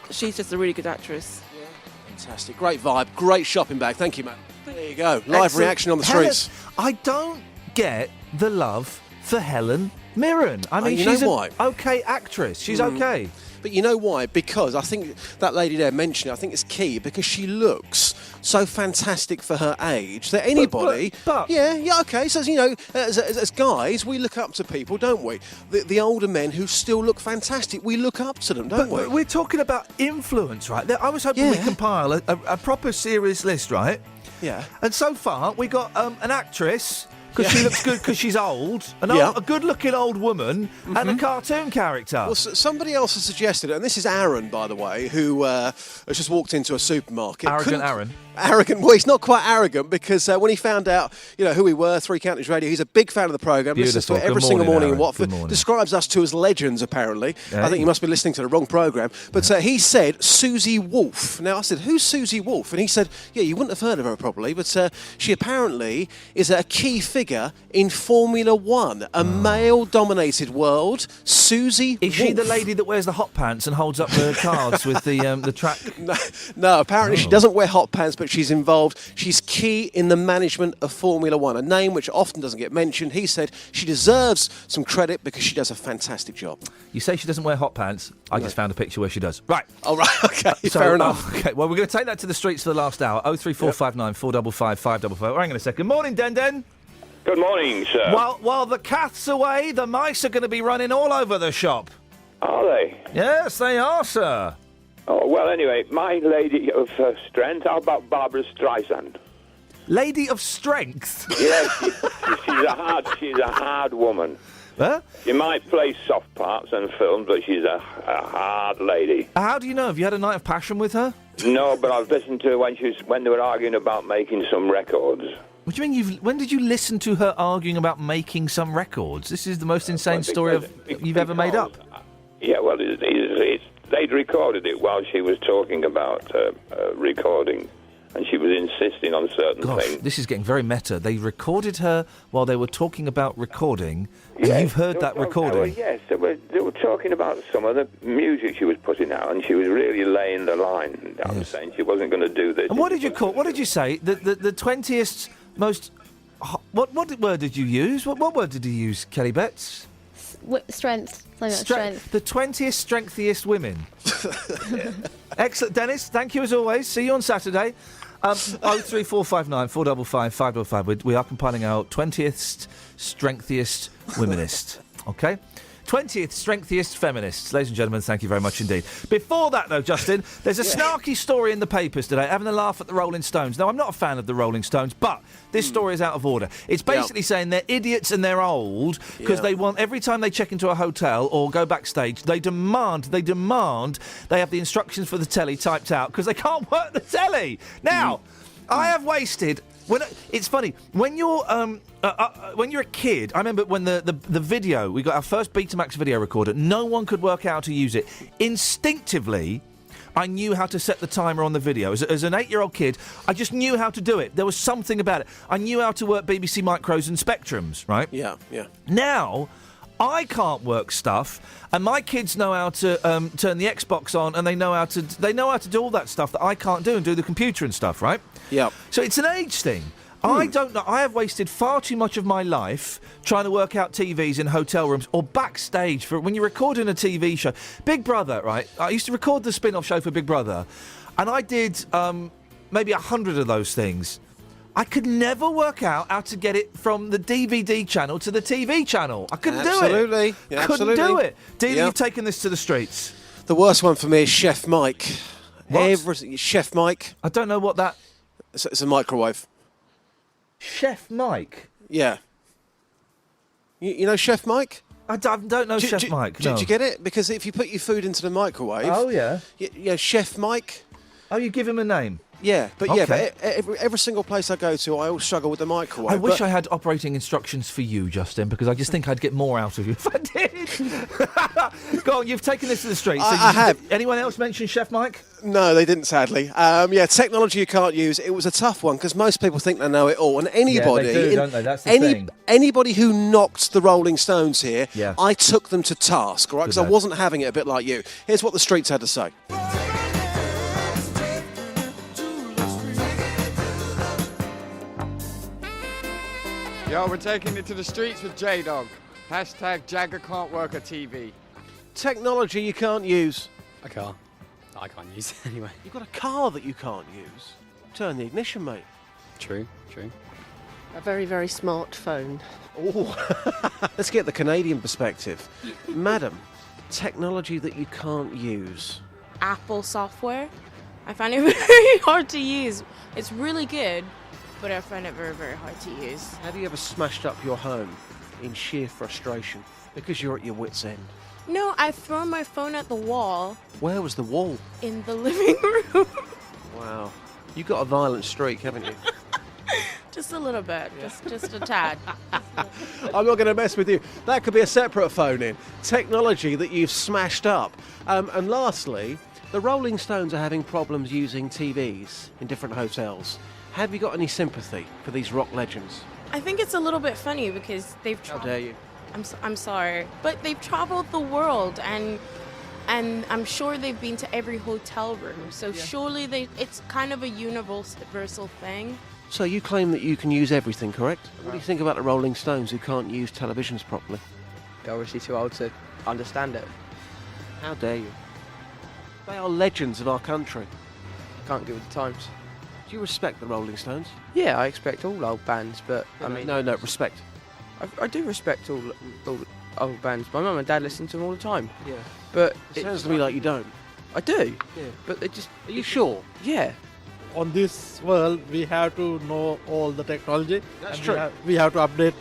She's just a really good actress. Yeah. Fantastic. Great vibe. Great shopping bag. Thank you, Matt. There you go. Live reaction on the streets. I don't get the love for Helen Mirren. I mean, she's an okay actress. She's okay. But you know why? Because I think that lady there mentioned it. I think it's key because she looks so fantastic for her age that anybody... But yeah, okay. So, you know, as guys, we look up to people, don't we? The older men who still look fantastic, we look up to them, don't we? We're talking about influence, right? I was hoping we'd compile a proper serious list, right? Yeah. And so far, we got an actress... Because she looks good because she's old, a good-looking old woman, and a cartoon character. Well, somebody else has suggested it, and this is Aaron, by the way, who has just walked into a supermarket. Arrogant Aaron. Arrogant. Well, he's not quite arrogant because when he found out, who we were, Three Counties Radio, he's a big fan of the programme. Listens to it every single morning in Watford. Describes us to as legends, apparently. I think you must be listening to the wrong programme. But he said Susie Wolff. Now, I said, who's Susie Wolff? And he said, yeah, you wouldn't have heard of her probably, but she apparently is a key figure in Formula One, a male-dominated world. Susie Is she the lady that wears the hot pants and holds up the cards with the track? No, apparently she doesn't wear hot pants, but she's involved. She's key in the management of Formula One, a name which often doesn't get mentioned. He said she deserves some credit because she does a fantastic job. You say she doesn't wear hot pants. I just found a picture where she does. Right. Oh, right. Okay. Fair enough. Okay. Well, we're going to take that to the streets for the last hour. 03459 455 555. Hang on a second. Morning, Den. Good morning, sir. While the cat's away, the mice are going to be running all over the shop. Are they? Yes, they are, sir. Oh, well, anyway, my lady of strength, how about Barbara Streisand? Lady of strength? Yes, she's a hard woman. Huh? She might play soft parts in films, but she's a hard lady. How do you know? Have you had a night of passion with her? No, but I've listened to her when they were arguing about making some records. What do you mean? When did you listen to her arguing about making some records? This is the most insane story you've ever made up. Yeah, well, they'd recorded it while she was talking about recording, and she was insisting on certain things. This is getting very meta. They recorded her while they were talking about recording, and you've heard that recording? Yes, they were talking about some of the music she was putting out, and she was really laying the line down, saying she wasn't going to do this. And what did you say? The 20th most... What word did you use? What word did you use, Kelly Betts? Strength. Strength. The 20th strengthiest women. Excellent. Dennis, thank you as always. See you on Saturday. 03459 455 555. We are compiling our 20th strengthiest womenist. Okay? 20th strengthiest feminists. Ladies and gentlemen, thank you very much indeed. Before that, though, Justin, there's a snarky story in the papers today, having a laugh at the Rolling Stones. Now, I'm not a fan of the Rolling Stones, but this story is out of order. It's basically saying they're idiots and they're old because they want, every time they check into a hotel or go backstage, they demand they have the instructions for the telly typed out because they can't work the telly. Now, I have wasted... it's funny when you're a kid. I remember when the video, we got our first Betamax video recorder. No one could work out how to use it. Instinctively, I knew how to set the timer on the video. As an 8-year-old kid, I just knew how to do it. There was something about it. I knew how to work BBC Micros and Spectrums. Right? Yeah. Now, I can't work stuff, and my kids know how to turn the Xbox on, and they know how to do all that stuff that I can't do and do the computer and stuff. Right? Yeah. So it's an age thing. I don't know. I have wasted far too much of my life trying to work out TVs in hotel rooms or backstage for when you're recording a TV show. Big Brother, right? I used to record the spin-off show for Big Brother, and I did maybe 100 of those things. I could never work out how to get it from the DVD channel to the TV channel. I couldn't do it. Absolutely. Yeah, couldn't do it. Delia, you've taken this to the streets. The worst one for me is Chef Mike. What? Chef Mike. I don't know what that... It's a microwave. Chef Mike? Yeah. You know Chef Mike? I don't know Chef Mike, no. Do you get it? Because if you put your food into the microwave... Oh, yeah? Yeah, Chef Mike. Oh, you give him a name? Yeah, but Okay. every single place I go to, I always struggle with the microwave. I wish I had operating instructions for you, Justin, because I just think I'd get more out of you if I did. Go on, you've taken this to the streets. I have. Anyone else mention Chef Mike? No, they didn't, sadly. Technology you can't use. It was a tough one because most people think they know it all. And anybody... Yeah, they do, don't they? That's the thing. Anybody who knocked the Rolling Stones here, Yeah. I took them to task, right? Because I wasn't having it a bit like you. Here's what the streets had to say. Yo, we're taking it to the streets with J-Dog. Hashtag Jagger can't work a TV. Technology you can't use. A car. I can't use it anyway. You've got a car that you can't use. Turn the ignition, mate. True. A very, very smart phone. Oh, let's get the Canadian perspective. Madam, technology that you can't use. Apple software. I find it very hard to use. It's really good, but I find it very, very hard to use. Have you ever smashed up your home in sheer frustration because you're at your wit's end? No, I've thrown my phone at the wall Where was the wall? in the living room. Wow. You've got a violent streak, haven't you? Just a little bit, just a tad. I'm not going to mess with you. That could be a separate phone in. Technology that you've smashed up. And lastly, the Rolling Stones are having problems using TVs in different hotels. Have you got any sympathy for these rock legends? I think it's a little bit funny because they've How dare you? I'm sorry, but they've traveled the world and I'm sure they've been to every hotel room. So surely it's kind of a universal thing. So you claim that you can use everything, correct? What do you think about the Rolling Stones who can't use televisions properly? They're obviously too old to understand it. How dare you? They are legends of our country. Can't get with the times. Do you respect the Rolling Stones? Yeah, I expect all old bands, but No, respect. I do respect all old bands. My mum and dad listen to them all the time. Yeah. But it sounds to me like you don't. I do. Yeah. But they just... Are you sure? Yeah. On this world, we have to know all the technology. That's and true. We have to update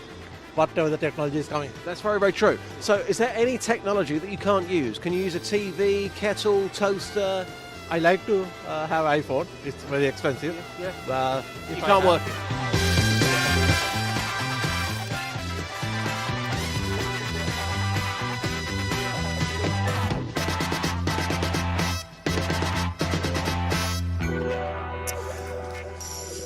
whatever the technology is coming. That's very, very true. So is there any technology that you can't use? Can you use a TV, kettle, toaster? I like to have iPhone. It's very expensive. Yeah. You can't work it.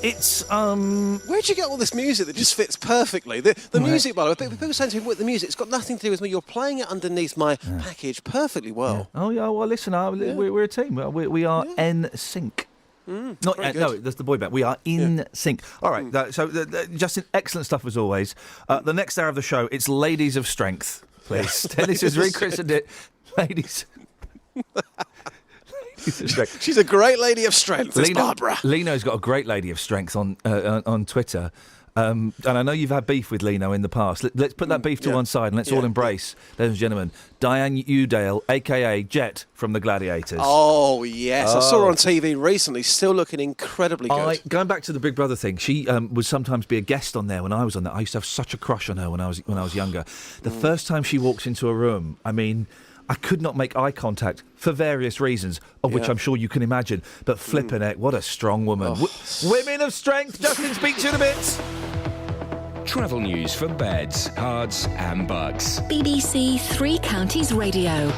It's Where'd you get all this music that just fits perfectly? The music, by the way, people saying to me with the music, it's got nothing to do with me. You're playing it underneath my package perfectly well. Oh yeah, well listen, we're a team. We are in sync. Not no, that's the boy band. We are in sync. All right, Justin, excellent stuff as always. The next hour of the show, it's Ladies of Strength, please. Dennis has rechristened it, Ladies. She's a great lady of strength, it's Barbara. Lino's got a great lady of strength on Twitter. And I know you've had beef with Lino in the past. Let's put that beef to one side and let's all embrace, ladies and gentlemen, Diane Udale, a.k.a. Jet from The Gladiators. Oh, yes. I saw her on TV recently, still looking incredibly good. Going back to the Big Brother thing, she would sometimes be a guest on there when I was on there. I used to have such a crush on her when I was younger. The first time she walked into a room, I mean... I could not make eye contact for various reasons, of which I'm sure you can imagine. But flipping it, what a strong woman. Women of strength. Justin, speak to you in a bit. Travel news for beds, cards and bugs. BBC Three Counties Radio.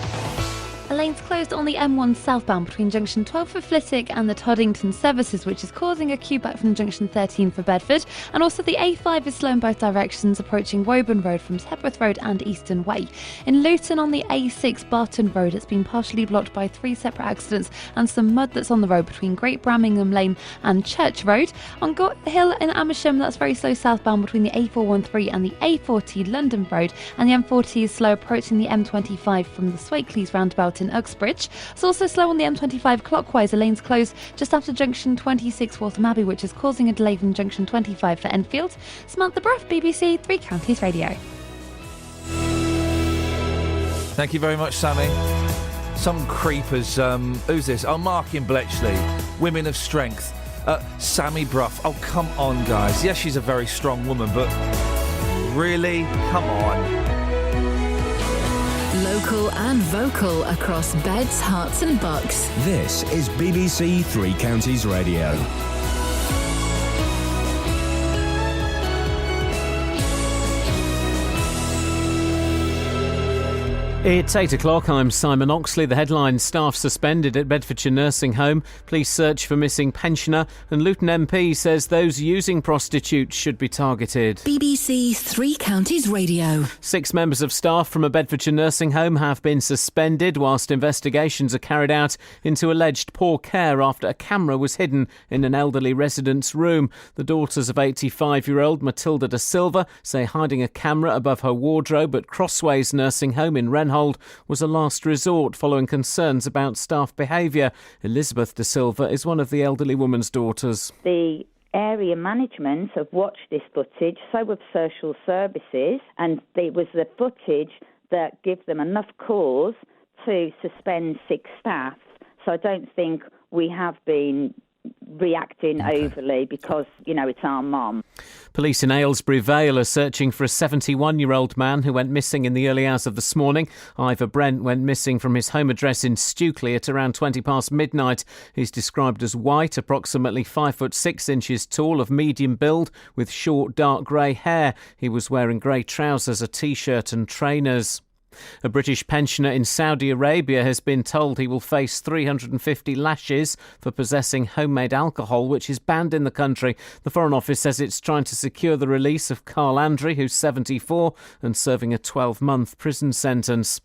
A lane's closed on the M1 southbound between junction 12 for Flitwick and the Toddington services, which is causing a queue back from junction 13 for Bedford. And also the A5 is slow in both directions, approaching Woburn Road from Hebworth Road and Eastern Way. In Luton on the A6 Barton Road, it's been partially blocked by 3 separate accidents and some mud that's on the road between Great Brammingham Lane and Church Road. On Got Hill in Amersham, that's very slow southbound between the A413 and the A40 London Road, and the M40 is slow approaching the M25 from the Swakeleys roundabout in Uxbridge. It's also slow on the M25 clockwise. A lane's closed just after junction 26 Waltham Abbey, which is causing a delay from junction 25 for Enfield. Samantha Bruff, BBC Three Counties Radio. Thank you very much, Sammy. Some creepers. Who's this? Oh, Mark in Bletchley. Women of Strength. Sammy Bruff. Oh, come on, guys. Yes, she's a very strong woman, but really? Come on. Local and vocal across Beds, Herts and Bucks. This is BBC Three Counties Radio. It's 8 o'clock. I'm Simon Oxley. The headline: staff suspended at Bedfordshire Nursing Home. Police search for missing pensioner. And Luton MP says those using prostitutes should be targeted. BBC Three Counties Radio. 6 members of staff from a Bedfordshire nursing home have been suspended whilst investigations are carried out into alleged poor care after a camera was hidden in an elderly resident's room. The daughters of 85-year-old Matilda da Silva say hiding a camera above her wardrobe at Crossways Nursing Home in Renhold was a last resort following concerns about staff behaviour. Elizabeth da Silva is one of the elderly woman's daughters. The area management have watched this footage, so have social services, and it was the footage that gave them enough cause to suspend 6 staff. So I don't think we have been reacting overly because, you know, it's our mum. Police in Aylesbury Vale are searching for a 71-year-old man who went missing in the early hours of this morning. Ivor Brent went missing from his home address in Stukely at around 20 past midnight. He's described as white, approximately 5 foot 6 inches tall, of medium build, with short dark grey hair. He was wearing grey trousers, a t-shirt and trainers. A British pensioner in Saudi Arabia has been told he will face 350 lashes for possessing homemade alcohol, which is banned in the country. The Foreign Office says it's trying to secure the release of Carl Andre, who's 74 and serving a 12-month prison sentence.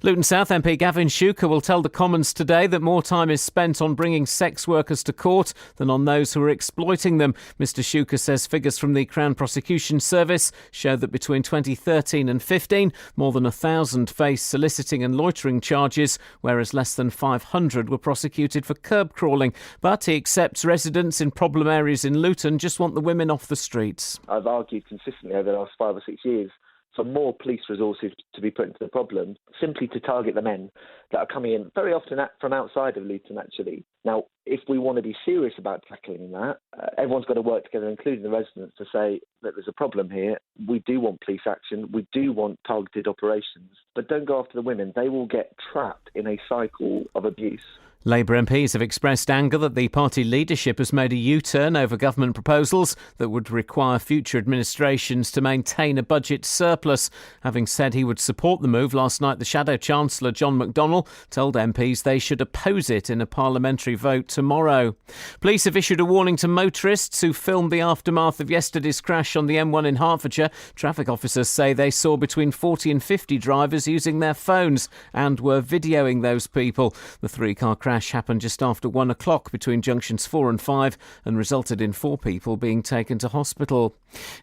Luton South MP Gavin Shuker will tell the Commons today that more time is spent on bringing sex workers to court than on those who are exploiting them. Mr Shuker says figures from the Crown Prosecution Service show that between 2013 and 15, more than 1,000 faced soliciting and loitering charges, whereas less than 500 were prosecuted for curb crawling. But he accepts residents in problem areas in Luton just want the women off the streets. I've argued consistently over the last 5 or 6 years for more police resources to be put into the problem, simply to target the men that are coming in, very often from outside of Luton, actually. Now, if we want to be serious about tackling that, everyone's got to work together, including the residents, to say that there's a problem here. We do want police action. We do want targeted operations. But don't go after the women. They will get trapped in a cycle of abuse. Labour MPs have expressed anger that the party leadership has made a U-turn over government proposals that would require future administrations to maintain a budget surplus. Having said he would support the move, last night the Shadow Chancellor John McDonnell told MPs they should oppose it in a parliamentary vote tomorrow. Police have issued a warning to motorists who filmed the aftermath of yesterday's crash on the M1 in Hertfordshire. Traffic officers say they saw between 40 and 50 drivers using their phones and were videoing those people. The 3-car crash happened just after 1 o'clock between junctions 4 and 5 and resulted in 4 people being taken to hospital.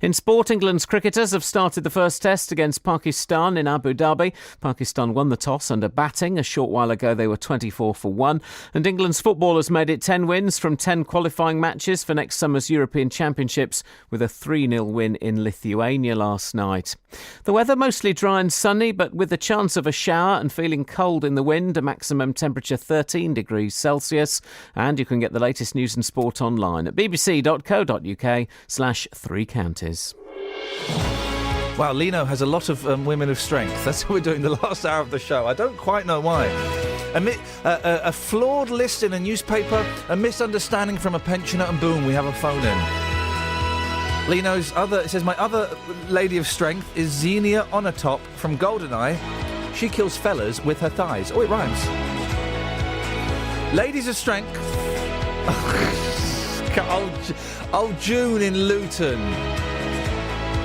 In sport, England's cricketers have started the first test against Pakistan in Abu Dhabi. Pakistan won the toss under batting. A short while ago they were 24 for 1. And England's footballers made it 10 wins from 10 qualifying matches for next summer's European Championships with a 3-0 win in Lithuania last night. The weather mostly dry and sunny, but with the chance of a shower and feeling cold in the wind, a maximum temperature 13 degrees Celsius. And you can get the latest news and sport online at bbc.co.uk/3counties. Wow, Lino has a lot of women of strength. That's what we're doing the last hour of the show. I don't quite know why. A flawed list in a newspaper, a misunderstanding from a pensioner, and boom, we have a phone in. Lino's it says, my other lady of strength is Xenia Onatop from GoldenEye. She kills fellas with her thighs. Oh, it rhymes. Ladies of Strength. Old June in Luton.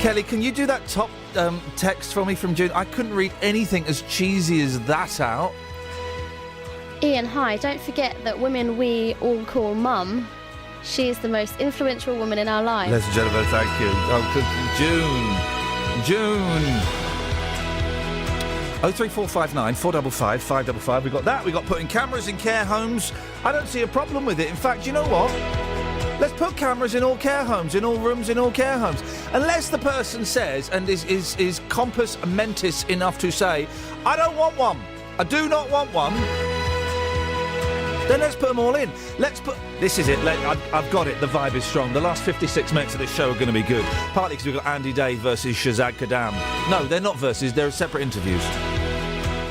Kelly, can you do that top text for me from June? I couldn't read anything as cheesy as that out. Iain, hi. Don't forget that women we all call mum. She is the most influential woman in our lives. Ladies and gentlemen, thank you. June. 03459 455 555. We got that. We got putting cameras in care homes. I don't see a problem with it. In fact, you know what? Let's put cameras in all care homes, in all rooms, in all care homes. Unless the person says and is compos mentis enough to say, I don't want one. I do not want one. Then let's put them all in. This is it. I've got it. The vibe is strong. The last 56 minutes of this show are going to be good. Partly because we've got Andy Day versus Shazad Kadam. No, they're not versus. They're separate interviews.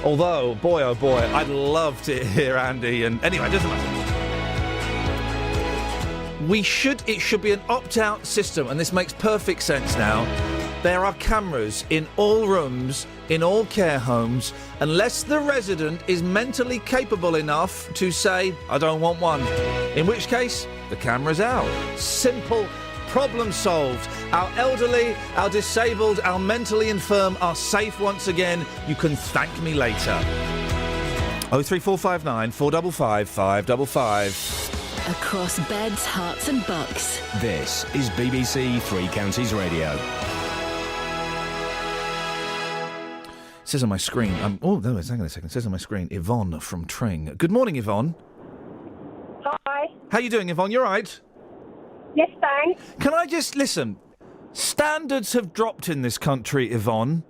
Although, boy, oh boy, I'd love to hear Andy. And anyway, it doesn't matter. It should be an opt-out system, and this makes perfect sense now. There are cameras in all rooms, in all care homes, unless the resident is mentally capable enough to say, I don't want one. In which case, the camera's out. Simple, problem solved. Our elderly, our disabled, our mentally infirm are safe once again. You can thank me later. 03459 455 555. Across beds, hearts and bucks. This is BBC Three Counties Radio. It says on my screen, hang on a second. It says on my screen, Yvonne from Tring. Good morning, Yvonne. Hi. How you doing, Yvonne? You all right? Yes, thanks. Can I just listen? Standards have dropped in this country, Yvonne.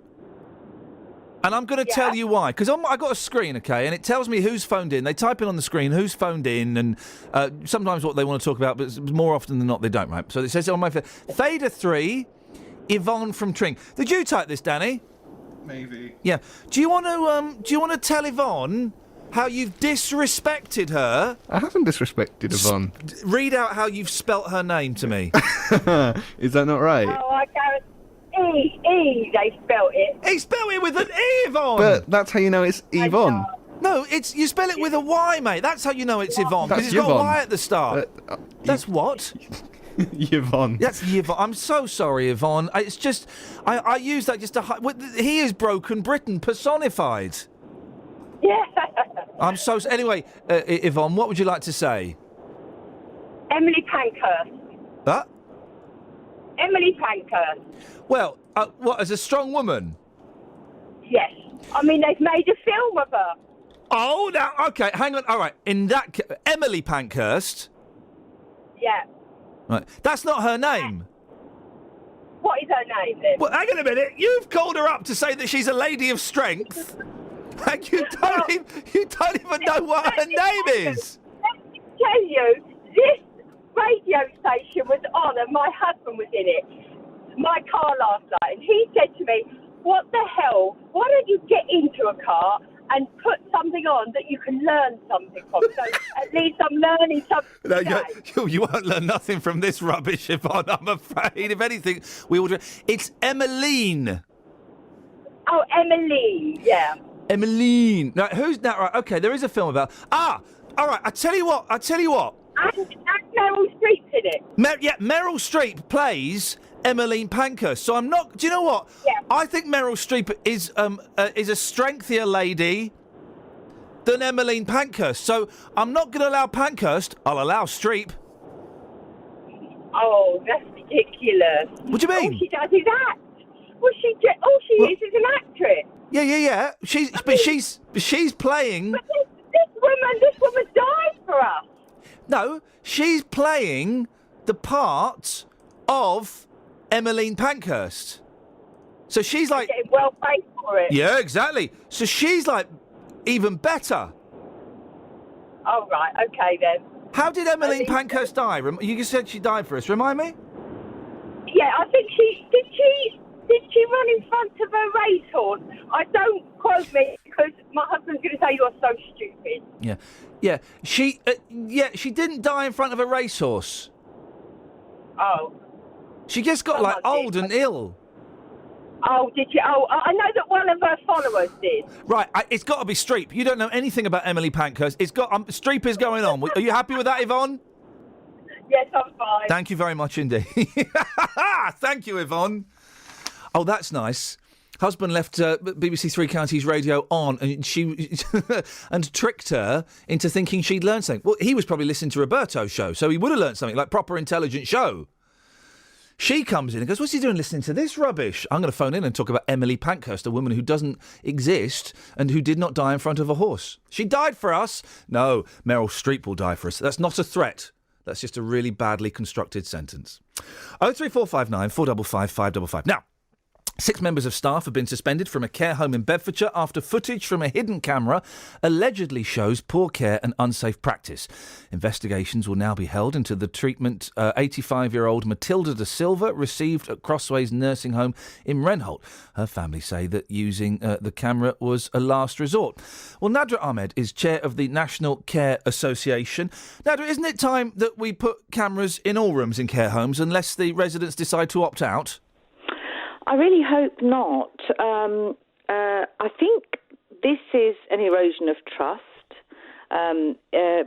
And I'm going to tell you why. Because I got a screen, okay, and it tells me who's phoned in. They type in on the screen who's phoned in, and sometimes what they want to talk about, but more often than not, they don't, right? So it says on my Fader 3, Yvonne from Tring. Did you type this, Danny? Maybe. Yeah. Do you want to tell Yvonne how you've disrespected her? I haven't disrespected Yvonne. Read out how you've spelt her name to me. Is that not right? Oh, I go E, they spelt it. He spelled it with an E, Yvonne! But that's how you know it's Yvonne. No, you spell it with a Y, mate. That's how you know it's Yvonne, because it's got a Y at the start. That's what? Yvonne. That's Yvonne. I'm so sorry, Yvonne. It's just, I use that just to... He is broken Britain personified. Yeah. I'm so... Anyway, Yvonne, what would you like to say? Emily Pankhurst. Huh? Emily Pankhurst. Well, what, as a strong woman? Yes. I mean, they've made a film of her. Oh, now, okay, hang on. All right, in that... Emily Pankhurst? Yeah. Right. That's not her name. What is her name, then? Well, hang on a minute. You've called her up to say that she's a lady of strength. And you don't even know what her name is. Let me tell you, this radio station was on and my husband was in it. My car last night, and he said to me, what the hell, why don't you get into a car and put something on that you can learn something from? So at least I'm learning something today. You won't learn nothing from this rubbish, Yvonne, I'm afraid. If anything, we will... It's Emmeline. Oh, Emmeline, yeah. Emmeline. Now, who's that? Right, okay, there is a film about... all right, I tell you what. And Meryl Streep's in it. Meryl Streep plays Emmeline Pankhurst. So I'm not... Do you know what? Yeah. I think Meryl Streep is a strengthier lady than Emmeline Pankhurst. So I'm not going to allow Pankhurst. I'll allow Streep. Oh, that's ridiculous. What do you mean? All she does is act. Well, she is an actress. Yeah. She's playing... But this woman died for us. No, she's playing the part of Emmeline Pankhurst. So she's like... Getting well paid for it. Yeah, exactly. So she's like even better. Oh, right, okay then. How did Emmeline Pankhurst die? You just said she died for us. Remind me? Yeah, I think Did she run in front of a racehorse? I don't quote me because my husband's going to say you're so stupid. Yeah. She didn't die in front of a racehorse. Oh. She just got old and ill. Oh, did you? Oh, I know that one of her followers did. Right, it's got to be Streep. You don't know anything about Emily Pankhurst. It's got Streep is going on. Are you happy with that, Yvonne? Yes, I'm fine. Thank you very much indeed. Thank you, Yvonne. Oh, that's nice. Husband left BBC Three Counties radio on, and she and tricked her into thinking she'd learned something. Well, he was probably listening to Roberto's show, so he would have learned something, like proper intelligent show. She comes in and goes, "What's he doing listening to this rubbish?" I'm going to phone in and talk about Emily Pankhurst, a woman who doesn't exist and who did not die in front of a horse. She died for us. No, Meryl Streep will die for us. That's not a threat. That's just a really badly constructed sentence. 03459 455 555. Now, 6 members of staff have been suspended from a care home in Bedfordshire after footage from a hidden camera allegedly shows poor care and unsafe practice. Investigations will now be held into the treatment 85-year-old Matilda da Silva received at Crossways Nursing Home in Wrenholt. Her family say that using the camera was a last resort. Well, Nadra Ahmed is chair of the National Care Association. Nadra, isn't it time that we put cameras in all rooms in care homes unless the residents decide to opt out? I really hope not. I think this is an erosion of trust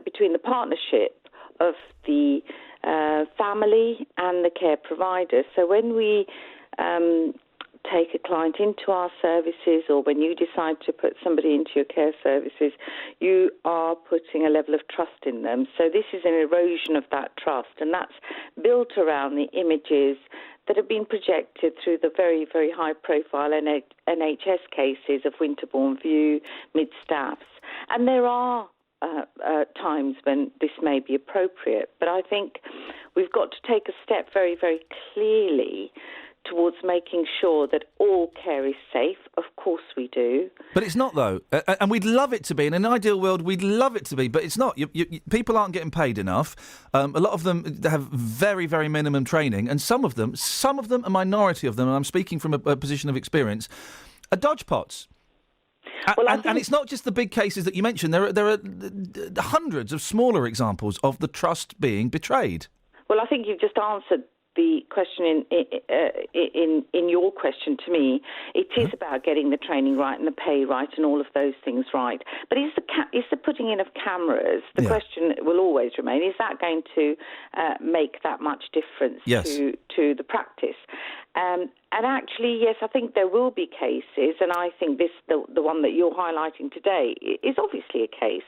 between the partnership of the family and the care provider. So when we take a client into our services, or when you decide to put somebody into your care services, you are putting a level of trust in them. So this is an erosion of that trust, and that's built around the images that have been projected through the very, very high-profile NHS cases of Winterbourne View, mid-staffs. And there are times when this may be appropriate, but I think we've got to take a step very, very clearly towards making sure that all care is safe. Of course we do. But it's not, though. And we'd love it to be. In an ideal world, we'd love it to be. But it's not. People aren't getting paid enough. A lot of them have very, very minimum training. And some of them, a minority of them, and I'm speaking from a position of experience, are dodgepots. Well, and it's not just the big cases that you mentioned. There are hundreds of smaller examples of the trust being betrayed. Well, I think you've just answered the question in your question to me. It is about getting the training right and the pay right and all of those things right. But is the putting in of cameras, the question will always remain, is that going to make that much difference to the practice? And actually, yes, I think there will be cases, and I think the one that you're highlighting today is obviously a case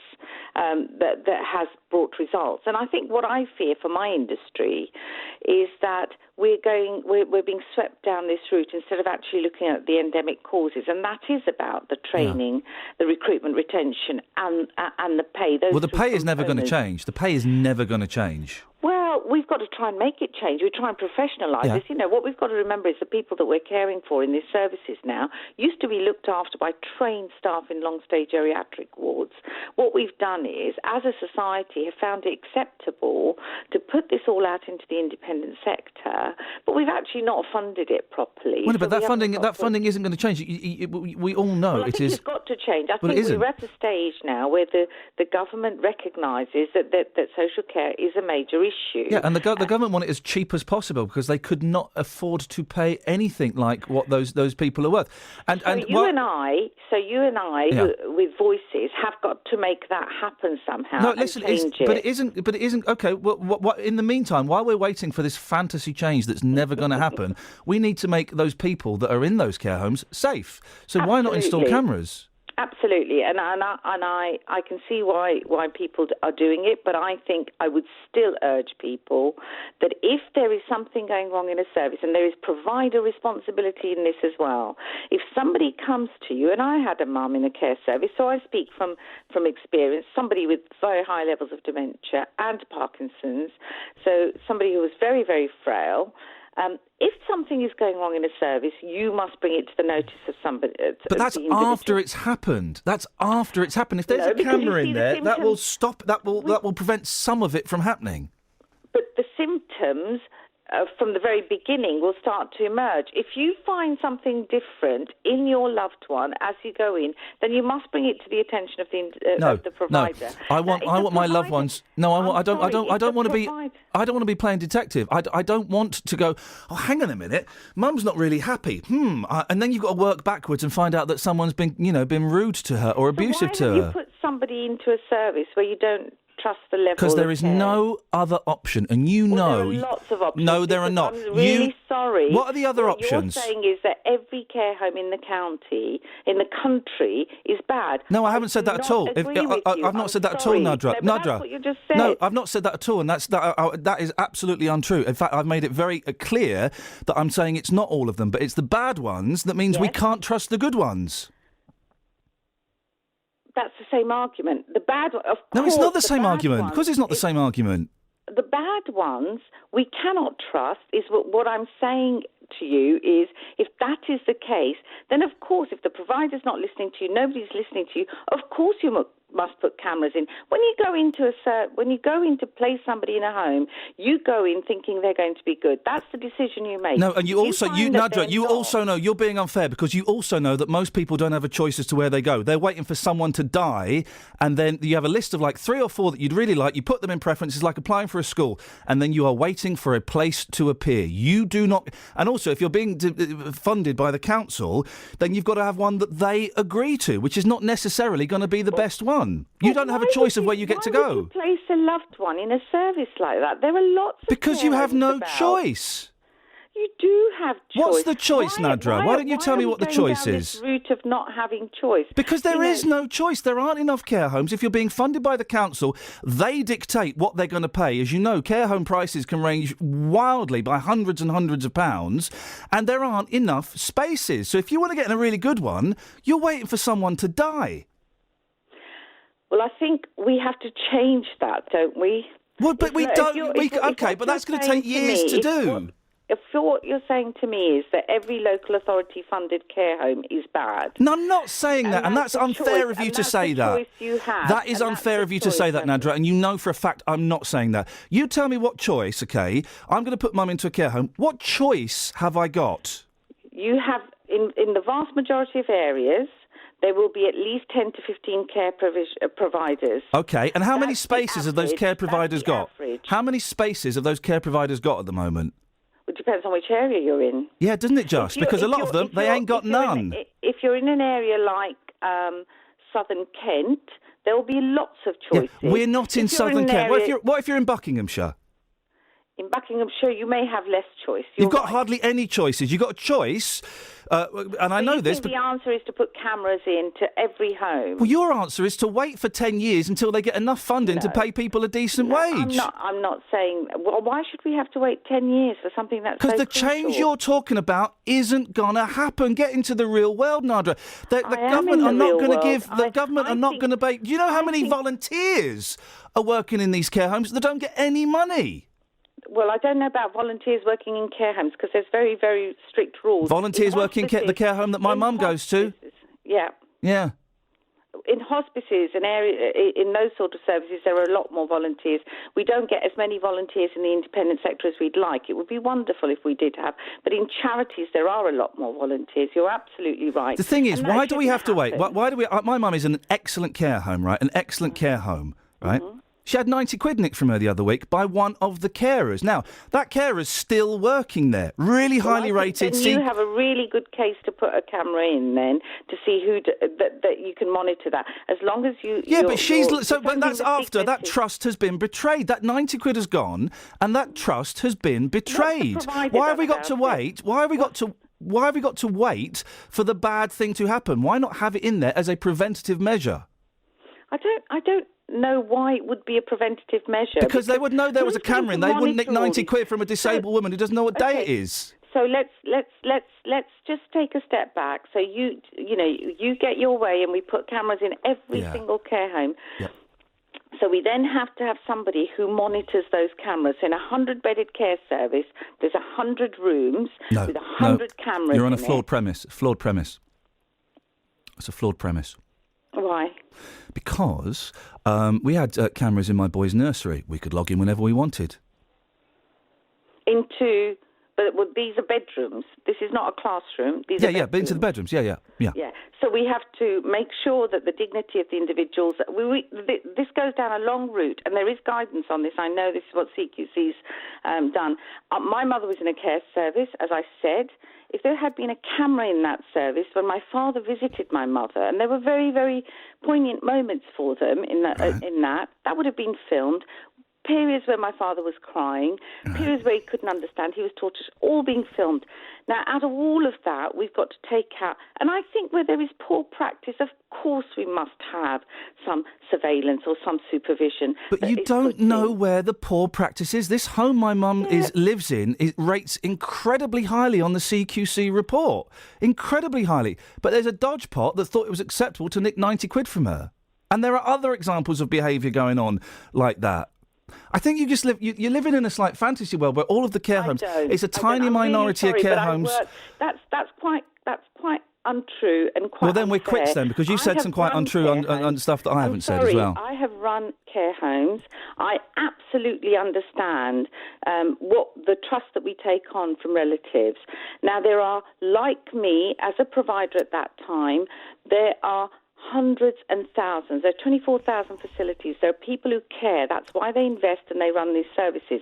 that has brought results. And I think what I fear for my industry is that we're being swept down this route instead of actually looking at the endemic causes, and that is about the training, the recruitment, retention, and the pay. Well, the pay is never going to change. The pay is never going to change. Well, we've got to try and make it change. We try and professionalise this. You know, what we've got to remember is the people that we're caring for in these services now used to be looked after by trained staff in long-stay geriatric wards. What we've done is, as a society, have found it acceptable to put this all out into the independent sector, but we've actually not funded it properly. Well, but that funding isn't going to change. We all know it is. It's got to change. I think we're at a stage now where the government recognises that social care is a major issue. Yeah, and the government want it as cheap as possible because they could not afford to pay anything like what those people are worth. So you and I, with voices, have got to make that happen somehow. No, listen, but it isn't. Okay, what in the meantime, while we're waiting for this fantasy change that's never going to happen, we need to make those people that are in those care homes safe. So why not install cameras? Absolutely, and I can see why people are doing it, but I think I would still urge people that if there is something going wrong in a service, and there is provider responsibility in this as well, if somebody comes to you, and I had a mum in a care service, so I speak from experience, somebody with very high levels of dementia and Parkinson's, so somebody who was very, very frail. If something is going wrong in a service, you must bring it to the notice of somebody. But that's after it's happened. That's after it's happened. If there's a camera in there, that will stop. That will prevent some of it from happening. But the symptoms from the very beginning will start to emerge. If you find something different in your loved one as you go in, then you must bring it to the attention of the provider. No, I want my loved ones. No, I don't want to be. I don't want to be playing detective. I don't want to go. Oh, hang on a minute. Mum's not really happy. And then you've got to work backwards and find out that someone's been rude to her or abusive to her. Why don't you put somebody into a service where you don't trust the level? Because there is no other option, and there are lots of options. No, there are not. I'm really sorry. What are the other what options? You're saying is that every care home in the country, is bad. No, I haven't said that at all. I've not said that at all, Nadra. No, that's what you just said. No, I've not said that at all, and that is absolutely untrue. In fact, I've made it very clear that I'm saying it's not all of them, but it's the bad ones that means we can't trust the good ones. That's the same argument. The bad one, of course. No, it's not the same argument. Because it's not the same argument. The bad ones we cannot trust. Is what I'm saying to you is, if that is the case, then of course, if the provider's not listening to you, nobody's listening to you. Of course, you must put cameras in. When you go into place somebody in a home, you go in thinking they're going to be good. That's the decision you make. No, and Nadra, you also know you're being unfair because you also know that most people don't have a choice as to where they go. They're waiting for someone to die, and then you have a list of like 3 or 4 that you'd really like. You put them in preferences, like applying for a school, and then you are waiting for a place to appear. You do not, and also if you're being funded by the council, then you've got to have one that they agree to, which is not necessarily going to be the best one. You don't have a choice of where you get to go. Why would you place a loved one in a service like that? There are lots of because you have no choice. You do have choice. What's the choice, Nadra? Why don't you tell me what the choice is? This route of not having choice. Because there is no choice. There aren't enough care homes. If you're being funded by the council, they dictate what they're going to pay. As you know, care home prices can range wildly by hundreds and hundreds of pounds, and there aren't enough spaces. So if you want to get in a really good one, you're waiting for someone to die. Well, I think we have to change that, don't we? Well, but we don't. Okay, but that's going to take years to do. If what you're saying to me is that every local authority-funded care home is bad. No, I'm not saying that, and that's unfair of you to say that. That is unfair of you to say that, Nadra, and you know for a fact I'm not saying that. You tell me what choice, okay? I'm going to put Mum into a care home. What choice have I got? You have, in the vast majority of areas, there will be at least 10 to 15 care providers. Okay, and how many spaces have those care providers got? How many spaces have those care providers got at the moment? It depends on which area you're in. Yeah, doesn't it just? Because a lot of them, they ain't got none. If you're in an area like southern Kent, there will be lots of choices. Yeah, we're not in southern Kent. What if you're in Buckinghamshire? In Buckinghamshire, you may have less choice. You've got hardly any choices. You've got a choice, and I know this. But the answer is to put cameras into every home. Well, your answer is to wait for 10 years until they get enough funding to pay people a decent wage. I'm not saying. Well, why should we have to wait 10 years for something that's because the change you're talking about isn't gonna happen. Get into the real world, Nadra. The government are not going to give. The government are not going to pay. Do you know how many volunteers are working in these care homes that don't get any money? Well, I don't know about volunteers working in care homes because there's very, very strict rules. Volunteers working in the care home that my mum goes to? Yeah. Yeah. In hospices and in those sort of services, there are a lot more volunteers. We don't get as many volunteers in the independent sector as we'd like. It would be wonderful if we did have. But in charities, there are a lot more volunteers. You're absolutely right. The thing is, why do we have to wait? Why do we? My mum is in an excellent care home, right? An excellent care home, right? Mm-hmm. She had 90 quid nicked from her the other week by one of the carers. Now, that carer's still working there. Really highly rated. And you have a really good case to put a camera in then to see who that you can monitor that. As long as you... Yeah, but but that's after that trust has been betrayed. That 90 quid has gone and that trust has been betrayed. Why have we got to wait? Why have we got to wait for the bad thing to happen? Why not have it in there as a preventative measure? I don't know why it would be a preventative measure. Because they would know there was a camera in. They wouldn't nick 90 quid from a disabled woman who doesn't know what day it is. So let's just take a step back. So you get your way, and we put cameras in every single care home. Yeah. So we then have to have somebody who monitors those cameras. In a 100-bedded care service, there's 100 rooms with 100 cameras. You're on a flawed premise. Flawed premise. It's a flawed premise. Why? Because we had cameras in my boy's nursery. We could log in whenever we wanted. into. But these are bedrooms. This is not a classroom. These are but into the bedrooms. Yeah. Yeah. So we have to make sure that the dignity of the individuals. This goes down a long route, and there is guidance on this. I know this is what CQC's done. My mother was in a care service, as I said. If there had been a camera in that service when my father visited my mother, and there were very, very poignant moments for them in that would have been filmed. Periods where my father was crying, periods where he couldn't understand, he was tortured, all being filmed. Now, out of all of that, we've got to take out, and I think where there is poor practice, of course we must have some surveillance or some supervision. But you don't know where the poor practice is. This home my mum lives in, it rates incredibly highly on the CQC report. Incredibly highly. But there's a dodge pot that thought it was acceptable to nick 90 quid from her. And there are other examples of behaviour going on like that. I think you just live. You're living in a slight fantasy world where all of the care homes. It's a tiny minority of care homes. That's quite untrue and quite. Well, then we're unfair. quits then, because you said some quite untrue stuff that I haven't said as well. I have run care homes. I absolutely understand what the trust that we take on from relatives. Now, there are, like me, as a provider at that time, there are hundreds and thousands. There are 24,000 facilities. There are people who care. That's why they invest and they run these services.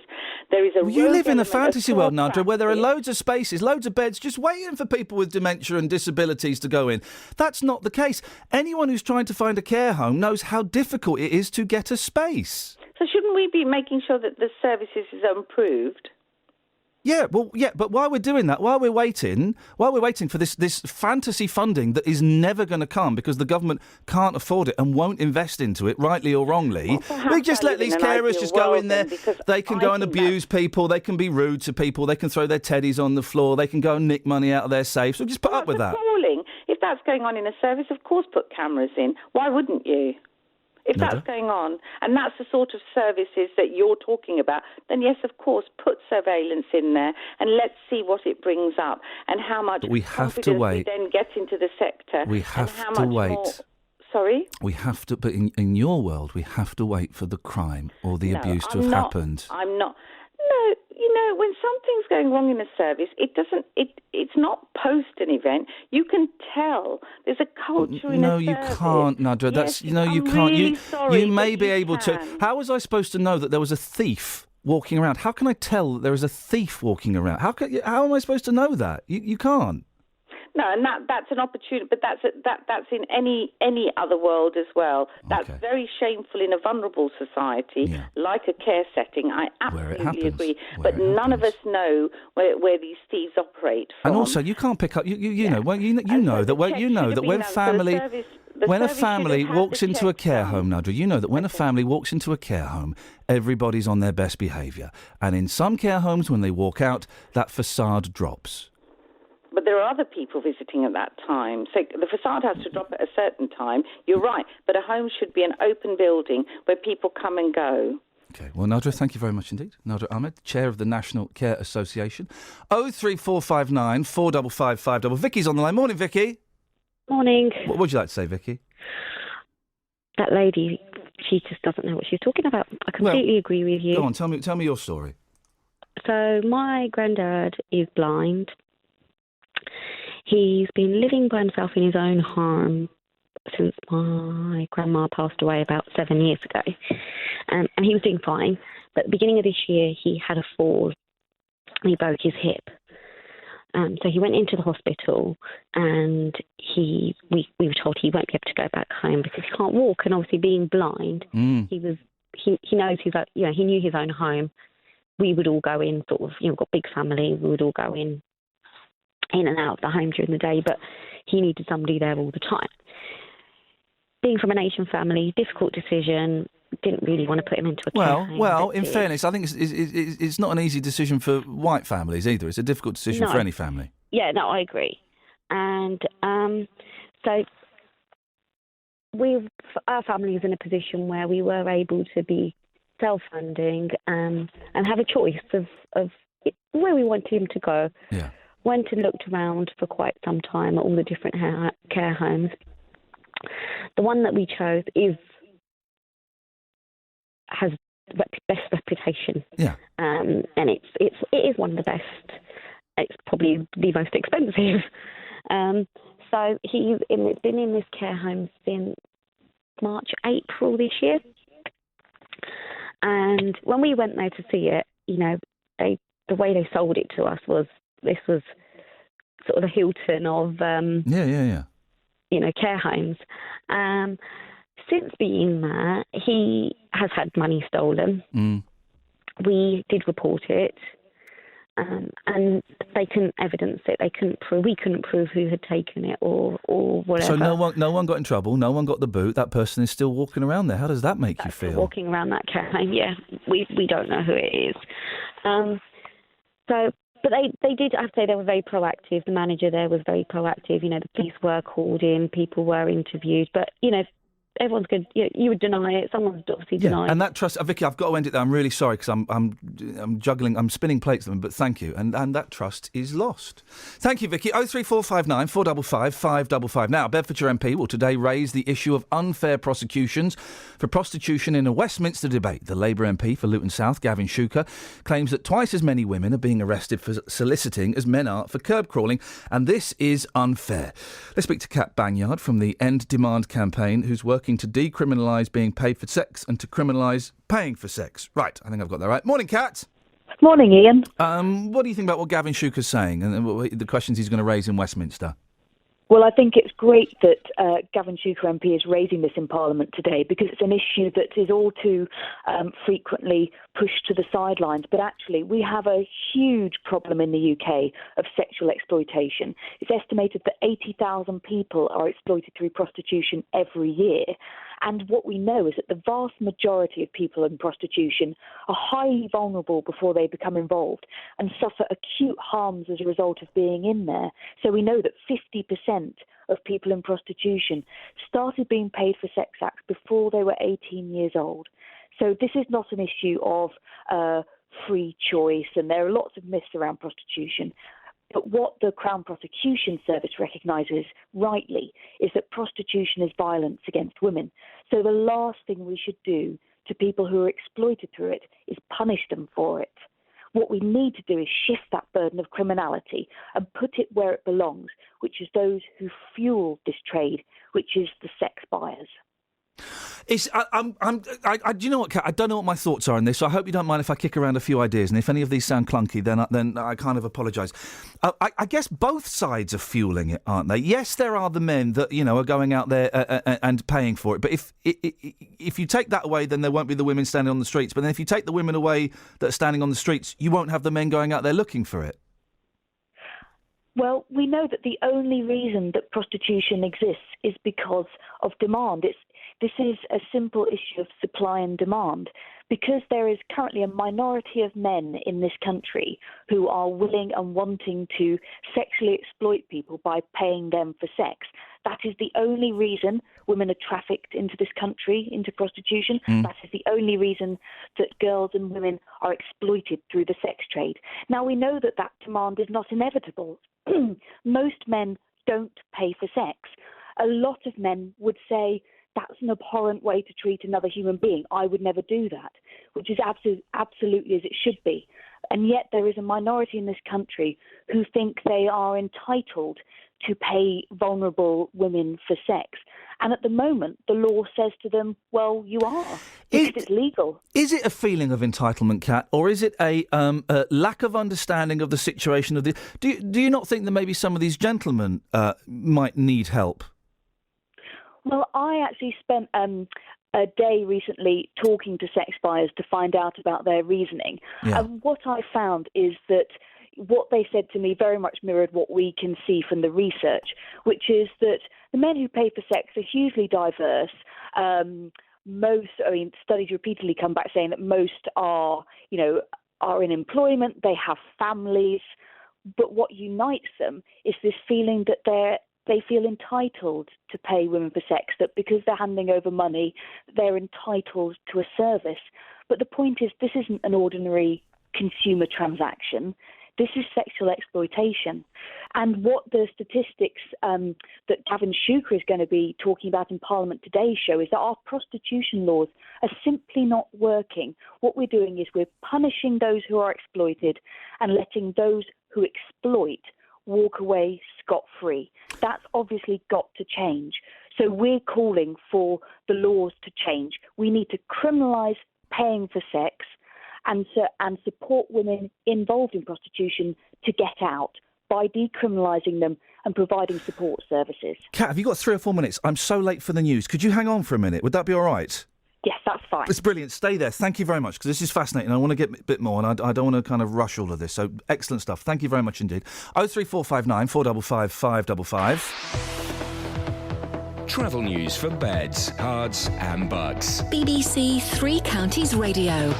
There is a. You live in a fantasy world, Nadra, where there are loads of spaces, loads of beds, just waiting for people with dementia and disabilities to go in. That's not the case. Anyone who's trying to find a care home knows how difficult it is to get a space. So shouldn't we be making sure that the services is improved? But while we're doing that, while we're waiting for this fantasy funding that is never going to come because the government can't afford it and won't invest into it, rightly or wrongly, we just let these carers just go in there. They can go and abuse people, they can be rude to people, they can throw their teddies on the floor, they can go and nick money out of their safes. So just put up with that. Appalling. If that's going on in a service, of course put cameras in. Why wouldn't you? If that's going on, and that's the sort of services that you're talking about, then yes, of course, put surveillance in there and let's see what it brings up and how much but we have to wait. We then get into the sector. We have to wait. Sorry? We have to, but in your world, we have to wait for the crime or the abuse to have happened. I'm not. No, when something's going wrong in a service, it's not post an event. You can tell there's a culture in a service. No, you can't, Nadra. Yes, you can't. Really sorry, you may be able can. to. How was I supposed to know that there was a thief walking around? How can I tell that there is a thief walking around? How am I supposed to know that? You can't. No, and that's an opportunity, but that's in any other world as well. That's very shameful in a vulnerable society, like a care setting. I absolutely agree. But none of us know where these thieves operate from. And also, you can't pick up. You know that when a family walks into a care home, Nadra, you know that when a family walks into a care home, everybody's on their best behaviour, and in some care homes, when they walk out, that facade drops. But there are other people visiting at that time. So the facade has to drop at a certain time. You're right. But a home should be an open building where people come and go. OK. Well, Nadra, thank you very much indeed. Nadra Ahmed, Chair of the National Care Association. 03459 455 555. Vicky's on the line. Morning, Vicky. Morning. What would you like to say, Vicky? That lady, she just doesn't know what she's talking about. I completely agree with you. Go on, tell me your story. So my granddad is blind. He's been living by himself in his own home since my grandma passed away about 7 years ago. And he was doing fine. But at the beginning of this year, he had a fall and he broke his hip. So he went into the hospital and we were told he won't be able to go back home because he can't walk. And obviously being blind, he knows he knew his own home. We would all go in we've got a big family. We would all go in and out of the home during the day, but he needed somebody there all the time. Being from an Asian family, difficult decision. Didn't really want to put him into a care home. Well, in fairness, I think it's not an easy decision for white families either. It's a difficult decision for any family. Yeah, no, I agree. And so our family is in a position where we were able to be self-funding and have a choice of where we wanted him to go. Yeah. Went and looked around for quite some time at all the different care homes. The one that we chose has best reputation. Yeah. And it is one of the best. It's probably the most expensive. So it's been in this care home since March, April this year. And when we went there to see it, the way they sold it to us was this was sort of the Hilton of care homes. Since being there, he has had money stolen. We did report it, and they couldn't evidence it. We couldn't prove who had taken it or whatever. So no one got in trouble. No one got the boot. That person is still walking around there. How does that make you feel? Walking around that care home, yeah. We don't know who it is. But they did, I have to say, they were very proactive. The manager there was very proactive. The police were called in, people were interviewed. But, everyone's good. You would deny it. Someone's obviously denying. And that trust, Vicky, I've got to end it there. I'm really sorry because I'm juggling, I'm spinning plates at them. But thank you, and that trust is lost. Thank you, Vicky. 03459 455 555. Now, Bedfordshire MP will today raise the issue of unfair prosecutions for prostitution in a Westminster debate. The Labour MP for Luton South, Gavin Shuker, claims that twice as many women are being arrested for soliciting as men are for curb crawling, and this is unfair. Let's speak to Kat Banyard from the End Demand campaign, who's working to decriminalise being paid for sex and to criminalise paying for sex. Right, I think I've got that right. Morning, Kat. Morning, Ian. What do you think about what Gavin Shuker's saying and the questions he's going to raise in Westminster? Well, I think it's great that Gavin Shuker MP is raising this in Parliament today because it's an issue that is all too frequently pushed to the sidelines. But actually, we have a huge problem in the UK of sexual exploitation. It's estimated that 80,000 people are exploited through prostitution every year. And what we know is that the vast majority of people in prostitution are highly vulnerable before they become involved and suffer acute harms as a result of being in there. So we know that 50% of people in prostitution started being paid for sex acts before they were 18 years old. So this is not an issue of free choice, and there are lots of myths around prostitution. But what the Crown Prosecution Service recognises rightly is that prostitution is violence against women. So the last thing we should do to people who are exploited through it is punish them for it. What we need to do is shift that burden of criminality and put it where it belongs, which is those who fuel this trade, which is the sex buyers. Do you know what, Kat? I don't know what my thoughts are on this, so I hope you don't mind if I kick around a few ideas, and if any of these sound clunky, then I kind of apologise. I guess both sides are fueling it, aren't they? Yes, there are the men that, are going out there and paying for it, but if you take that away, then there won't be the women standing on the streets. But then if you take the women away that are standing on the streets, you won't have the men going out there looking for it. Well, we know that the only reason that prostitution exists is because of demand. This is a simple issue of supply and demand. Because there is currently a minority of men in this country who are willing and wanting to sexually exploit people by paying them for sex, that is the only reason women are trafficked into this country, into prostitution. That is the only reason that girls and women are exploited through the sex trade. Now, we know that demand is not inevitable. Most men don't pay for sex. A lot of men would say, that's an abhorrent way to treat another human being. I would never do that, which is absolutely as it should be. And yet there is a minority in this country who think they are entitled to pay vulnerable women for sex. And at the moment, the law says to them, well, you are, because it's legal. Is it a feeling of entitlement, Kat, or is it a lack of understanding of the situation of the... Do you not think that maybe some of these gentlemen might need help? Well, I actually spent a day recently talking to sex buyers to find out about their reasoning. Yeah. And what I found is that what they said to me very much mirrored what we can see from the research, which is that the men who pay for sex are hugely diverse. Studies repeatedly come back saying that most are in employment, they have families, but what unites them is this feeling that they feel entitled to pay women for sex, that because they're handing over money, they're entitled to a service. But the point is, this isn't an ordinary consumer transaction. This is sexual exploitation. And what the statistics that Gavin Shuker is going to be talking about in Parliament today show is that our prostitution laws are simply not working. What we're doing is we're punishing those who are exploited and letting those who exploit walk away scot-free. That's obviously got to change. So we're calling for the laws to change. We need to criminalise paying for sex and support women involved in prostitution to get out by decriminalising them and providing support services. Kat, have you got 3 or 4 minutes? I'm so late for the news. Could you hang on for a minute? Would that be all right? Yes, that's fine. It's brilliant. Stay there. Thank you very much, because this is fascinating. I want to get a bit more, and I don't want to kind of rush all of this. So excellent stuff. Thank you very much indeed. 03459 455 555. Travel news for beds, cards and bugs. BBC Three Counties Radio.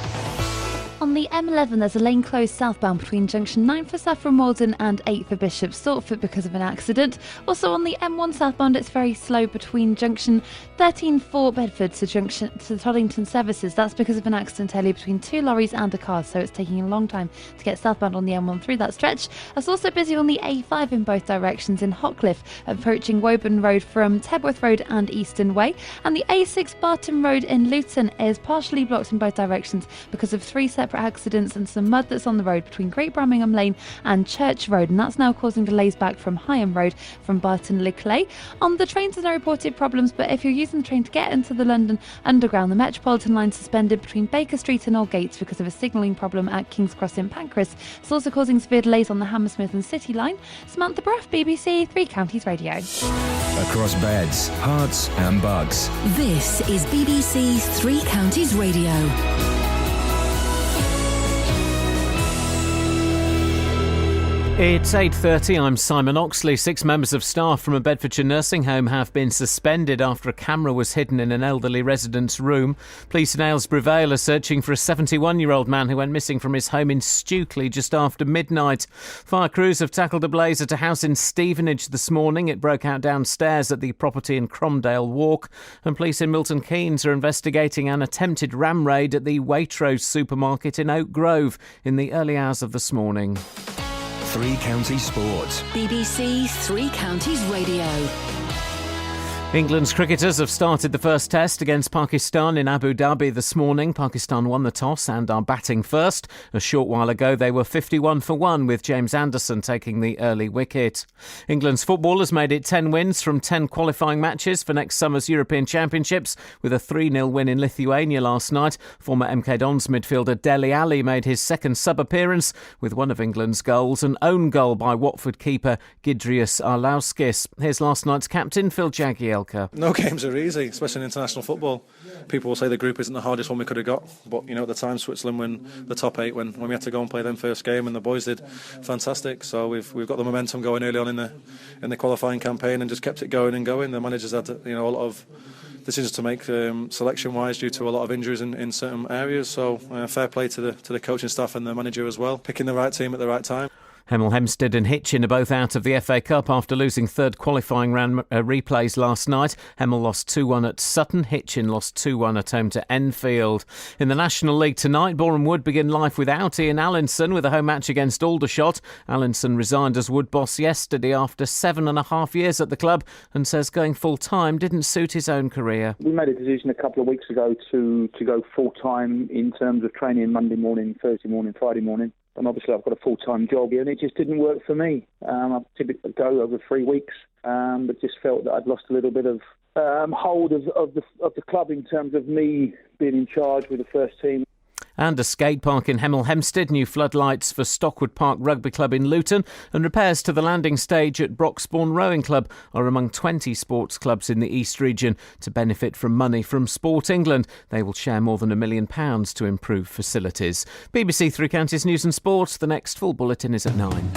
On the M11, there's a lane closed southbound between junction 9 for Saffron Walden and 8 for Bishop Stortford because of an accident. Also on the M1 southbound, it's very slow between junction 13 for Bedford to Toddington Services. That's because of an accident earlier between 2 lorries and a car, so it's taking a long time to get southbound on the M1 through that stretch. It's also busy on the A5 in both directions in Hockliffe, approaching Woburn Road from Tebworth Road and Easton Way. And the A6 Barton Road in Luton is partially blocked in both directions because of 3 separate accidents and some mud that's on the road between Great Brammingham Lane and Church Road, and that's now causing delays back from Higham Road from Barton Le Clay. On the trains, there's no reported problems, but if you're using the train to get into the London Underground, the Metropolitan line suspended between Baker Street and Old Gates because of a signalling problem at King's Cross in Pancras. It's also causing severe delays on the Hammersmith and City line. Samantha Bruff, BBC Three Counties Radio. Across beds, cards and bugs. This is BBC Three Counties Radio. It's 8:30. I'm Simon Oxley. 6 members of staff from a Bedfordshire nursing home have been suspended after a camera was hidden in an elderly resident's room. Police in Aylesbury Vale are searching for a 71-year-old man who went missing from his home in Stukely just after midnight. Fire crews have tackled a blaze at a house in Stevenage this morning. It broke out downstairs at the property in Cromdale Walk. And police in Milton Keynes are investigating an attempted ram raid at the Waitrose supermarket in Oak Grove in the early hours of this morning. Three Counties Sports. BBC Three Counties Radio. England's cricketers have started the first test against Pakistan in Abu Dhabi this morning. Pakistan won the toss and are batting first. A short while ago, they were 51 for 1, with James Anderson taking the early wicket. England's footballers made it 10 wins from 10 qualifying matches for next summer's European Championships, with a 3-0 win in Lithuania last night. Former MK Dons midfielder Dele Alli made his second sub-appearance with one of England's goals, an own goal by Watford keeper Gidrius Arlauskis. Here's last night's captain, Phil Jagielka. No games are easy, especially in international football. People will say the group isn't the hardest one we could have got, but at the time Switzerland won the top 8 when we had to go and play them first game, and the boys did fantastic. So we've got the momentum going early on in the qualifying campaign and just kept it going and going. The managers had a lot of decisions to make selection wise due to a lot of injuries in certain areas. So fair play to the coaching staff and the manager as well, picking the right team at the right time. Hemel Hempstead and Hitchin are both out of the FA Cup after losing third qualifying round replays last night. Hemel lost 2-1 at Sutton. Hitchin lost 2-1 at home to Enfield. In the National League tonight, Boreham Wood begin life without Ian Allinson with a home match against Aldershot. Allinson resigned as Wood boss yesterday after 7.5 years at the club and says going full-time didn't suit his own career. We made a decision a couple of weeks ago to go full-time in terms of training Monday morning, Thursday morning, Friday morning. And obviously I've got a full-time job here and it just didn't work for me. I typically go over 3 weeks, but just felt that I'd lost a little bit of hold of the club in terms of me being in charge with the first team. And a skate park in Hemel Hempstead, new floodlights for Stockwood Park Rugby Club in Luton, and repairs to the landing stage at Broxbourne Rowing Club are among 20 sports clubs in the East region to benefit from money from Sport England. They will share more than £1 million to improve facilities. BBC Three Counties News and Sport. The next full bulletin is at 9.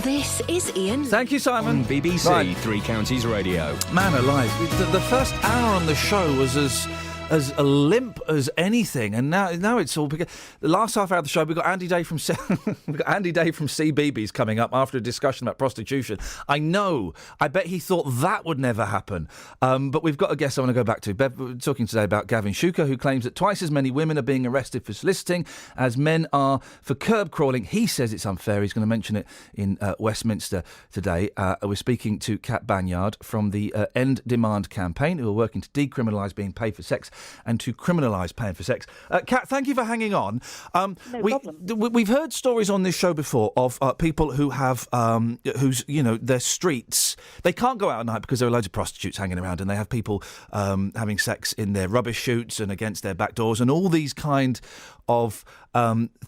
This is Iain. Thank you, Simon. On BBC Three Counties Radio. Man alive. The first hour on the show was as as limp as anything, and now it's all. The last half hour of the show, we got Andy Day from CBeebies coming up after a discussion about prostitution. I bet he thought that would never happen. But we've got a guest I want to go back to. We're talking today about Gavin Shuker, who claims that twice as many women are being arrested for soliciting as men are for curb crawling. He says it's unfair. He's going to mention it in Westminster today. We're speaking to Kat Banyard from the End Demand campaign, who are working to decriminalise being paid for sex and to criminalise paying for sex. Kat, thank you for hanging on. No problem. We've heard stories on this show before of people who have, their streets, they can't go out at night because there are loads of prostitutes hanging around, and they have people having sex in their rubbish chutes and against their back doors and all these kind of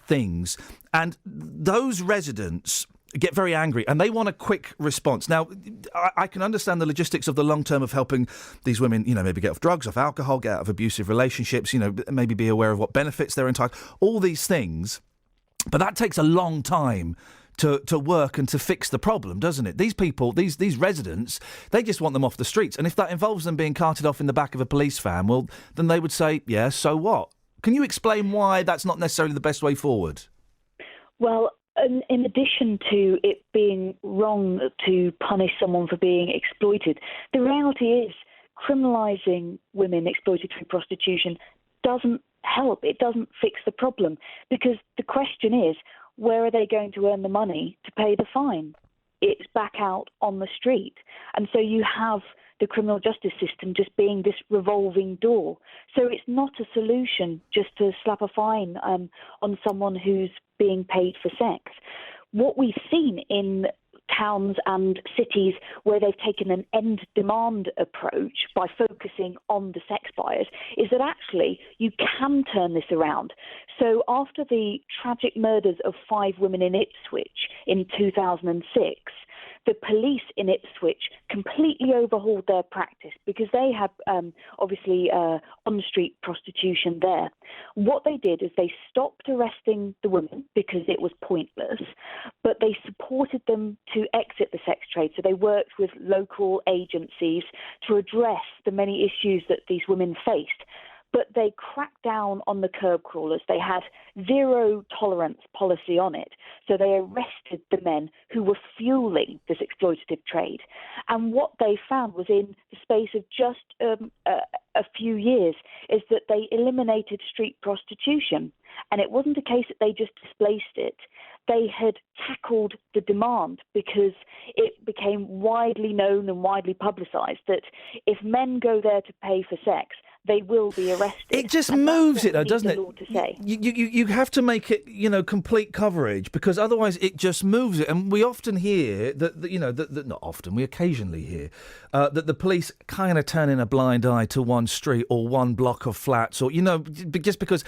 things. And those residents get very angry and they want a quick response. Now, I can understand the logistics of the long term of helping these women, maybe get off drugs, off alcohol, get out of abusive relationships, maybe be aware of what benefits they're entitled, all these things. But that takes a long time to work and to fix the problem, doesn't it? These people, these residents, they just want them off the streets. And if that involves them being carted off in the back of a police van, well, then they would say, yeah, so what? Can you explain why that's not necessarily the best way forward? Well, in addition to it being wrong to punish someone for being exploited, the reality is criminalising women exploited through prostitution doesn't help. It doesn't fix the problem, because the question is, where are they going to earn the money to pay the fine? It's back out on the street. And so you have the criminal justice system just being this revolving door. So it's not a solution just to slap a fine on someone who's being paid for sex. What we've seen in towns and cities where they've taken an end demand approach by focusing on the sex buyers is that actually you can turn this around. So after the tragic murders of 5 women in Ipswich in 2006, the police in Ipswich completely overhauled their practice because they had obviously on-street prostitution there. What they did is they stopped arresting the women because it was pointless, but they supported them to exit the sex trade. So they worked with local agencies to address the many issues that these women faced. But they cracked down on the curb crawlers. They had zero tolerance policy on it. So they arrested the men who were fueling this exploitative trade. And what they found was in the space of just a few years is that they eliminated street prostitution. And it wasn't a case that they just displaced it. They had tackled the demand because it became widely known and widely publicised that if men go there to pay for sex, they will be arrested. It just moves it, though, doesn't it? Law to say. You have to make it, complete coverage, because otherwise it just moves it. And we often hear that not often, we occasionally hear that the police kind of turn in a blind eye to one street or one block of flats, or just because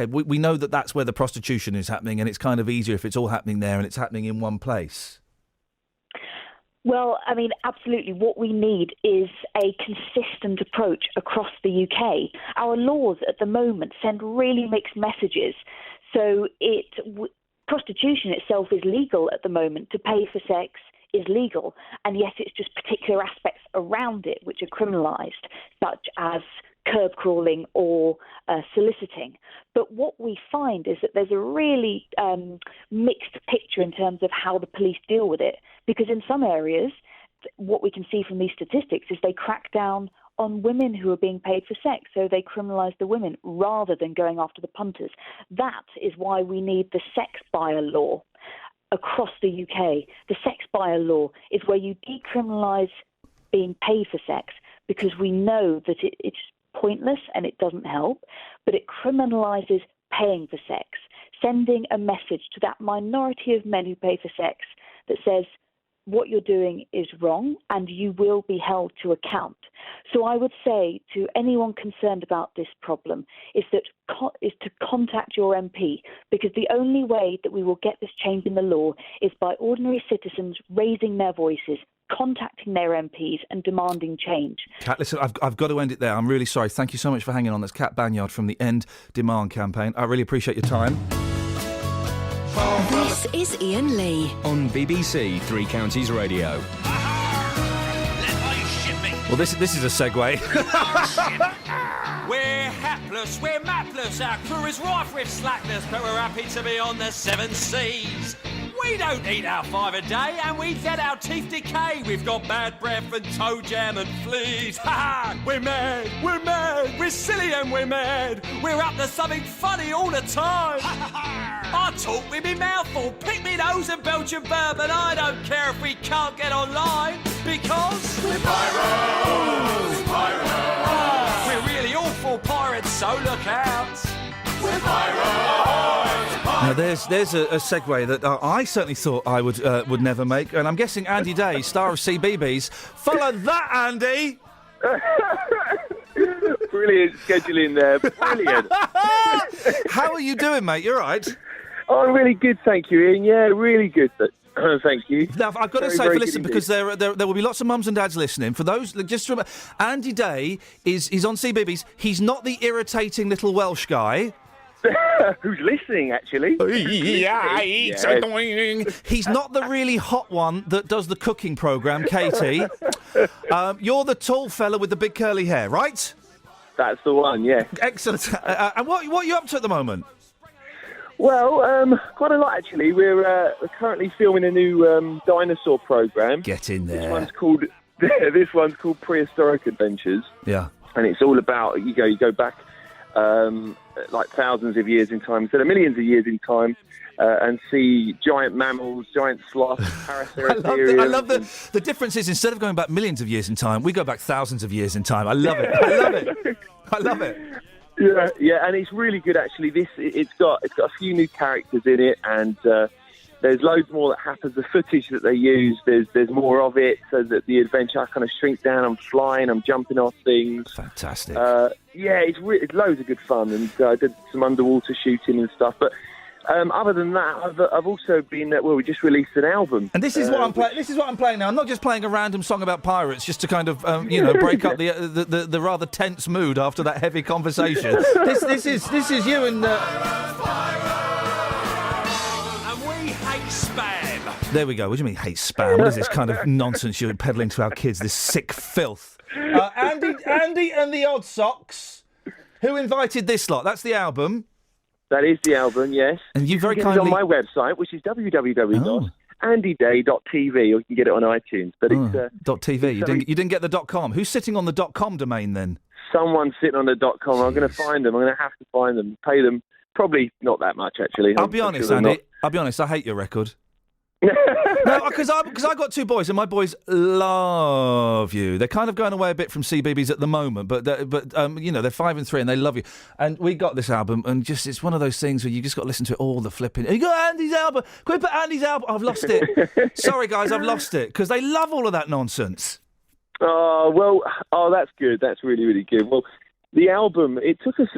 we know that that's where the prostitution is happening, and it's kind of easier if it's all happening there and it's happening in one place. Well, I mean, absolutely. What we need is a consistent approach across the UK. Our laws at the moment send really mixed messages. So prostitution itself is legal at the moment. To pay for sex is legal. And yes, it's just particular aspects around it which are criminalised, such as curb crawling or soliciting. But what we find is that there's a really mixed picture in terms of how the police deal with it, because in some areas, what we can see from these statistics is they crack down on women who are being paid for sex, so they criminalise the women rather than going after the punters. That is why we need the sex buyer law across the UK. The sex buyer law is where you decriminalise being paid for sex, because we know that it's pointless and it doesn't help, but it criminalises paying for sex, sending a message to that minority of men who pay for sex that says what you're doing is wrong and you will be held to account. So I would say to anyone concerned about this problem is to contact your MP, because the only way that we will get this change in the law is by ordinary citizens raising their voices, contacting their MPs and demanding change. Kat, listen, I've got to end it there. I'm really sorry. Thank you so much for hanging on. That's Kat Banyard from the End Demand campaign. I really appreciate your time. This is Iain Lee on BBC Three Counties Radio. Let my shipping Well, this is a segue. We're hapless, we're mapless, our crew is rife with slackness, but we're happy to be on the 7 seas. We don't eat our 5 a day, and we let our teeth decay. We've got bad breath and toe jam and fleas. Ha ha! We're mad, we're silly and we're mad. We're up to something funny all the time. I talk with me mouth full, pick me nose and Belgian bourbon. I don't care if we can't get online, because we're pirates! Pirates! We're really awful pirates, so look out! We're pirates! Now, there's a segue that I certainly thought I would never make, and I'm guessing Andy Day, star of CBeebies, follow that, Andy! Brilliant scheduling there, brilliant. How are you doing, mate? You all right? Oh, I'm really good, thank you, Ian. Yeah, really good. Thank you. Now, I've got to say, listen, because there will be lots of mums and dads listening. For those, just remember, Andy Day he's on CBeebies. He's not the irritating little Welsh guy. Who's listening, actually? He's not the really hot one that does the cooking programme, Katie. You're the tall fella with the big curly hair, right? That's the one, yeah. Excellent. And what are you up to at the moment? Well, quite a lot, actually. We're currently filming a new dinosaur programme. Get in there. This one's called Prehistoric Adventures. Yeah. And it's all about, you go back like thousands of years in time, instead of millions of years in time, and see giant mammals, giant sloths, Parasaurolophus. I love the difference is, instead of going back millions of years in time, we go back thousands of years in time. I love it. I love it. I love it. Yeah, and it's really good, actually. It's got a few new characters in it, and there's loads more that happens. The footage that they use, there's more of it, so that the adventure, I kind of shrink down. I'm flying, I'm jumping off things. Fantastic. Yeah, it's loads of good fun, and I did some underwater shooting and stuff. But other than that, I've also been. We just released an album, and this is what I'm playing. This is what I'm playing now. I'm not just playing a random song about pirates, just to kind of break up the rather tense mood after that heavy conversation. This is you and. Spam. There we go. What do you mean, hate spam? What is this kind of nonsense you're peddling to our kids? This sick filth. Andy and the Odd Socks. Who invited this lot? That's the album. That is the album, yes. And you very can kindly get it on my website, which is www.andyday.tv, or you can get it on iTunes. But it's .tv. You didn't get the .com. Who's sitting on the .com domain then? Someone's sitting on the .com. I'm going to find them. I'm going to have to find them. Pay them. Probably not that much, actually. I'll be honest, Andy. I'll be honest. I hate your record. No, because I got two boys, and my boys love you. They're kind of going away a bit from CBeebies at the moment, but they're 5 and 3, and they love you. And we got this album, and it's one of those things where you just got to listen to it all the flipping. You got Andy's album. Can we put Andy's album? I've lost it. Sorry, guys, I've lost it because they love all of that nonsense. Oh, that's good. That's really, really good. Well, the album, it took us,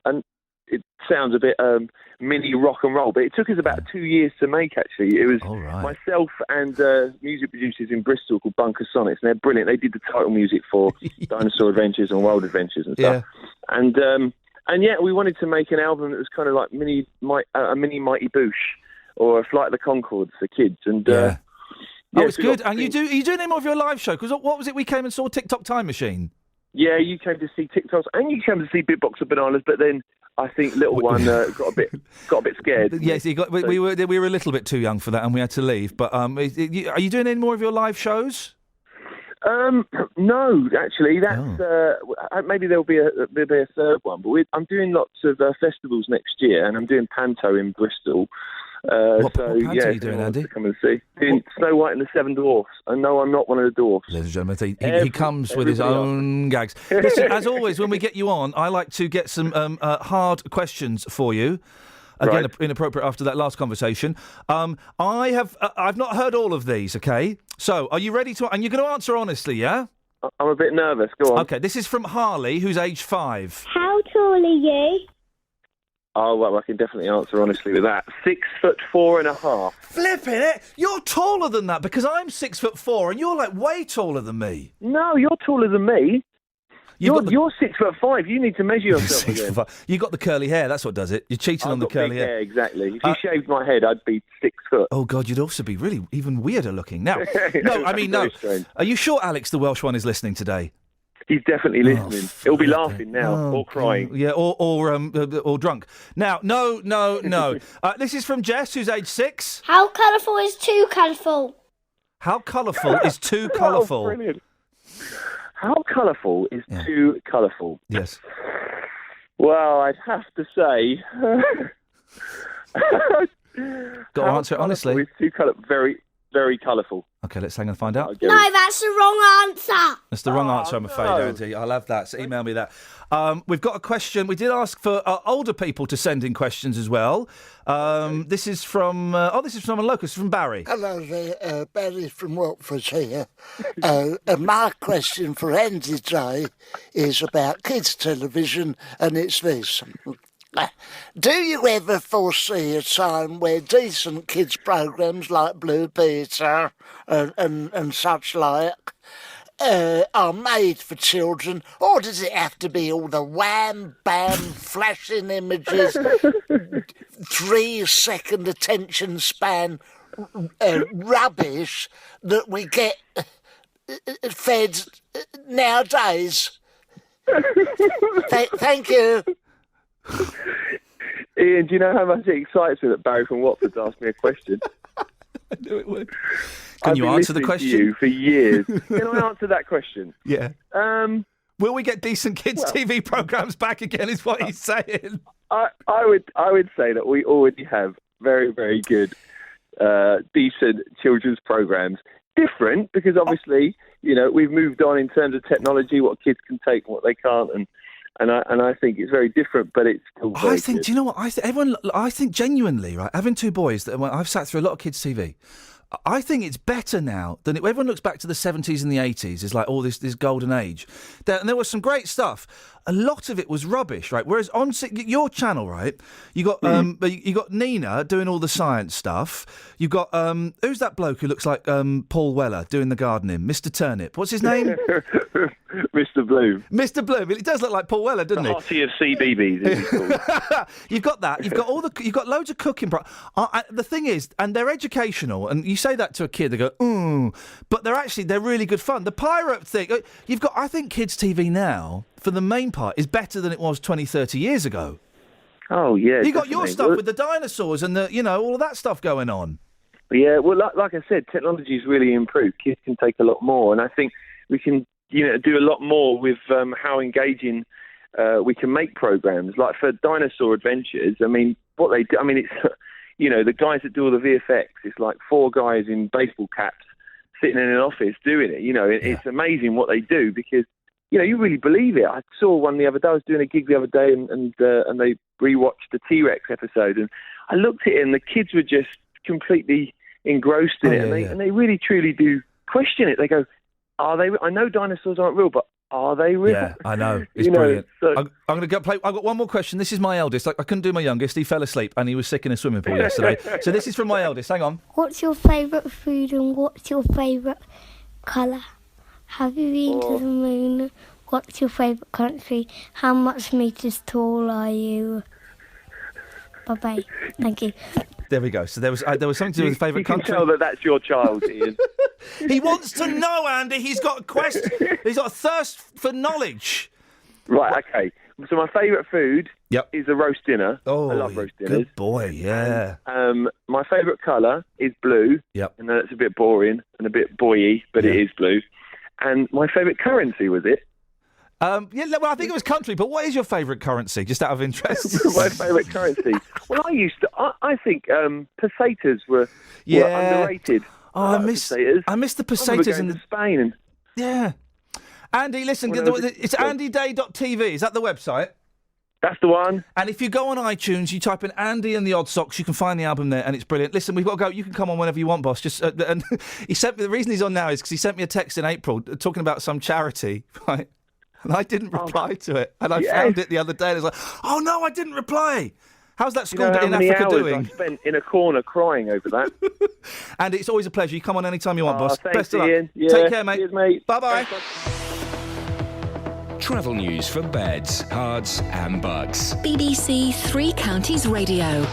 and it sounds a bit mini rock and roll, but it took us about 2 years to make, actually. It was myself and music producers in Bristol called Bunker Sonics, and they're brilliant. They did the title music for Dinosaur Adventures and Wild Adventures and stuff. And yeah, we wanted to make an album that was kind of like a mini Mighty Boosh or a Flight of the Conchords for kids. And it's good. And are you doing any more of your live show? Because what was it we came and saw? TikTok Time Machine? Yeah, you came to see TikToks, and you came to see Big Box of Bananas, but then I think little one got a bit scared. Yes, we were a little bit too young for that, and we had to leave. But are you doing any more of your live shows? No, actually, that's maybe there'll be a third one. But I'm doing lots of festivals next year, and I'm doing Panto in Bristol. What Panto are you doing, Andy? To come and see. Doing Snow White and the Seven Dwarfs. And no, I'm not one of the dwarfs. Ladies and gentlemen, he comes with his own gags. Listen, as always, when we get you on, I like to get some hard questions for you. Again, inappropriate after that last conversation. I've not heard all of these, okay? So, are you ready to... And you're going to answer honestly, yeah? I'm a bit nervous. Go on. Okay, this is from Harley, who's age 5. How tall are you? Oh, well, I can definitely answer honestly with that. 6'4.5". Flipping it! You're taller than that, because I'm 6'4", and you're, like, way taller than me. No, you're taller than me. You're 6'5". You need to measure yourself again. You got the curly hair. That's what does it. You're cheating on the I've got curly big hair. Exactly. If you shaved my head, I'd be 6 foot. Oh God, you'd also be really even weirder looking. Now, no. Strange. Are you sure Alex, the Welsh one, is listening today? He's definitely listening. He'll be laughing now or crying. Yeah, or drunk. Now, no. This is from Jess, who's age 6. How colourful is too colourful? How colourful is too colourful? Brilliant. How colourful is too colourful? Yes. Well, I'd have to say... Got to answer it honestly. It's too very, very colourful. Okay, let's hang on and find out. No, that's the wrong answer. That's the wrong answer, I'm afraid, Andy. I'll have that. So email me that. We've got a question. We did ask for older people to send in questions as well. This is from someone local. This is from Barry. Hello there, Barry from Watford here. My question for Andy today is about kids' television, and it's this. Do you ever foresee a time where decent kids' programmes like Blue Peter and such like are made for children, or does it have to be all the wham, bam, flashing images, 3-second attention span rubbish that we get fed nowadays? Thank you. Ian, do you know how much it excites me that Barry from Watford's asked me a question? I knew it would. I've Can you been answer the listening question? to you for years. Can I answer that question? Yeah. Will we get decent kids' TV programmes back again, is what he's saying. I would say that we already have very, very good, decent children's programmes. Different, because obviously, we've moved on in terms of technology, what kids can take and what they can't, and I think it's very different, but it's still very good. Do you know what? I think genuinely, right, having two boys, I've sat through a lot of kids' TV. I think it's better now than everyone looks back to the 70s and the 80s. It's like, this golden age. And there was some great stuff. A lot of it was rubbish, right? Whereas on your channel, right, you got you got Nina doing all the science stuff. You got who's that bloke who looks like Paul Weller doing the gardening? Mr. Turnip. What's his name? Mr. Bloom. Mr. Bloom. It does look like Paul Weller, doesn't the it? Hottie of CBeebies, is he called? You've got that. You've got loads of cooking. The thing is, and they're educational. And you say that to a kid, they go, ooh, but they're really good fun. The pirate thing. I think kids' TV now, for the main part, is better than it was 20, 30 years ago. Oh yeah. You got your stuff with the dinosaurs and all of that stuff going on. Yeah. Well, like I said, technology's really improved. Kids can take a lot more, and I think we can. Do a lot more with how engaging we can make programs. Like for Dinosaur Adventures, I mean, what they do, it's, the guys that do all the VFX, it's like 4 guys in baseball caps sitting in an office doing it. It's amazing what they do because, you really believe it. I saw one the other day. I was doing a gig the other day and they rewatched the T-Rex episode, and I looked at it and the kids were just completely engrossed in it. And they really, truly do question it. They go, are they? I know dinosaurs aren't real, but are they real? Yeah, I know. It's brilliant. I'm going to go play. I've got one more question. This is my eldest. I couldn't do my youngest. He fell asleep and he was sick in a swimming pool yesterday. So this is from my eldest. Hang on. What's your favourite food and what's your favourite colour? Have you been to the moon? What's your favourite country? How much metres tall are you? Bye-bye. Thank you. There we go. So there was something to do with his favourite country. You can tell that's your child, Ian. He wants to know, Andy. He's got a quest. He's got a thirst for knowledge. Right. Okay. So my favourite food is a roast dinner. Oh, I love roast dinners. Good boy. Yeah. My favourite colour is blue. Yep. And that's a bit boring and a bit boy-y, but it is blue. And my favourite currency was it. Well, I think it was country, but what is your favourite currency, just out of interest? My favourite currency? Well, I think pesetas were underrated. Oh, I miss the pesetas in Spain. Yeah. Andy, listen, it's andyday.tv. Is that the website? That's the one. And if you go on iTunes, you type in Andy and the Odd Socks, you can find the album there, and it's brilliant. Listen, we've got to go. You can come on whenever you want, boss. Just and he sent me, the reason he's on now is because he sent me a text in April talking about some charity, right? And I didn't reply to it. And I found it the other day and I was like, oh no, I didn't reply. How's that school in Africa doing? I spent in a corner crying over that. And it's always a pleasure. You come on any time you want, boss. Thanks, Best of luck. Ian. Yeah. Take care, mate. Cheers, mate. Bye-bye. Travel news for beds, cards and bugs. BBC Three Counties Radio.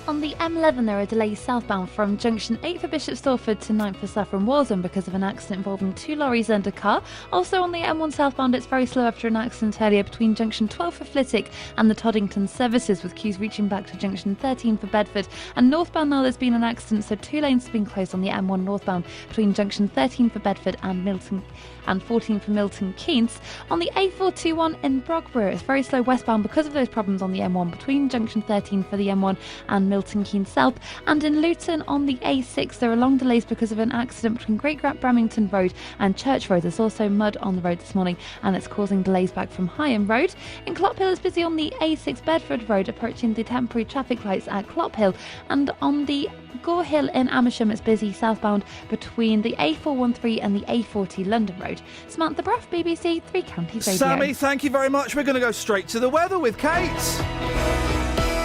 On the M11, there are delays southbound from junction 8 for Bishop Stortford to 9 for Saffron Walsall because of an accident involving 2 lorries and a car. Also on the M1 southbound, it's very slow after an accident earlier between junction 12 for Flitwick and the Toddington services, with queues reaching back to junction 13 for Bedford. And northbound now, there's been an accident, so 2 lanes have been closed on the M1 northbound between junction 13 for Bedford and Milton and 14 for Milton Keynes. On the A421 in Brogborough, it's very slow westbound because of those problems on the M1 between junction 13 for the M1 and Milton Keynes South. And in Luton on the A6, there are long delays because of an accident between Great Bramington Road and Church Road. There's also mud on the road this morning and it's causing delays back from Higham Road. In Clophill, it's busy on the A6 Bedford Road approaching the temporary traffic lights at Clophill. And on the Gore Hill in Amersham, it's busy southbound between the A413 and the A40 London Road. Samantha Bruff, BBC Three Counties Radio. Sammy, thank you very much. We're going to go straight to the weather with Kate.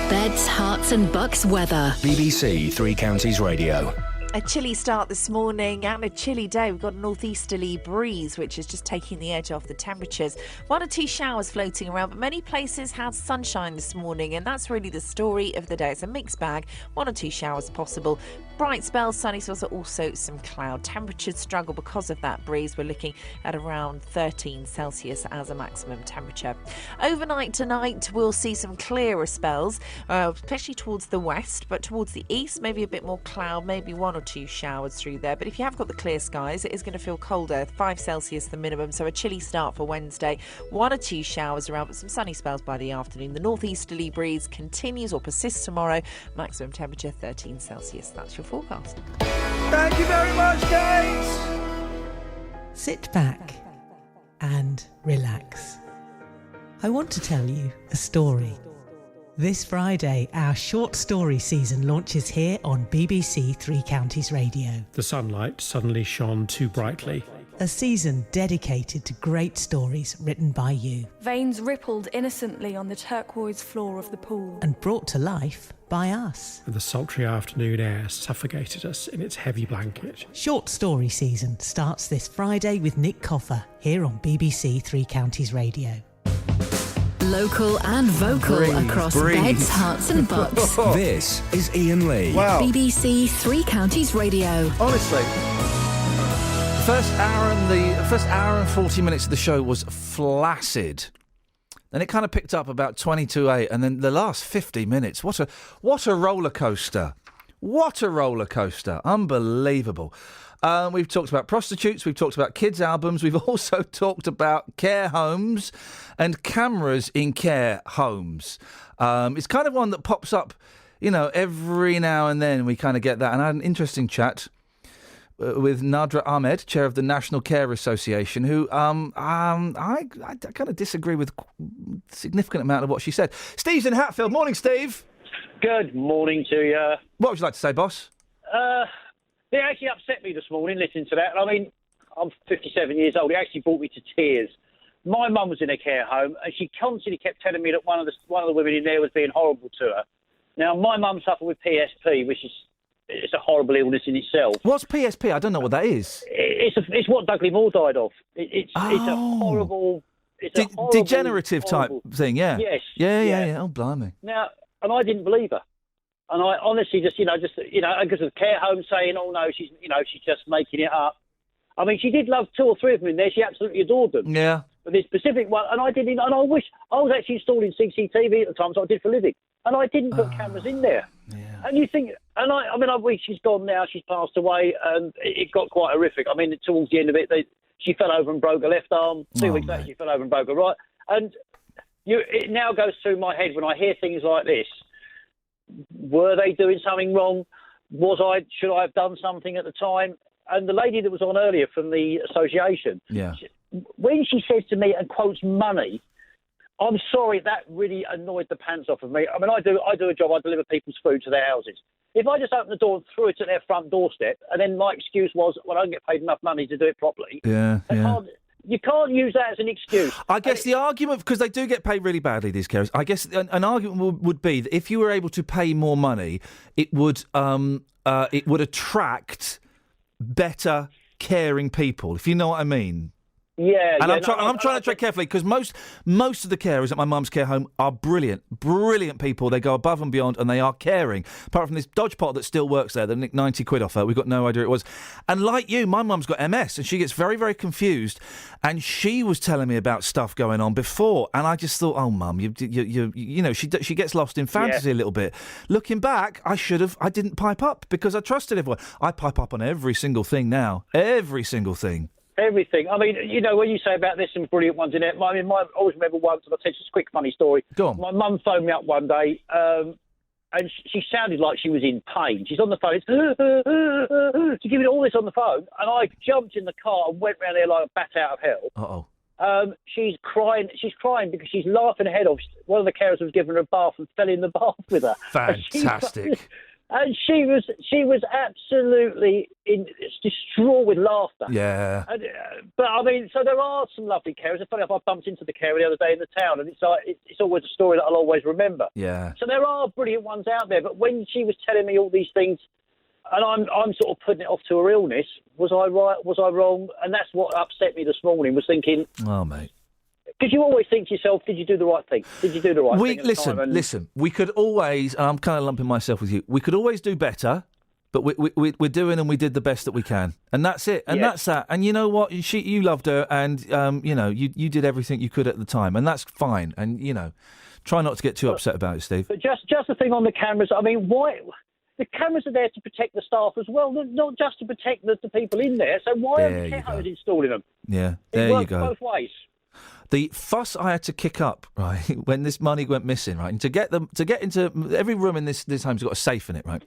Beds, Hearts and Bucks weather. BBC Three Counties Radio. A chilly start this morning and a chilly day. We've got a northeasterly breeze, which is just taking the edge off the temperatures. 1 or 2 showers floating around, but many places had sunshine this morning, and that's really the story of the day. It's a mixed bag, 1 or 2 showers possible. Bright spells, sunny spells, also some cloud. Temperatures struggle because of that breeze. We're looking at around 13 Celsius as a maximum temperature. Overnight tonight, we'll see some clearer spells, especially towards the west, but towards the east, maybe a bit more cloud, maybe 1 or 2 showers through there. But if you have got the clear skies, it is going to feel colder, 5 Celsius the minimum, so a chilly start for Wednesday. 1 or 2 showers around, but some sunny spells by the afternoon. The northeasterly breeze continues or persists tomorrow, maximum temperature 13 Celsius. That's your forecast. Thank you very much, Kate. Sit back and relax. I want to tell you a story. This Friday, our short story season launches here on BBC Three Counties Radio. The sunlight suddenly shone too brightly. A season dedicated to great stories written by you. Veins rippled innocently on the turquoise floor of the pool. And brought to life by us. The sultry afternoon air suffocated us in its heavy blanket. Short story season starts this Friday with Nick Coffer here on BBC Three Counties Radio. Local and vocal across beds, hearts and bucks. This is Iain Lee. Wow. BBC Three Counties Radio. Honestly, the first hour and 40 minutes of the show was flaccid. Then it kind of picked up about 20 to 8, and then the last 50 minutes, what a roller coaster. What a roller coaster. Unbelievable. We've talked about prostitutes, we've talked about kids' albums, we've also talked about care homes and cameras in care homes. It's kind of one that pops up, every now and then we kind of get that. And I had an interesting chat with Nadra Ahmed, chair of the National Care Association, who I kind of disagree with a significant amount of what she said. Steve's in Hatfield. Morning, Steve. Good morning to you. What would you like to say, boss? It actually upset me this morning listening to that. I mean, I'm 57 years old. It actually brought me to tears. My mum was in a care home, and she constantly kept telling me that one of the women in there was being horrible to her. Now, my mum suffered with PSP, which is it's a horrible illness in itself. What's PSP? I don't know what that is. It's what Dudley Moore died of. It's a horrible... It's a horrible, degenerative horrible type thing, yeah. Yes. Yeah. Oh, blimey. Now, and I didn't believe her. And I honestly just because of the care home saying, oh no, she's just making it up. I mean, she did love 2 or 3 of them in there. She absolutely adored them. Yeah. But this specific one, and I wish I was actually installing CCTV at the time, so I did for a living. And I didn't put cameras in there. Yeah. And you think, she's gone now, she's passed away, and it got quite horrific. I mean, towards the end of it, she fell over and broke her left arm. 2 weeks later, she fell over and broke her right. And it now goes through my head when I hear things like this. Were they doing something wrong? Should I have done something at the time? And the lady that was on earlier from the association, when she says to me and quotes money, I'm sorry, that really annoyed the pants off of me. I mean, I do a job, I deliver people's food to their houses. If I just opened the door and threw it at their front doorstep, and then my excuse was, well, I don't get paid enough money to do it properly. You can't use that as an excuse. I guess the argument, because they do get paid really badly, these carers, I guess an argument would be that if you were able to pay more money, it would attract better caring people, if you know what I mean. Yeah, and yeah, I'm trying to tread carefully because most of the carers at my mum's care home are brilliant people. They go above and beyond, and they are caring. Apart from this dodgepot that still works there, that nicked 90 quid off her. We've got no idea who it was. And like you, my mum's got MS, and she gets very, very confused. And she was telling me about stuff going on before, and I just thought, oh, mum, you know, she gets lost in fantasy a little bit. Looking back, I didn't pipe up because I trusted everyone. I pipe up on every single thing now, every single thing. Everything. I mean, you know, when you say about there's some brilliant ones in it, I always remember once, and I'll tell you just a quick funny story. Go on. My mum phoned me up one day, and she sounded like she was in pain. She's on the phone, she's giving all this on the phone, and I jumped in the car and went round there like a bat out of hell. Uh-oh. She's crying because she's laughing her head off. One of the carers was giving her a bath and fell in the bath with her. Fantastic. And she was absolutely distraught with laughter. Yeah. But I mean, so there are some lovely carers. It's funny, I bumped into the carer the other day in the town, and it's always a story that I'll always remember. Yeah. So there are brilliant ones out there. But when she was telling me all these things, and I'm sort of putting it off to her illness, was I right? Was I wrong? And that's what upset me this morning. Was thinking, oh mate. Because you always think to yourself, did you do the right thing? Did you do the right thing? Listen, we could always, and I'm kind of lumping myself with you, we could always do better, but we're doing and we did the best that we can. And that's it. And that's that. And you know what? You loved her and, you know, you did everything you could at the time. And that's fine. And, you know, try not to get too upset about it, Steve. But just the thing on the cameras, I mean, why... The cameras are there to protect the staff as well, not just to protect the people in there. So why are the care homes installing them? Yeah, there you go. Both ways. The fuss I had to kick up, right, when this money went missing, right, and to get into every room in this home's got a safe in it, right.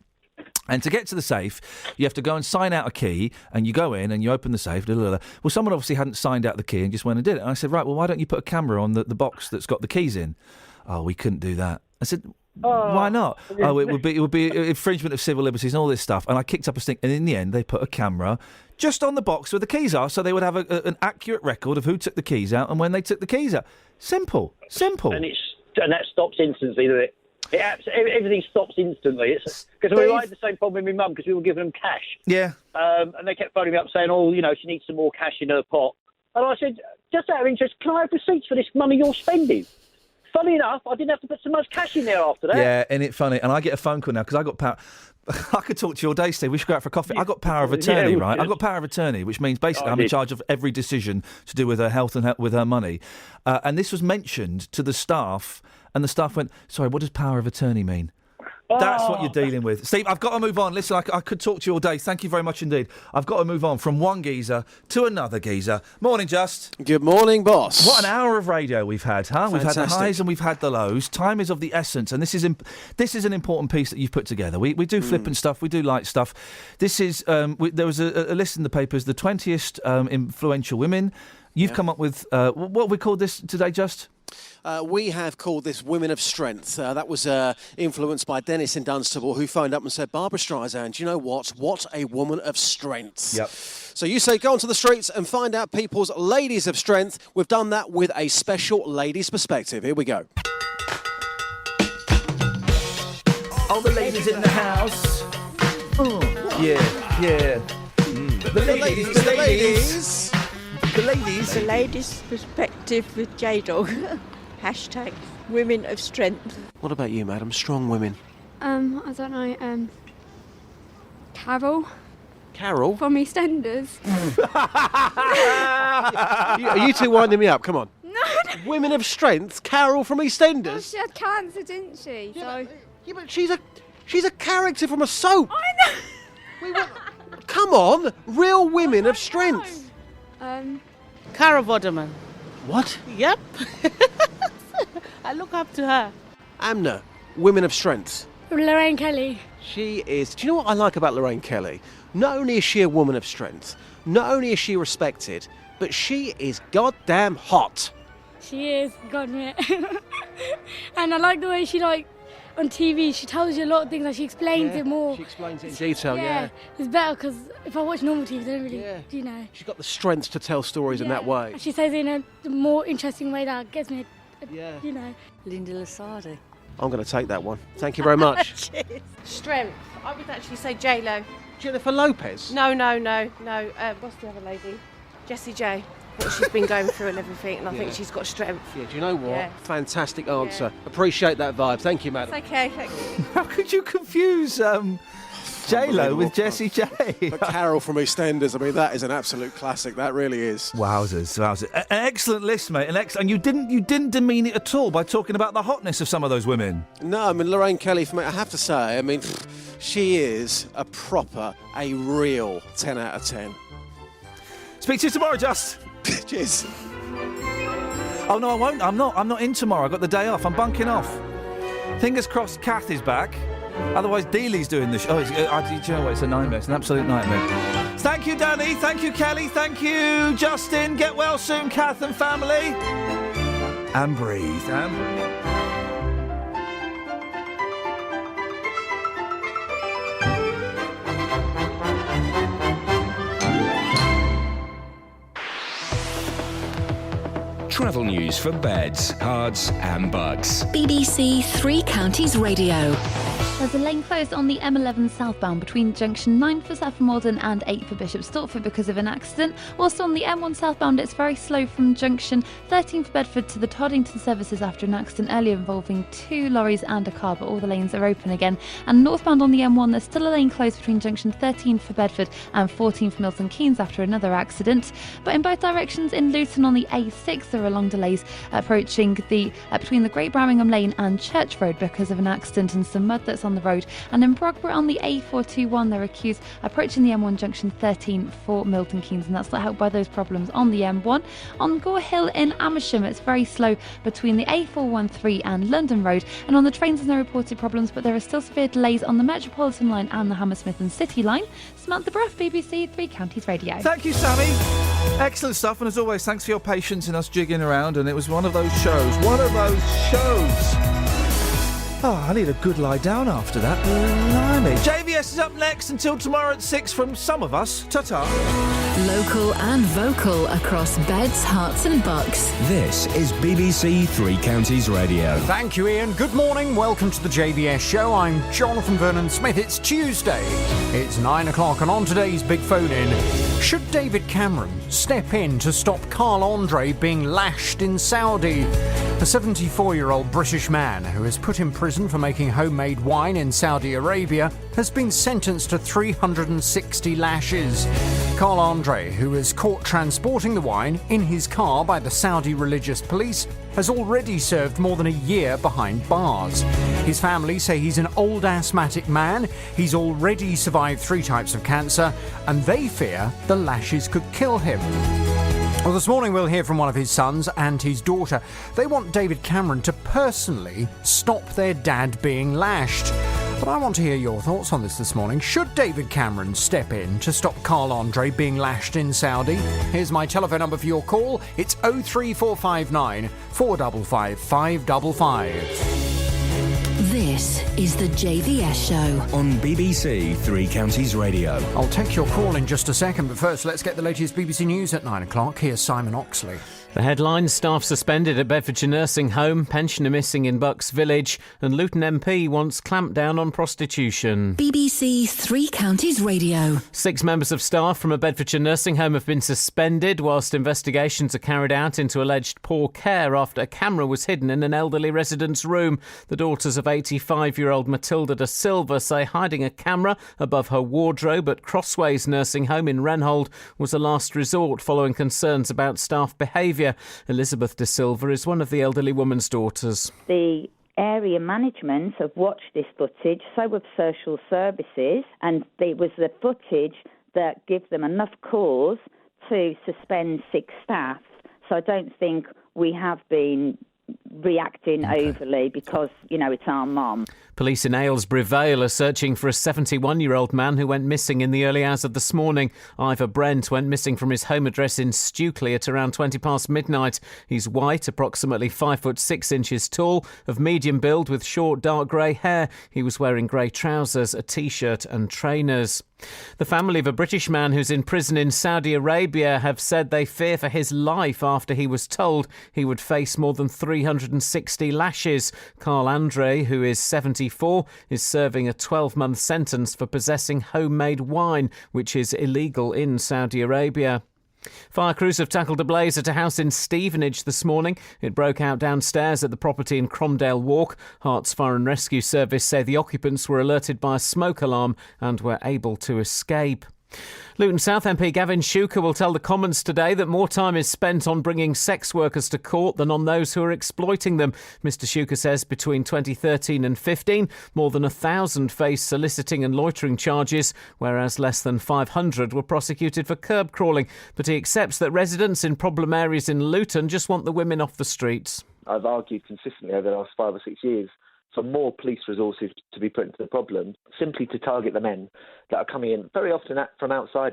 And to get to the safe, you have to go and sign out a key, and you go in and you open the safe. Well, someone obviously hadn't signed out the key and just went and did it. And I said, right, well, why don't you put a camera on the box that's got the keys in? Oh, we couldn't do that. I said, why not? Oh, it would be infringement of civil liberties and all this stuff. And I kicked up a stink. And in the end, they put a camera just on the box where the keys are, so they would have an accurate record of who took the keys out and when they took the keys out. Simple. And that stops instantly, doesn't it? Everything stops instantly. Because we had the same problem with my mum because we were giving them cash. Yeah. And they kept phoning me up saying, oh, you know, she needs some more cash in her pot. And I said, just out of interest, can I have receipts for this money you're spending? Funny enough, I didn't have to put so much cash in there after that. Yeah, isn't it funny? And I get a phone call now because I got power. I could talk to you all day, Steve. We should go out for a coffee. I got power of attorney, right? I got power of attorney, which means basically I'm in charge of every decision to do with her health and with her money. And this was mentioned to the staff, and the staff went, sorry, what does power of attorney mean? That's what you're dealing with. Steve, I've got to move on. Listen, I could talk to you all day. Thank you very much indeed. I've got to move on from one geezer to another geezer. Morning, Just. Good morning, boss. What an hour of radio we've had, huh? Fantastic. We've had the highs and we've had the lows. Time is of the essence, and this is an important piece that you've put together. We do flippant stuff. We do light stuff. This is there was a list in the papers, the 20th influential women. You've come up with what have we called this today, Just? We have called this Women of Strength. That was influenced by Dennis in Dunstable, who phoned up and said, Barbara Streisand, do you know what? What a woman of strength. Yep. So you say go onto the streets and find out people's ladies of strength. We've done that with a special ladies' perspective. Here we go. All the ladies in the house. Yeah. The ladies. The ladies' perspective with J-Dog. Hashtag women of strength. What about you, madam? Strong women. I don't know, Carol. Carol? From EastEnders. Are you two winding me up? Come on. No. Women of strength? Carol from EastEnders? Well, she had cancer, didn't she? But she's a character from a soap. I know. Come on. Real women of strength. Cara Vorderman. What? Yep. I look up to her. Amna, women of strength. Lorraine Kelly. She is... Do you know what I like about Lorraine Kelly? Not only is she a woman of strength, not only is she respected, but she is goddamn hot. She is, God mate. And I like the way she, on TV, she tells you a lot of things, she explains it more. She explains it in detail, yeah. It's better because if I watch normal TV, I don't really, you know. She's got the strength to tell stories in that way. She says it in a more interesting way that gets me, you know. Linda Lasardi. I'm going to take that one. Thank you very much. Strength. I would actually say J-Lo. Jennifer Lopez? No. What's the other lady? Jessie J. what she's been going through and everything, and I Yeah. think she's got strength. Yeah, do you know what? Yeah. Fantastic answer. Appreciate that vibe. Thank you, madam. It's okay, thank you. How could you confuse J-Lo with Jessie J? But Carol from EastEnders, I mean, that is an absolute classic. That really is. Wowzers. An excellent list, mate. And you didn't demean it at all by talking about the hotness of some of those women. No, I mean, Lorraine Kelly, for me, I have to say, I mean, she is a real 10 out of 10. Speak to you tomorrow, Just. Cheers. Oh, no, I won't. I'm not in tomorrow. I've got the day off. I'm bunking off. Fingers crossed Kath is back. Otherwise, Dealey's doing the show. Do you know what? It's a nightmare. It's an absolute nightmare. Thank you, Danny. Thank you, Kelly. Thank you, Justin. Get well soon, Kath and family. And breathe. Travel news for beds, cards and bugs. BBC Three Counties Radio. There's a lane closed on the M11 southbound between junction 9 for Saffron Walden and 8 for Bishop Stortford because of an accident. Whilst on the M1 southbound, it's very slow from junction 13 for Bedford to the Toddington services after an accident earlier involving 2 lorries and a car, but all the lanes are open again. And northbound on the M1, there's still a lane closed between junction 13 for Bedford and 14 for Milton Keynes after another accident. But in both directions in Luton on the A6, there are long delays approaching between the Great Birmingham Lane and Church Road because of an accident and some mud that's on the road. And in Brogborough on the A421, there are queues approaching the M1 junction 13 for Milton Keynes, and that's not helped by those problems on the M1. On Gore Hill in Amersham, it's very slow between the A413 and London Road, and on the trains there's no reported problems, but there are still severe delays on the Metropolitan line and the Hammersmith and City line. Samantha Bruff, BBC Three Counties Radio. Thank you, Sammy. Excellent stuff, and as always, thanks for your patience in us jigging around, and it was one of those shows. Oh, I need a good lie down after that. Blimey. JVS is up next until tomorrow at 6 from some of us. Ta-ta. Local and vocal across beds, hearts and bucks. This is BBC Three Counties Radio. Thank you, Ian. Good morning. Welcome to the JVS show. I'm Jonathan Vernon Smith. It's Tuesday. It's 9 o'clock, and on today's Big Phone In, should David Cameron step in to stop Carl Andre being lashed in Saudi? A 74-year-old British man who is put in prison for making homemade wine in Saudi Arabia has been sentenced to 360 lashes. Carl Andre, who was caught transporting the wine in his car by the Saudi religious police, has already served more than a year behind bars. His family say he's an old asthmatic man, he's already survived 3 types of cancer, and they fear the lashes could kill him. Well, this morning we'll hear from one of his sons and his daughter. They want David Cameron to personally stop their dad being lashed. But I want to hear your thoughts on this morning. Should David Cameron step in to stop Carl Andre being lashed in Saudi? Here's my telephone number for your call. It's 03459 455 555. This is the JVS show on BBC Three Counties Radio. I'll take your call in just a second, but first let's get the latest BBC News at 9 o'clock. Here's Simon Oxley. The headlines: staff suspended at Bedfordshire nursing home, pensioner missing in Bucks Village, and Luton MP wants clampdown on prostitution. BBC Three Counties Radio. 6 members of staff from a Bedfordshire nursing home have been suspended whilst investigations are carried out into alleged poor care after a camera was hidden in an elderly resident's room. The daughters of 85-year-old Matilda da Silva say hiding a camera above her wardrobe at Crossways nursing home in Wrenhold was a last resort following concerns about staff behaviour. Elizabeth da Silva is one of the elderly woman's daughters. The area management have watched this footage, so have social services, and it was the footage that gives them enough cause to suspend 6 staff. So I don't think we have been reacting overly because, it's our mum. Police in Aylesbury Vale are searching for a 71-year-old man who went missing in the early hours of this morning. Ivor Brent went missing from his home address in Stukely at around 20 past midnight. He's white, approximately 5'6" tall, of medium build with short dark grey hair. He was wearing grey trousers, a T-shirt and trainers. The family of a British man who's in prison in Saudi Arabia have said they fear for his life after he was told he would face more than 360 lashes. Carl Andre, who is 74, is serving a 12-month sentence for possessing homemade wine, which is illegal in Saudi Arabia. Fire crews have tackled a blaze at a house in Stevenage this morning. It broke out downstairs at the property in Cromdale Walk. Herts Fire and Rescue Service say the occupants were alerted by a smoke alarm and were able to escape. Luton South MP Gavin Shuker will tell the Commons today that more time is spent on bringing sex workers to court than on those who are exploiting them. Mr Shuker says between 2013 and 15, more than 1,000 faced soliciting and loitering charges, whereas less than 500 were prosecuted for curb crawling. But he accepts that residents in problem areas in Luton just want the women off the streets. I've argued consistently over the last 5 or 6 years for more police resources to be put into the problem, simply to target the men that are coming in very often from outside